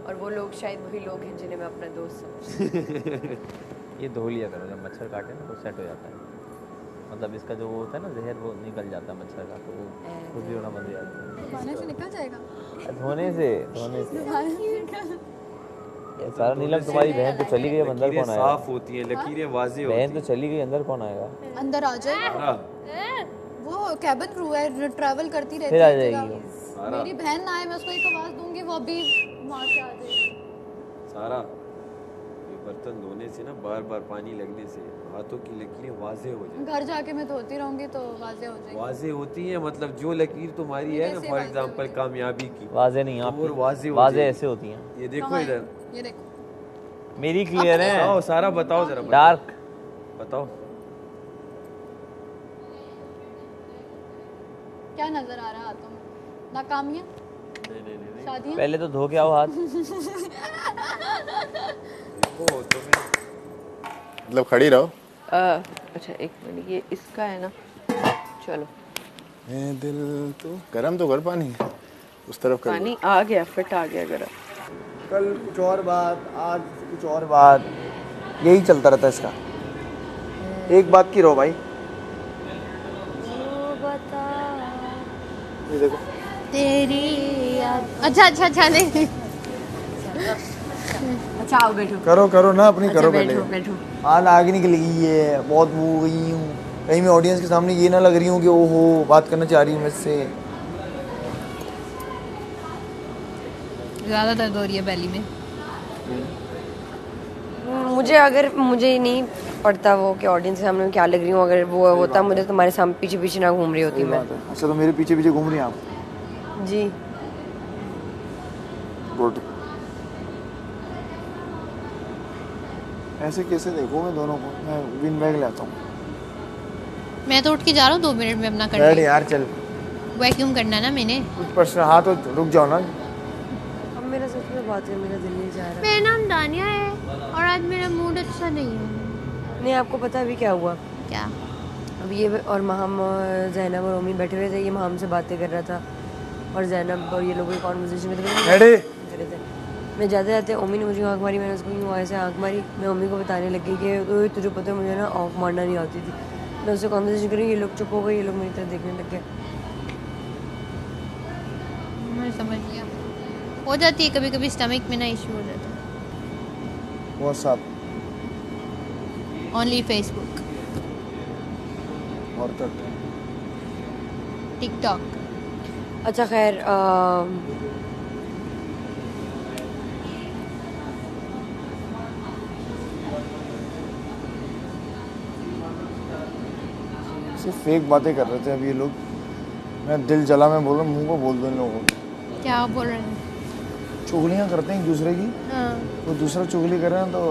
और वो लोग शायद वही लोग हैं जिन्हें मैं अपना दोस्त समझती। ये धो लिया करो, जब मच्छर काटे ना तो सेट हो जाता है, मतलब इसका जो वो होता है ना जहर, वो निकल जाता है मच्छर का, तो वो खुद भी होना बंद हो जाता है। खाने से निकल जाएगा, धोने से सारा। नीलम तुम्हारी बहन तो चली गई, अंदर कौन आएगा? साफ होती है लकीरें, वाज़ेह होती बहन तो चली गई, अंदर कौन आएगा? अंदर आ जाए, वो कैबिन क्रू है, ट्रैवल करती रहती फिर आ है। जाएगी मेरी बहन ना आए, मैं उसको एक आवाज दूंगी, वो अभी वहाँ से आ जाएगी। सारा, ये बर्तन धोने से ना, बार बार पानी लगने से हाथों की लकीरें वाज़ेह हो जाती घर जाके मैं धोती रहूंगी तो वाज़ेह हो जाएगी। वाज़ेह होती है, मतलब जो लकीर तुम्हारी है ना, फॉर एग्जांपल कामयाबी की, वाज़ेह नहीं, आप वाज़ेह ऐसे होती हैं। ये देखो इधर, ये देखो मेरी क्लियर है। बताओ सारा, बताओ जरा, डार्क बताओ क्या नजर आ रहा है हाथों में? नाकामियाँ, शादियाँ। पहले तो धो के आओ हाथ। मतलब खड़ी रहो। अच्छा एक मिनट, ये इसका है ना, चलो। ए दिल तो गरम तो कर पानी, उस तरफ कर पानी आ गया, फिट आ गया गरम। कल कुछ और बात, आज कुछ और बात, यही चलता रहता है इसका। एक बात की रहो भाई, ये देखो तेरी याद। अच्छा नहीं। अच्छा आओ बैठो। करो ना अपनी, अच्छा, करो बैठो पहले। बैठो। हाल आगे निकलेगी ये, बहुत वो गई हूँ कहीं मैं ऑडियंस के सामने ये ना लग रही हूँ कि ओहो बात करना चाह रही हूँ मुझसे। ज़्यादा दर्द हो रही है बैली में। मुझे अगर मुझे नहीं पड़ता वो कि ऑडियंस के सामने मैं क्या लग रही हूँ, अगर वो होता मुझे तुम्हारे सामने पीछे पीछे ना घूम रही होती मैं। अच्छा तो मेरे पीछे पीछे घूम रही हैं आप? जी गुड। ऐसे कैसे देखो मैं दोनों को, मैं विन बैग लाता हूँ। मैं तो उठ के जा रहा हूँ 2 मिनट में अपना बैठ करने। यार चल, वैक्यूम करना है ना मैंने। कुछ प्रश्न, हाँ तो रुक जाओ ना। अब मेरा सच में बात है, मेरा दिल नहीं जा रहा। मेरा नाम दानिया है और आज मेरा मूड अच्छा नहीं है। नहीं आपको पता अभी क्या हुआ? क्या? अब ये और महम और जैनब और ओमी बैठे हुए थे, ये महम से बातें कर रहा था और जैनब और ये लोग कॉन्वर्सेशन में थे। मैं जाते जाते ओमी ने मुझे आँख मारी, मैंने उसको यूँ ऐसे आँख मारी। मैं ओमी को बताने लग गई कि तो तुझे पता है मुझे ना आँख मारना नहीं आती थी। मैं उससे कॉन्वर्सेशन करी, ये लोग चुप हो गए, ये लोग मेरी तरफ देखने लग गए। मैं समझ गया, हो जाती है कभी कभी स्टमक में ना इशू हो जाता है। व्हाट्सएप ओनली फेसबुक और टिकटॉक। अच्छा खैर सिर्फ फेक बातें कर रहे थे अब ये लोग। मैं दिल जला में बोल रहा हूँ, मुंह को बोल दो इन लोगों को। क्या बोल रहे हैं? चुगलियाँ करते हैं एक दूसरे की। हाँ। तो दूसरा चुगली कर रहे हैं तो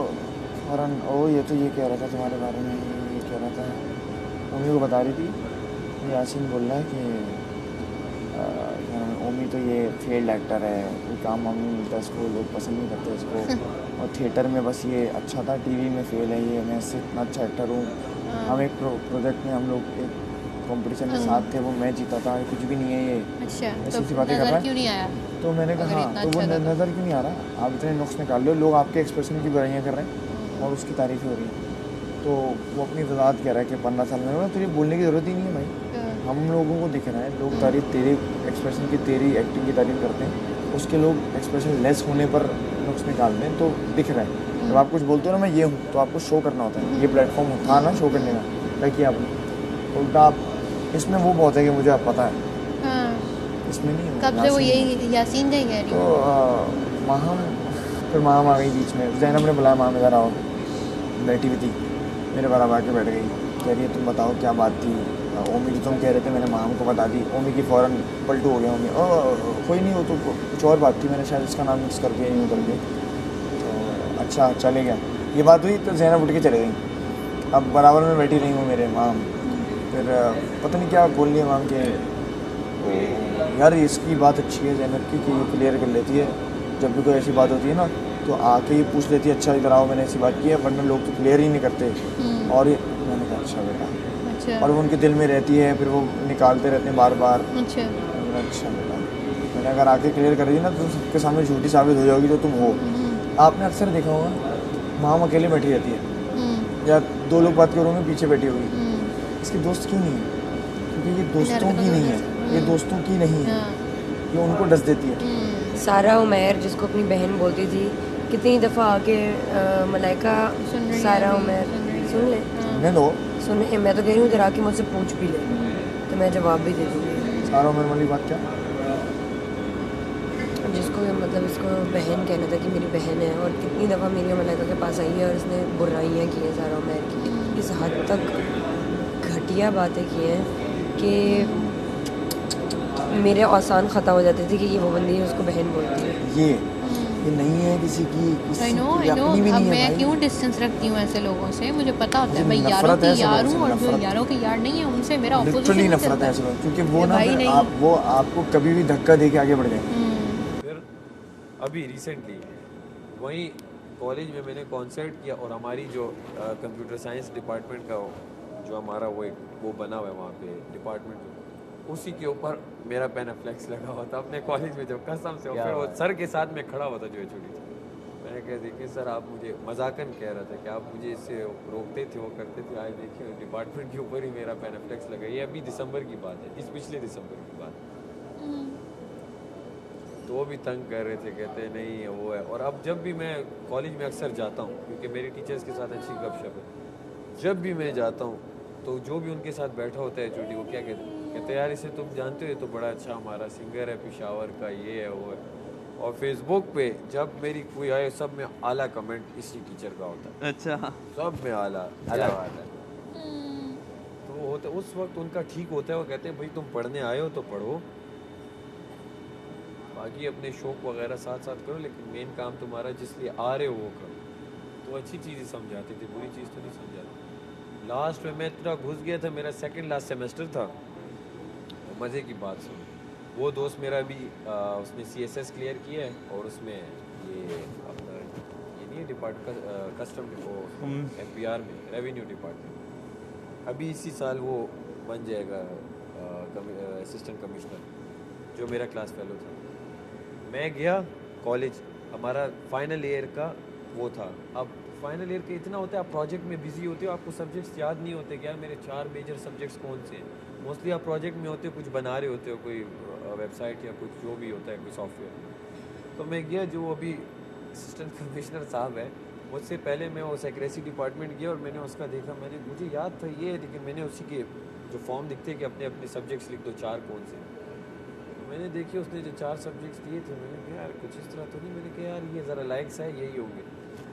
फौरन ओ ये तो ये कह रहा था तुम्हारे बारे में, ये कह रहा था। मम्मी को बता रही थी, यासीन बोल रहा है कि क्या नाम है, ओमी तो ये फेल्ड एक्टर है, कोई काम वाम नहीं मिलता इसको, लोग पसंद नहीं करते इसको। और थिएटर में बस ये अच्छा था, टीवी में फेल है ये, मैं इससे इतना अच्छा एक्टर हूँ। हम एक प्रोजेक्ट में हम लोग एक कंपटीशन में साथ थे, वो मैं जीता था, कुछ भी नहीं है ये। अच्छा ऐसी तो बातें कर रहा है। क्यों नहीं आया? तो मैंने कहा हाँ, तो वो नज़र क्यों नहीं आ रहा? आप इतने नुक्स निकाल लो, लोग आपके एक्सप्रेशन की बुराइयाँ कर रहे हैं और उसकी तारीफ़ हो रही है। तो वो अपनी वजाहत कह रहा है कि 15 साल में तुझे बोलने की ज़रूरत ही नहीं है भाई। हम लोगों को दिख रहा है, लोग तारीफ तेरे एक्सप्रेशन की, तेरी एक्टिंग की तारीफ करते हैं, उसके लोग एक्सप्रेशन लेस होने पर नुक्स निकालते हैं, तो दिख रहा है। जब आप कुछ बोलते हो ना मैं ये हूँ, तो आपको शो करना होता है। ये प्लेटफॉर्म था ना शो करने का, क्या किया आपने? उल्टा आप इसमें वो बहुत है कि मुझे आप पता है। हाँ। इसमें नहीं है। कब से वो यही यासीन का कह रही तो माहम, फिर माहम आ गई बीच में। जैनब ने बुलाया, माहम इधर आओ। बैठी हुई थी मेरे बराबर आके बैठ गई, कह रही है तुम बताओ क्या बात थी। ओमी जो तुम कह रहे थे मैंने माहम को बता दी। ओमी की फ़ौरन पलटू हो गया। ओमी कोई नहीं, हो तो कुछ और बात थी, मैंने शायद इसका नाम मिक्स कर दिया यूँ करके। तो अच्छा चले गया, ये बात हुई। तो जैनब उठ के चले गई। अब बराबर में बैठी रही हूँ मेरे माम। फिर पता नहीं क्या बोल लिया माम के, यार इसकी बात अच्छी है जैनब की कि ये क्लियर कर लेती है जब भी कोई ऐसी बात होती है ना, तो आके ये पूछ लेती है अच्छा इधर आओ मैंने ऐसी बात की है, वरना लोग तो क्लियर ही नहीं करते। और ये मैंने कहा अच्छा बेटा। अच्छा। और वो उनके दिल में रहती है, फिर वो निकालते रहते हैं बार बार। अच्छा। अच्छा बेटा, मैंने अगर आके क्लियर कर दी ना तो सबके सामने झूठी साबित हो जाओगी जो तुम हो। आपने अक्सर देखा होगा माम अकेले बैठी रहती है या 2 लोग बात करोगे पीछे बैठी होगी। इसके दोस्त क्यों नहीं है? क्योंकि ये दोस्तों की नहीं है, ये दोस्तों की नहीं है, ये उनको डस देती है। सारा उमैर जिसको अपनी बहन बोलती थी, कितनी दफ़ा आके मलाइका सारा उमैर सुन ले, सुनने दो, सुन। मैं तो कह रही हूँ इधर आके मुझसे पूछ भी ले तो मैं जवाब भी दे दूँगी। सारा उमैर वाली बात क्या? जिसको मतलब इसको बहन कहना था कि मेरी बहन है, और कितनी दफ़ा मेरी मलाइका के पास आई है और इसने बुराइयाँ की हैं सारा उमैर की, इस हद तक घटिया बातें की हैं कि मेरे आसान ख़ता हो जाते थे कि ये वो बंदी है उसको बहन बोलती है। ये नहीं है किसी की, किसी I know, की अपनी भी अब नहीं है मैं भाई। क्यों डिस्टेंस रखती हूँ ऐसे लोगों से? मुझे पता होता है मुझे मैं यारों नफरत है की ऐसे यार लोगों हूँ से, और जो नफरत। यारों के यार नहीं है उनसे मेरा लिटरली ऑपोजिशन नफरत है ऐसे लोग, क्योंकि वो ना भाई फिर नहीं। वो आपको कभी भी धक्का दे के आगे बढ़ जाएंगे। फिर अभी रिसेंटली वहीं कॉलेज में मैंने कॉन्सर्ट किया और हमारी जो कंप्यूटर साइंस डिपार्टमेंट का जो हमारा वो बना हुआ है वहाँ पे डिपार्टमेंट, उसी के ऊपर मेरा पेनाफ्लेक्स लगा हुआ था अपने कॉलेज में, जब कसम से। और क्या फिर वो बात सर के साथ में खड़ा हुआ था जो ये छोटी थी। मैंने कहा देखिए सर, आप मुझे मजाकन कह रहे थे कि आप मुझे इससे रोकते थे, वो करते थे, आज देखिए डिपार्टमेंट के ऊपर ही मेरा पेनाफ्लेक्स लगा। ये अभी दिसंबर की बात है, इस पिछले दिसंबर की बात। तो वो भी तंग कर रहे थे, कहते नहीं है वो है। और अब जब भी मैं कॉलेज में अक्सर जाता हूँ, क्योंकि मेरे टीचर्स के साथ अच्छी गपशप है, जब भी मैं जाता हूँ तो जो भी उनके साथ बैठा होता है छोटी, वो क्या कहते यार इसे तुम जानते हो, ये तो बड़ा अच्छा हमारा सिंगर है पेशावर का, ये है वो है। और फेसबुक पे जब मेरी कोई आए, सब में आला कमेंट इसी टीचर का होता है। अच्छा, सब में आला आला। तो वो होता, उस वक्त उनका ठीक होता है, वो कहते हैं भाई तुम पढ़ने आए हो तो पढ़ो, बाकी अपने शौक वगैरह साथ साथ करो, लेकिन मेन काम तुम्हारा जिस लिए आ रहे हो वो करो। तो अच्छी चीज़ें समझाते थे, बुरी चीज़ तो नहीं समझाते। लास्ट में मैं इतना घुस गया था, मेरा सेकंड लास्ट सेमेस्टर था। मज़े की बात सुन, वो दोस्त मेरा भी उसने CSS क्लियर किया है, और उसमें ये अपना ये नहीं डिपार्टमेंट कस्टम FBR में रेवेन्यू डिपार्टमेंट, अभी इसी साल वो बन जाएगा असिस्टेंट कमिश्नर, जो मेरा क्लास फेलो था। मैं गया कॉलेज, हमारा फाइनल ईयर का वो था। अब फाइनल ईयर के इतना होता है, आप प्रोजेक्ट में बिजी होते हो, आपको सब्जेक्ट्स याद नहीं होते कि यार मेरे 4 मेजर सब्जेक्ट्स कौन से हैं। मोस्टली आप प्रोजेक्ट में होते हो, कुछ बना रहे होते हो, कोई वेबसाइट या कुछ जो भी होता है, कोई सॉफ्टवेयर। तो मैं गया, जो अभी असिस्टेंट कमिश्नर साहब है, मुझसे पहले मैं वो सेक्रेटरी डिपार्टमेंट गया और मैंने उसका देखा, मुझे याद था ये, लेकिन मैंने उसी के जो फॉर्म दिखते कि अपने अपने सब्जेक्ट्स लिख दो, 4 कौन से। मैंने देखे उसने जो 4 सब्जेक्ट्स दिए थे, मैंने कहा यार कुछ इस तरह तो नहीं, मैंने कहा यार ये ज़रा लाइक्स है, यही होंगे।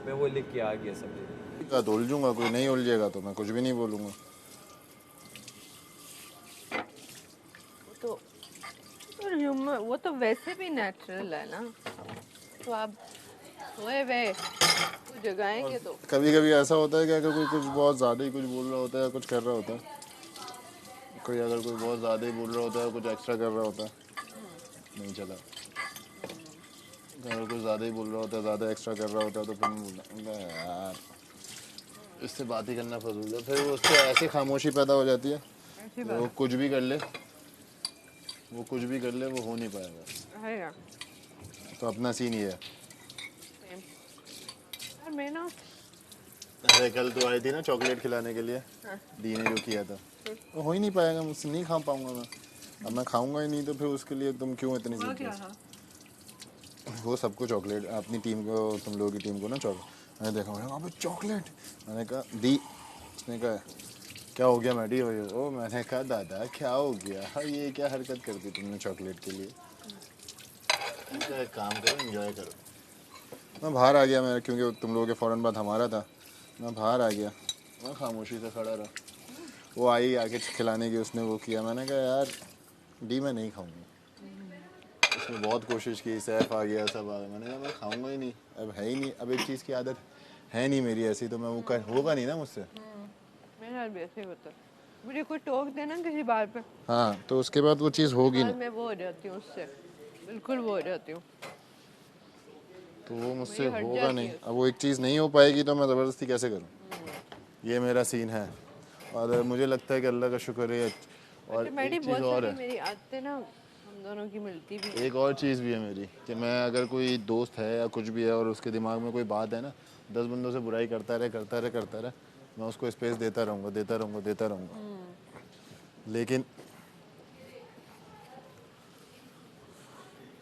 मैं वो लिख के आ गया सब्जेक्ट। तो उलझूंगा, कोई नहीं उलझेगा तो मैं कुछ भी नहीं बोलूँगा। वो तो वैसे भी नेचुरल है ना, तो आप सोए हुए जगाएंगे तो। कभी कभी ऐसा होता है कि अगर कोई कुछ बहुत ज़्यादा ही कुछ बोल रहा होता है या कुछ कर रहा होता है, कोई बहुत ज़्यादा ही बोल रहा होता है, कुछ एक्स्ट्रा कर रहा होता है, नहीं चला। अगर कुछ ज़्यादा ही बोल रहा होता है, ज़्यादा एक्स्ट्रा कर रहा होता है, तो फिर मैं बोलता यार इससे बात ही करना फजूल है। फिर वो उससे ऐसी खामोशी पैदा हो जाती है, वो कुछ भी कर ले, वो हो नहीं पाएगा। तो अपना सीन ये है। मैं ना, अरे कल तो आई थी ना चॉकलेट खिलाने के लिए, दी ने जो किया था, वो हो ही नहीं पाएगा मुझसे, नहीं खा पाऊंगा मैं। अब मैं खाऊंगा ही नहीं तो फिर उसके लिए तुम क्यों इतनी जिद? वो सबको चॉकलेट, अपनी टीम को, तुम लोगों की टीम को ना चॉकलेट। मैंने देखा वहाँ पे चॉकलेट, मैंने कहा दी, उसने कहा क्या हो गया मैडी? ओ मैंने कहा दादा क्या हो गया, ये क्या हरकत कर दी तुमने चॉकलेट के लिए? एक काम करो, एंजॉय करो। मैं बाहर आ गया, मैं क्योंकि तुम लोगों के फ़ौरन बाद हमारा था, मैं बाहर आ गया, मैं खामोशी से खड़ा रहा। वो आई आके खिलाने की, उसने वो किया, मैंने कहा यार डी मैं नहीं खाऊंगा। उसने बहुत कोशिश की, सैफ आ गया, सब आ गया, मैंने कहा मैं खाऊंगा ही नहीं, अब है ही नहीं, अब एक चीज़ की आदत है नहीं मेरी ऐसी, तो मैं वो कर होगा नहीं ना मुझसे। मेरे साथ भी ऐसे ही होता है, मुझे कोई टोक देना किसी बात पे, हाँ तो उसके बाद वो चीज़ होगी नहीं, मैं वो हो जाती हूँ उससे, बिल्कुल वो हो जाती हूँ, तो वो मुझसे होगा नहीं। अब वो एक चीज़ नहीं हो पाएगी तो मैं ज़बरदस्ती कैसे करूँ? ये मेरा सीन है। और मुझे लगता है कि अल्लाह का शुक्र है। और एक चीज़ और है, मेरी आदतें ना हम दोनों की मिलती भी। एक और चीज़ भी है मेरी, कि मैं अगर कोई दोस्त है या कुछ भी है और उसके दिमाग में कोई बात है ना, 10 बंदों से बुराई करता रहे, मैं उसको स्पेस देता रहूँगा। लेकिन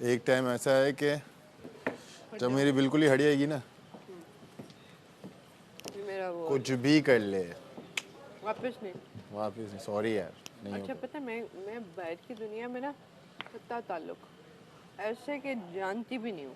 एक टाइम ऐसा है कि जब मेरी बिल्कुल ही हट जाएगी ना, कुछ भी कर ले, वापस नहीं, सॉरी यार नहीं। अच्छा पता है मैं बाहर की दुनिया में ना सत्ता ताल्लुक ऐसे के जानती भी नहीं हूँ,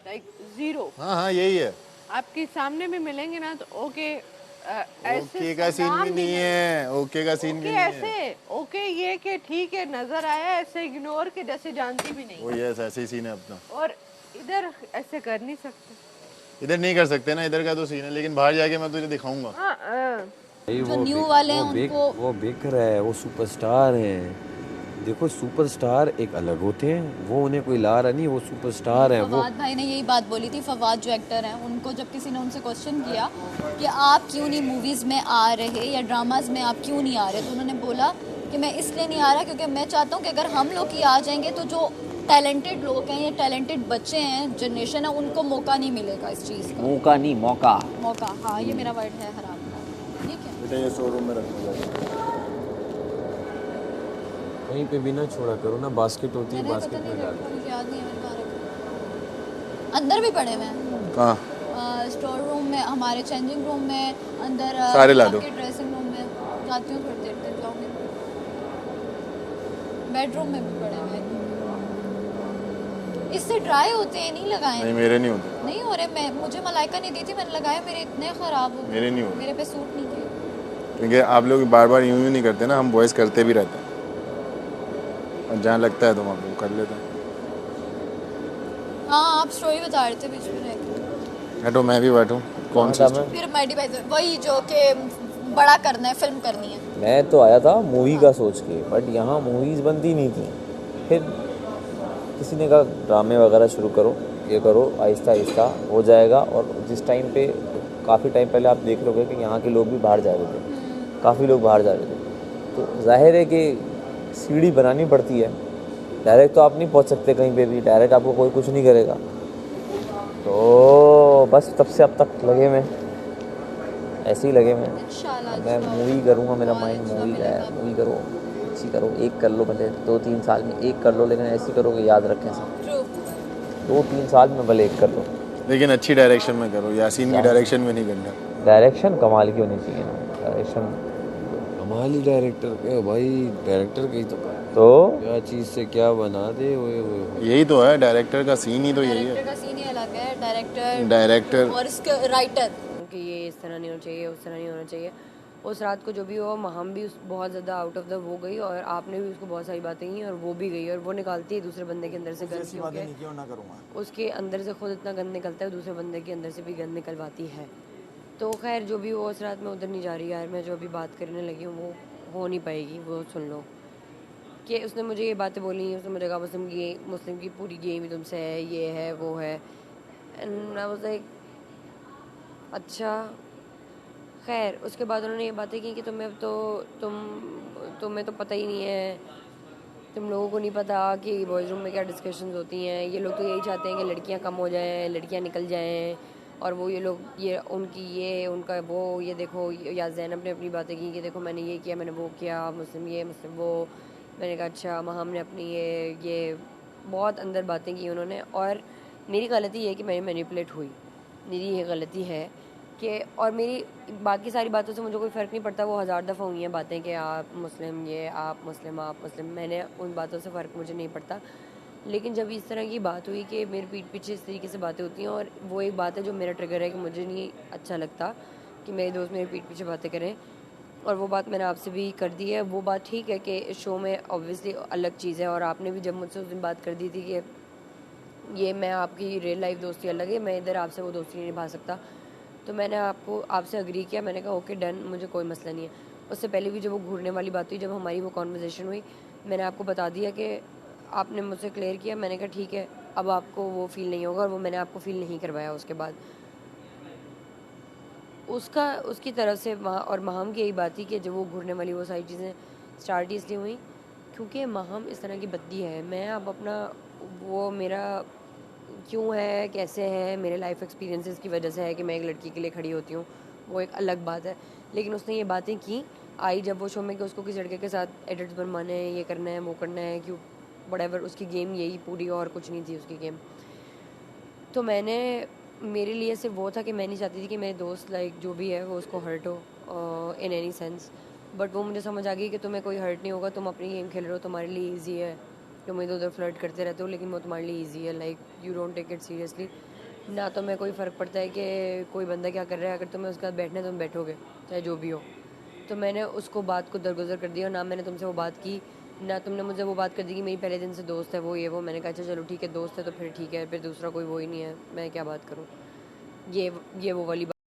लाइक जीरो। हाँ यही है। आपके सामने भी मिलेंगे ना तो ओके, ओके का सीन भी नहीं है, ओके का सीन भी नहीं है। ओके ये कि ठीक है नजर आया, ऐसे इग्नोर के जैसे जानती भी नहीं। वो यस ऐसे ही सीन है अपना। और इधर ऐसे कर नहीं सकते, इधर नहीं कर सकते ना, इधर का तो सीन है, लेकिन बाहर जाके मैं तुझे दिखाऊंगा। जो न्यू वाले हैं उनको वो बिक रहा है, वो सुपरस्टार हैं। देखो सुपरस्टार एक अलग होते हैं, वो उन्हें कोई ला रहा नहीं, वो सुपरस्टार हैं। वो फवाद भाई ने यही बात बोली थी, फवाद जो एक्टर हैं, उनको जब किसी ने उनसे क्वेश्चन किया कि आप क्यों नहीं मूवीज़ में आ रहे या ड्रामाज में आप क्यों नहीं आ रहे, तो उन्होंने बोला कि मैं इसलिए नहीं आ रहा क्योंकि मैं चाहता हूँ कि अगर हम लोग ही आ जाएंगे तो जो टैलेंटेड लोग हैं या टैलेंटेड बच्चे हैं, जनरेशन है, उनको मौका नहीं मिलेगा इस चीज़ का। मौका नहीं, मौका। मौका, हाँ, ये मेरा वर्ड है हराम का, ठीक है। बेटा ये शोरूम में रखना चाहिए। कहीं पे भी ना छोड़ा करो ना, बास्केट होती है, मैंने बास्केट पता में नहीं डाल रखा, मुझे याद नहीं है मैंने कहाँ रखा। अंदर भी पड़े हुए हैं, कहाँ? स्टोर रूम में, हमारे चेंजिंग रूम में, अंदर सारे ला दो। आपके ड्रेसिंग रूम में जाती हूँ, थोड़ी देर तक जाऊँगी। बेडरूम में भी पड़े हुए हैं। इससे ड्राई होते हैं, नहीं लगाए। नहीं मेरे नहीं होते। नहीं हो रहे, मुझे मलाइका ने दी थी, मैंने लगाया, मेरे इतने ख़राब हो गए। मेरे नहीं होते। मेरे पे सूट नहीं किए। क्योंकि आप लोग बार बार यूं नहीं करते ना, हम वॉइस करते भी रहते हैं और जहाँ लगता है तो वहाँ पे कर लेते हैं। हाँ, आप स्टोरी बता रहे थे बीच में रहकर। हटो, मैं भी बैठूँ। कौन सी story? फिर मैडी भाई वही जो कि बड़ा करना है, फिल्म करनी है। मैं तो आया था मूवी का सोच के, बट यहाँ मूवीज़ बनती नहीं थी। फिर किसी ने कहा ड्रामे वगैरह शुरू करो, ये करो, आहिस्ता आहिस्ता हो जाएगा। और जिस टाइम पे काफ़ी टाइम पहले आप देख लोगे कि यहाँ के लोग भी बाहर जा रहे थे, काफ़ी लोग बाहर जा रहे थे, तो जाहिर है कि सीढ़ी बनानी पड़ती है। डायरेक्ट तो आप नहीं पहुँच सकते कहीं पे भी, डायरेक्ट आपको कोई कुछ नहीं करेगा। तो बस तब से अब तक लगे मैं ऐसे ही लगे मैं मूवी करूँगा, मेरा माइंड मूवी का है। मूवी करो, अच्छी करो, एक कर लो, भले 2-3 साल में एक कर लो, लेकिन ऐसी करो कि याद रखें सब। 2-3 साल में भले एक कर लो, लेकिन अच्छी डायरेक्शन में करो। यासीन की डायरेक्शन में नहीं करना। डायरेक्शन कमाल की होनी चाहिए ना। डायरेक्शन कमाल ही डायरेक्टर के भाई, डायरेक्टर की तो क्या चीज़ से क्या बना दे वो यही तो है, डायरेक्टर का सीन ही तो यही है। डायरेक्टर का सीन ही अलग है, डायरेक्टर और इसका राइटर कि ये इस तरह नहीं होना चाहिए, उस तरह नहीं होना चाहिए। उस रात को जो भी हुआ, महम भी बहुत ज़्यादा आउट ऑफ द वो गई, और आपने भी उसको बहुत सारी बातें की, और वो भी गई, और वो निकालती है दूसरे बंदे के अंदर से गंद, क्योंकि उसके अंदर से खुद इतना गंद निकलता है, दूसरे बंदे के अंदर से भी गंद निकलवाती है। तो खैर जो भी हो, उस रात में उधर नहीं जा रही यार। मैं जो अभी बात करने लगी हूँ वो हो नहीं पाएगी, वो सुन लो। कि उसने मुझे ये बातें बोली, उसने मुझे कहा मुस्लिम की पूरी गेम ही तुमसे है, ये है वो है, एंड आई वाज लाइक अच्छा। खैर उसके बाद उन्होंने ये बातें की कि तुम्हें तो पता ही नहीं है, तुम लोगों को नहीं पता कि बॉयज़ रूम में क्या डिस्कशंस होती हैं। ये लोग तो यही चाहते हैं कि लड़कियां कम हो जाएं, लड़कियां निकल जाएं, और वो ये लोग ये उनकी ये उनका वो, ये देखो, या ज़ैनब ने अपनी बातें की कि देखो मैंने ये किया, मैंने वो किया, मुस्लिम ये मुस्लिम वो। मैंने कहा अच्छा। महम ने अपनी ये बहुत अंदर बातें की उन्होंने, और मेरी गलती ये है कि मैं मैनिपुलेट हुई, मेरी ये गलती है कि, और मेरी बाकी सारी बातों से मुझे कोई फ़र्क नहीं पड़ता। वो 1000 दफ़ा हुई हैं बातें कि आप मुस्लिम ये, आप मुस्लिम, मैंने उन बातों से फ़र्क मुझे नहीं पड़ता। लेकिन जब इस तरह की बात हुई कि मेरे पीठ पीछे इस तरीके से बातें होती हैं, और वो एक बात है जो मेरा ट्रिगर है कि मुझे नहीं अच्छा लगता कि मेरे दोस्त मेरे पीठ पीछे बातें करें, और वो बात मैंने आपसे भी कर दी है। वो बात ठीक है कि शो में ऑब्वियसली अलग चीज़ है, और आपने भी जब मुझसे उस दिन बात कर दी थी कि ये मैं आपकी रियल लाइफ दोस्ती अलग है, मैं इधर आपसे वो दोस्ती नहीं निभा सकता, तो मैंने आपसे अग्री किया। मैंने कहा ओके डन, मुझे कोई मसला नहीं है। उससे पहले भी जब वो घूरने वाली बात हुई, जब हमारी वो कॉन्वर्जेसन हुई, मैंने आपको बता दिया कि आपने मुझसे क्लियर किया। मैंने कहा ठीक है, अब आपको वो फील नहीं होगा, और वो मैंने आपको फील नहीं करवाया। उसके बाद उसकी तरफ से और महम की यही बात थी कि जब वो घूरने वाली वो सारी चीज़ें स्टार्ट इसलिए हुई क्योंकि महम इस तरह की बद्दी है। मैं अब अपना वो मेरा क्यों है, कैसे है, मेरे लाइफ एक्सपीरियंसेस की वजह से है कि मैं एक लड़की के लिए खड़ी होती हूँ, वो एक अलग बात है। लेकिन उसने ये बातें की आई जब वो शो में कि उसको किसी लड़के के साथ एडिट्स बनवाने हैं, ये करना है, वो करना है, क्यों व्हाटएवर, उसकी गेम यही पूरी, और कुछ नहीं थी उसकी गेम। तो मेरे लिए सिर्फ वो था कि मैं नहीं चाहती थी कि मेरे दोस्त लाइक जो भी है वो उसको हर्ट हो इन एनी सेंस। बट वो मुझे समझ आ गई कि तुम्हें कोई हर्ट नहीं होगा, तुम अपनी गेम खेल रहे हो, तुम्हारे लिए ईजी है, तुम इधर उधर फ्लर्ट करते रहते हो, लेकिन वो तुम्हारे लिए ईजी है, like you don't take it seriously. ना तुम्हें कोई फ़र्क पड़ता है कि कोई बंदा क्या कर रहा है, अगर तुम्हें उसके साथ बैठना है तुम बैठोगे, चाहे जो भी हो। तो मैंने उसको बात को दरगुजर कर दिया, और ना मैंने तुमसे वो बात की, ना तुमने मुझे वो बात कर दी कि मेरी पहले दिन से दोस्त है वो ये वो। मैंने कहा अच्छा चलो ठीक है, दोस्त है तो फिर ठीक है, फिर दूसरा कोई वो ही नहीं है, मैं क्या बात करूँ। ये वो वाली